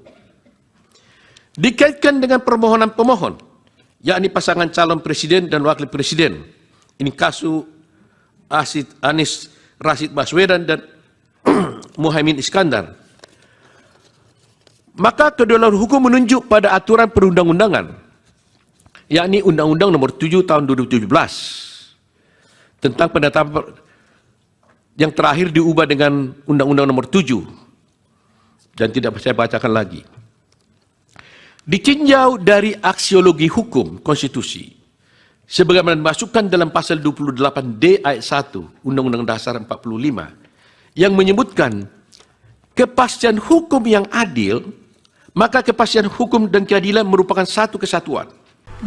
Dikaitkan dengan permohonan pemohon, yakni pasangan calon presiden dan wakil presiden. Ini kasus Anies Rashid Baswedan dan Muhaimin Iskandar. Maka kedaulatan hukum menunjuk pada aturan perundang-undangan, yakni Undang-Undang Nomor 7 Tahun 2017 tentang penetapan yang terakhir diubah dengan Undang-Undang Nomor 7 dan tidak saya bacakan lagi. Ditinjau dari aksiologi hukum konstitusi, sebagaimana dimasukkan dalam pasal 28D ayat 1 Undang-Undang Dasar 45 yang menyebutkan kepastian hukum yang adil, maka kepastian hukum dan keadilan merupakan satu kesatuan.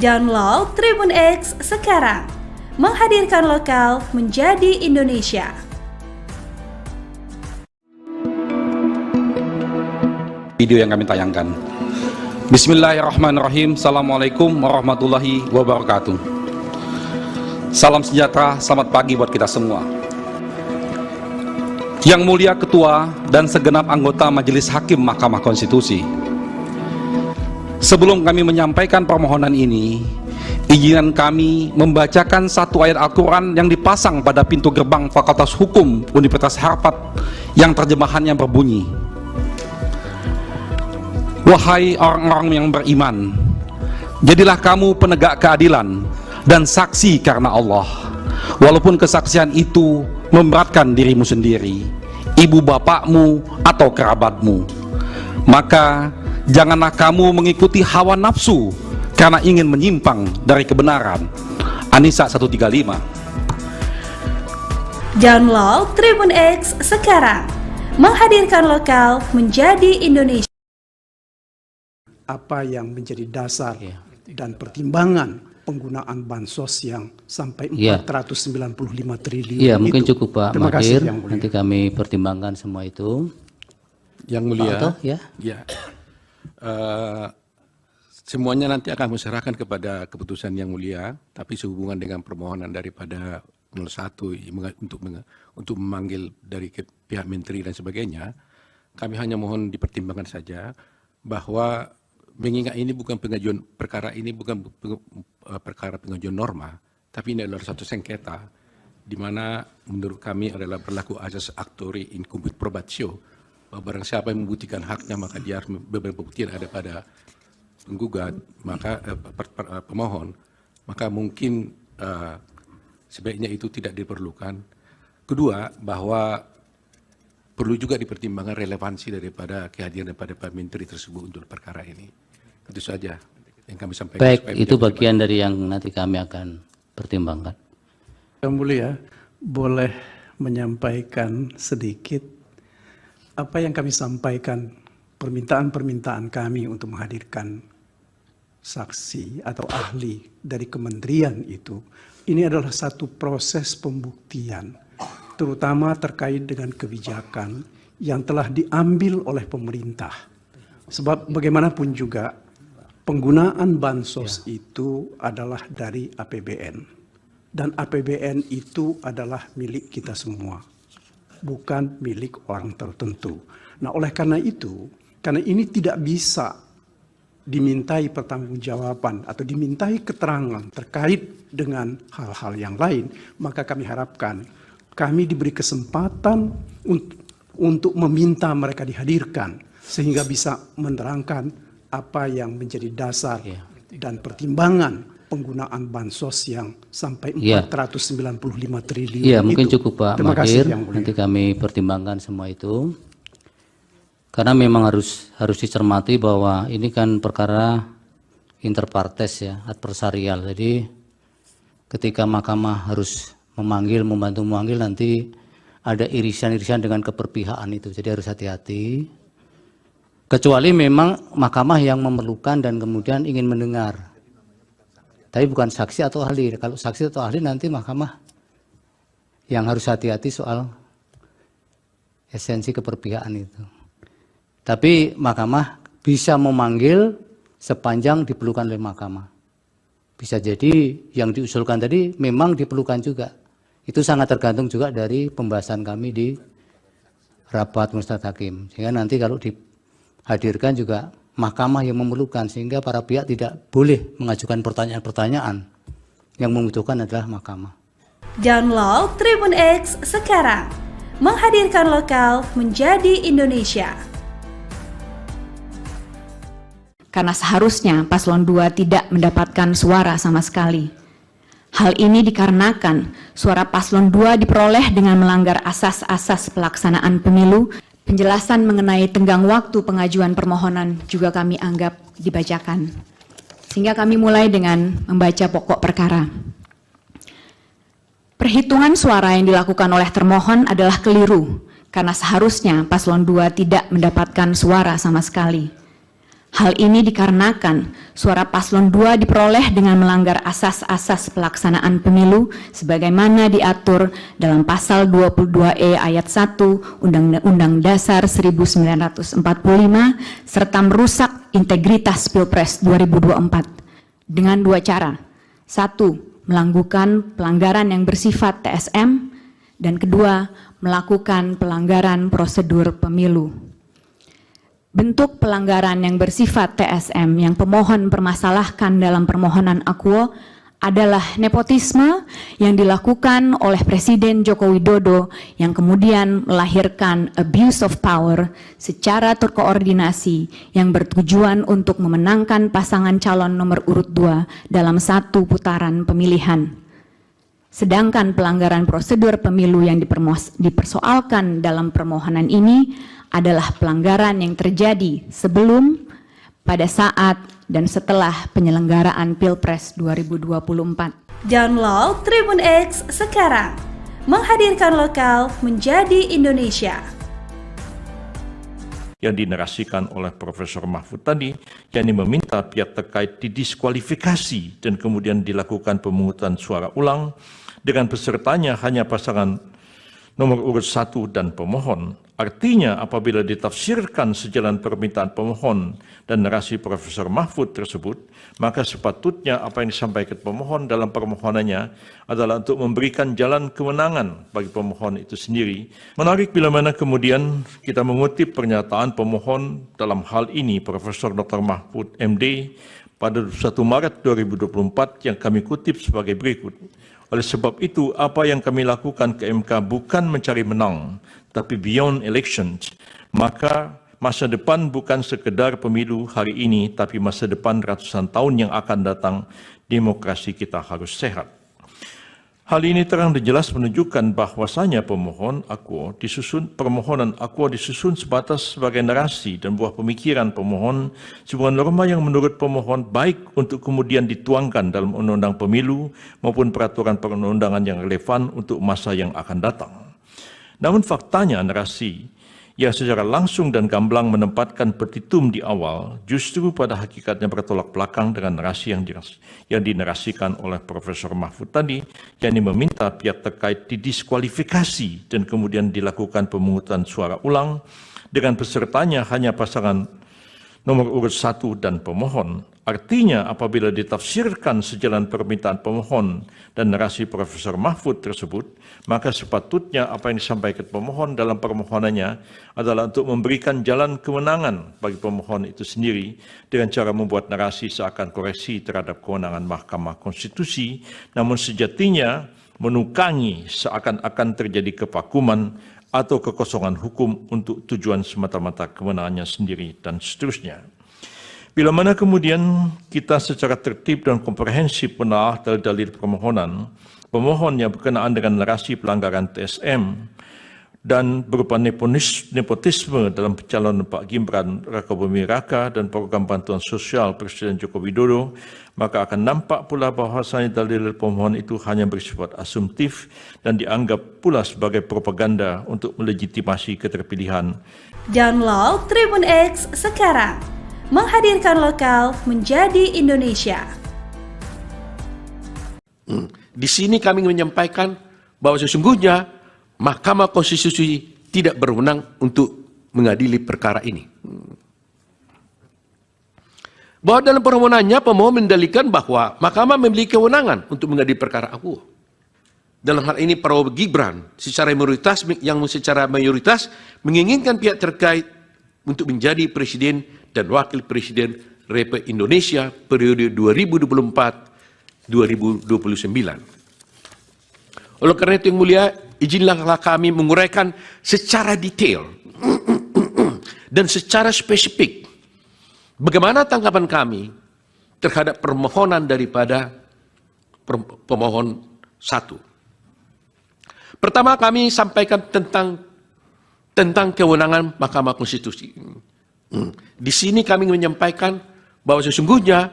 Download Tribun X sekarang, menghadirkan lokal menjadi Indonesia. Video yang kami tayangkan. Bismillahirrahmanirrahim. Assalamualaikum warahmatullahi wabarakatuh. Salam sejahtera, selamat pagi buat kita semua. Yang mulia Ketua dan segenap anggota Majelis Hakim Mahkamah Konstitusi, sebelum kami menyampaikan permohonan ini, izinkan kami membacakan satu ayat Al-Quran yang dipasang pada pintu gerbang Fakultas Hukum Universitas Harvard yang terjemahannya berbunyi, "Wahai orang-orang yang beriman, jadilah kamu penegak keadilan dan saksi karena Allah, walaupun kesaksian itu memberatkan dirimu sendiri, ibu bapakmu atau kerabatmu. Maka janganlah kamu mengikuti hawa nafsu karena ingin menyimpang dari kebenaran." An-Nisa 135. Download Tribun X sekarang, menghadirkan lokal menjadi Indonesia. Apa yang menjadi dasar dan pertimbangan penggunaan bansos yang sampai 495 triliun Iya, mungkin itu. cukup Pak Terima kasih, Mahir. Yang Mulia. Nanti kami pertimbangkan semua itu. Yang mulia, Pak Oto, ya. ya, semuanya nanti akan diserahkan kepada keputusan yang mulia, tapi sehubungan dengan permohonan daripada 01 untuk memanggil dari pihak menteri dan sebagainya, kami hanya mohon dipertimbangkan saja bahwa mengingat ini bukan pengajuan perkara ini bukan perkara pengajuan norma, tapi ini adalah satu sengketa di mana menurut kami adalah berlaku asas actori in cumbit probatio, bahwa barang siapa yang membuktikan haknya maka dia harus beberapa bukti yang ada pada penggugat, maka pemohon, maka mungkin sebaiknya itu tidak diperlukan. Kedua, bahwa perlu juga dipertimbangkan relevansi daripada kehadiran daripada Pak Menteri tersebut untuk perkara ini. Itu saja yang kami sampaikan. Baik, itu bagian dari yang nanti kami akan pertimbangkan. Yang Mulia, boleh menyampaikan sedikit apa yang kami sampaikan, permintaan-permintaan kami untuk menghadirkan saksi atau ahli dari kementerian itu. Ini adalah satu proses pembuktian, terutama terkait dengan kebijakan yang telah diambil oleh pemerintah. Sebab bagaimanapun juga penggunaan bansos itu adalah dari APBN. Dan APBN itu adalah milik kita semua, bukan milik orang tertentu. Nah, oleh karena itu, karena ini tidak bisa dimintai pertanggungjawaban atau dimintai keterangan terkait dengan hal-hal yang lain, maka kami harapkan kami diberi kesempatan untuk meminta mereka dihadirkan sehingga bisa menerangkan apa yang menjadi dasar dan pertimbangan penggunaan bansos yang sampai 495 triliun. Iya, mungkin cukup Pak Terima kasih, Mahir. Yang Mulia. Nanti kami pertimbangkan semua itu. Karena memang harus dicermati bahwa ini kan perkara interpartes ya, adversarial. Jadi ketika mahkamah harus membantu memanggil nanti ada irisan-irisan dengan keperpihakan itu. Jadi harus hati-hati. Kecuali memang mahkamah yang memerlukan dan kemudian ingin mendengar. Tapi bukan saksi atau ahli. Kalau saksi atau ahli nanti mahkamah yang harus hati-hati soal esensi keperpihakan itu. Tapi mahkamah bisa memanggil sepanjang diperlukan oleh mahkamah. Bisa jadi yang diusulkan tadi memang diperlukan juga. Itu sangat tergantung juga dari pembahasan kami di rapat Musnad Hakim. Sehingga nanti kalau dihadirkan juga mahkamah yang memerlukan, sehingga para pihak tidak boleh mengajukan pertanyaan-pertanyaan. Yang membutuhkan adalah mahkamah. Download Tribun X sekarang. Menghadirkan lokal menjadi Indonesia. Karena seharusnya paslon 2 tidak mendapatkan suara sama sekali. Hal ini dikarenakan suara paslon 2 diperoleh dengan melanggar asas-asas pelaksanaan pemilu. Penjelasan mengenai tenggang waktu pengajuan permohonan juga kami anggap dibacakan. Sehingga kami mulai dengan membaca pokok perkara. Perhitungan suara yang dilakukan oleh termohon adalah keliru, karena seharusnya paslon 2 tidak mendapatkan suara sama sekali. Hal ini dikarenakan suara paslon 2 diperoleh dengan melanggar asas-asas pelaksanaan pemilu sebagaimana diatur dalam pasal 22E ayat 1 Undang-Undang Dasar 1945 serta merusak integritas Pilpres 2024 dengan dua cara. 1. Melakukan pelanggaran yang bersifat TSM, dan kedua, melakukan pelanggaran prosedur pemilu. Bentuk pelanggaran yang bersifat TSM yang pemohon permasalahkan dalam permohonan akuo adalah nepotisme yang dilakukan oleh Presiden Joko Widodo yang kemudian melahirkan abuse of power secara terkoordinasi yang bertujuan untuk memenangkan pasangan calon nomor urut 2 dalam satu putaran pemilihan. Sedangkan pelanggaran prosedur pemilu yang dipersoalkan dalam permohonan ini adalah pelanggaran yang terjadi sebelum, pada saat, dan setelah penyelenggaraan Pilpres 2024. Download Tribun X sekarang. Menghadirkan lokal menjadi Indonesia. Yang dinarasikan oleh Profesor Mahfud tadi, yakni meminta pihak terkait didiskualifikasi dan kemudian dilakukan pemungutan suara ulang dengan pesertanya hanya pasangan nomor urut 1 dan pemohon. Artinya apabila ditafsirkan sejalan permintaan pemohon dan narasi Profesor Mahfud tersebut, maka sepatutnya apa yang disampaikan pemohon dalam permohonannya adalah untuk memberikan jalan kemenangan bagi pemohon itu sendiri. Menarik bila mana kemudian kita mengutip pernyataan pemohon dalam hal ini Profesor Dr. Mahfud MD pada 1 Maret 2024 yang kami kutip sebagai berikut. Oleh sebab itu, apa yang kami lakukan ke MK bukan mencari menang, tapi beyond elections. Maka masa depan bukan sekedar pemilu hari ini, tapi masa depan ratusan tahun yang akan datang, demokrasi kita harus sehat. Hal ini terang dan jelas menunjukkan bahwasanya permohonan akuo disusun sebatas sebagai narasi dan buah pemikiran pemohon, sebuah norma yang menurut pemohon baik untuk kemudian dituangkan dalam undang-undang pemilu maupun peraturan perundang-undangan yang relevan untuk masa yang akan datang. Namun faktanya narasi yang secara langsung dan gamblang menempatkan petitum di awal justru pada hakikatnya bertolak belakang dengan narasi yang dinarasikan oleh Profesor Mahfud tadi, yakni meminta pihak terkait didiskualifikasi dan kemudian dilakukan pemungutan suara ulang dengan pesertanya hanya pasangan nomor urut 1 dan pemohon. Artinya apabila ditafsirkan sejalan permintaan pemohon dan narasi Profesor Mahfud tersebut, maka sepatutnya apa yang disampaikan pemohon dalam permohonannya adalah untuk memberikan jalan kemenangan bagi pemohon itu sendiri dengan cara membuat narasi seakan koreksi terhadap kewenangan Mahkamah Konstitusi, namun sejatinya menukangi seakan-akan terjadi kevakuman atau kekosongan hukum untuk tujuan semata-mata kemenangannya sendiri, dan seterusnya. Bila mana kemudian kita secara tertib dan komprehensif menelaah dalil-dalil permohonan, pemohon yang berkenaan dengan narasi pelanggaran TSM dan berupa nepotisme dalam pencalonan Pak Gibran Rakabuming Raka dan program bantuan sosial Presiden Joko Widodo, maka akan nampak pula bahwasanya dalil pemohon itu hanya bersifat asumtif dan dianggap pula sebagai propaganda untuk melegitimasi keterpilihan. Download Tribun X sekarang. Menghadirkan lokal menjadi Indonesia. Di sini kami menyampaikan bahwa sesungguhnya Mahkamah Konstitusi tidak berwenang untuk mengadili perkara ini. Bahwa dalam permohonannya pemohon mendalilkan bahwa Mahkamah memiliki kewenangan untuk mengadili perkara akuo. Dalam hal ini Prabowo Gibran secara mayoritas menginginkan pihak terkait untuk menjadi presiden dan wakil presiden Republik Indonesia periode 2024-2029. Oleh karena itu yang mulia, izinlah kami menguraikan secara detail dan secara spesifik bagaimana tanggapan kami terhadap permohonan daripada pemohon 1. Pertama, kami sampaikan tentang kewenangan Mahkamah Konstitusi. Di sini kami menyampaikan bahwa sesungguhnya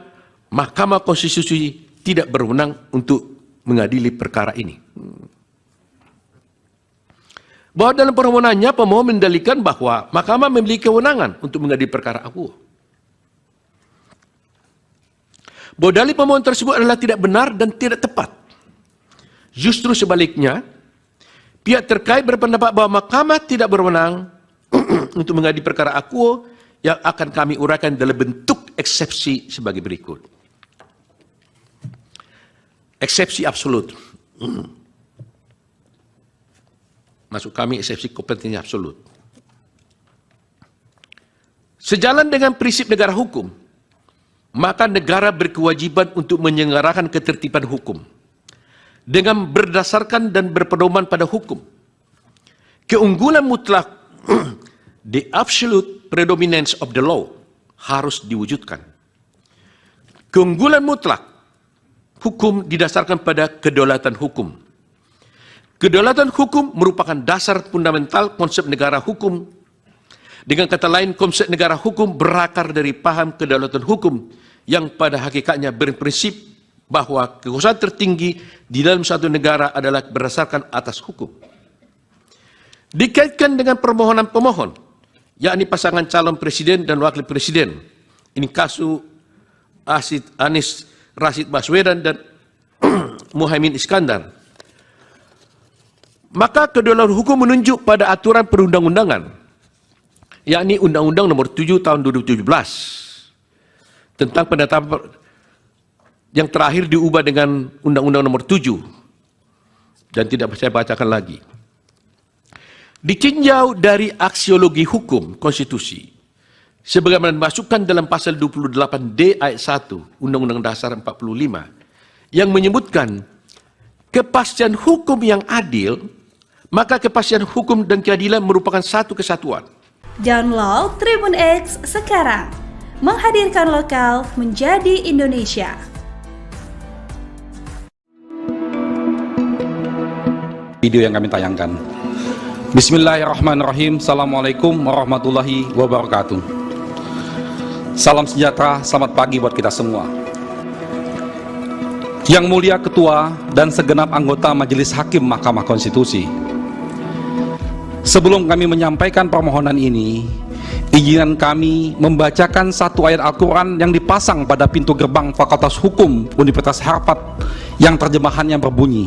Mahkamah Konstitusi tidak berwenang untuk mengadili perkara ini. Bahwa dalam permohonannya pemohon mendalilkan bahwa Mahkamah memiliki kewenangan untuk mengadili perkara akuo. Bahwa dalil pemohon tersebut adalah tidak benar dan tidak tepat. Justru sebaliknya, pihak terkait berpendapat bahwa Mahkamah tidak berwenang untuk mengadili perkara akuo yang akan kami uraikan dalam bentuk eksepsi sebagai berikut. Eksepsi absolut. Maksud kami eksepsi kompetensi absolut. Sejalan dengan prinsip negara hukum, maka negara berkewajiban untuk menyelenggarakan ketertiban hukum dengan berdasarkan dan berpedoman pada hukum. Keunggulan mutlak the absolute predominance of the law harus diwujudkan. Keunggulan mutlak hukum didasarkan pada kedaulatan hukum. Kedaulatan hukum merupakan dasar fundamental konsep negara hukum. Dengan kata lain, konsep negara hukum berakar dari paham kedaulatan hukum yang pada hakikatnya berprinsip bahwa kekuasaan tertinggi di dalam suatu negara adalah berdasarkan atas hukum. Dikaitkan dengan permohonan pemohon, yakni pasangan calon presiden dan wakil presiden. Ini kasus Anies Rashid Baswedan dan Muhaimin Iskandar. Maka kedaulatan hukum menunjuk pada aturan perundang-undangan, yakni Undang-Undang Nomor 7 Tahun 2017 tentang penetapan yang terakhir diubah dengan Undang-Undang Nomor 7 dan tidak saya bacakan lagi. Ditinjau dari aksiologi hukum konstitusi, sebagaimana dimasukkan dalam pasal 28D ayat 1 Undang-Undang Dasar 45 yang menyebutkan kepastian hukum yang adil, maka kepastian hukum dan keadilan merupakan satu kesatuan. Download Tribun X sekarang. Menghadirkan lokal menjadi Indonesia. Video yang kami tayangkan. Bismillahirrahmanirrahim. Assalamualaikum warahmatullahi wabarakatuh. Salam sejahtera, selamat pagi buat kita semua. Yang mulia Ketua dan segenap anggota Majelis Hakim Mahkamah Konstitusi, sebelum kami menyampaikan permohonan ini, izinkan kami membacakan satu ayat Al-Quran yang dipasang pada pintu gerbang Fakultas Hukum Universitas Harvard yang terjemahannya berbunyi,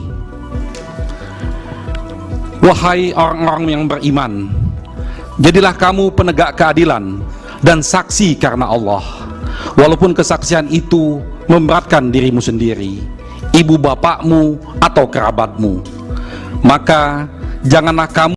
"Wahai orang-orang yang beriman, jadilah kamu penegak keadilan dan saksi karena Allah, walaupun kesaksian itu memberatkan dirimu sendiri, ibu bapakmu atau kerabatmu. Maka janganlah kamu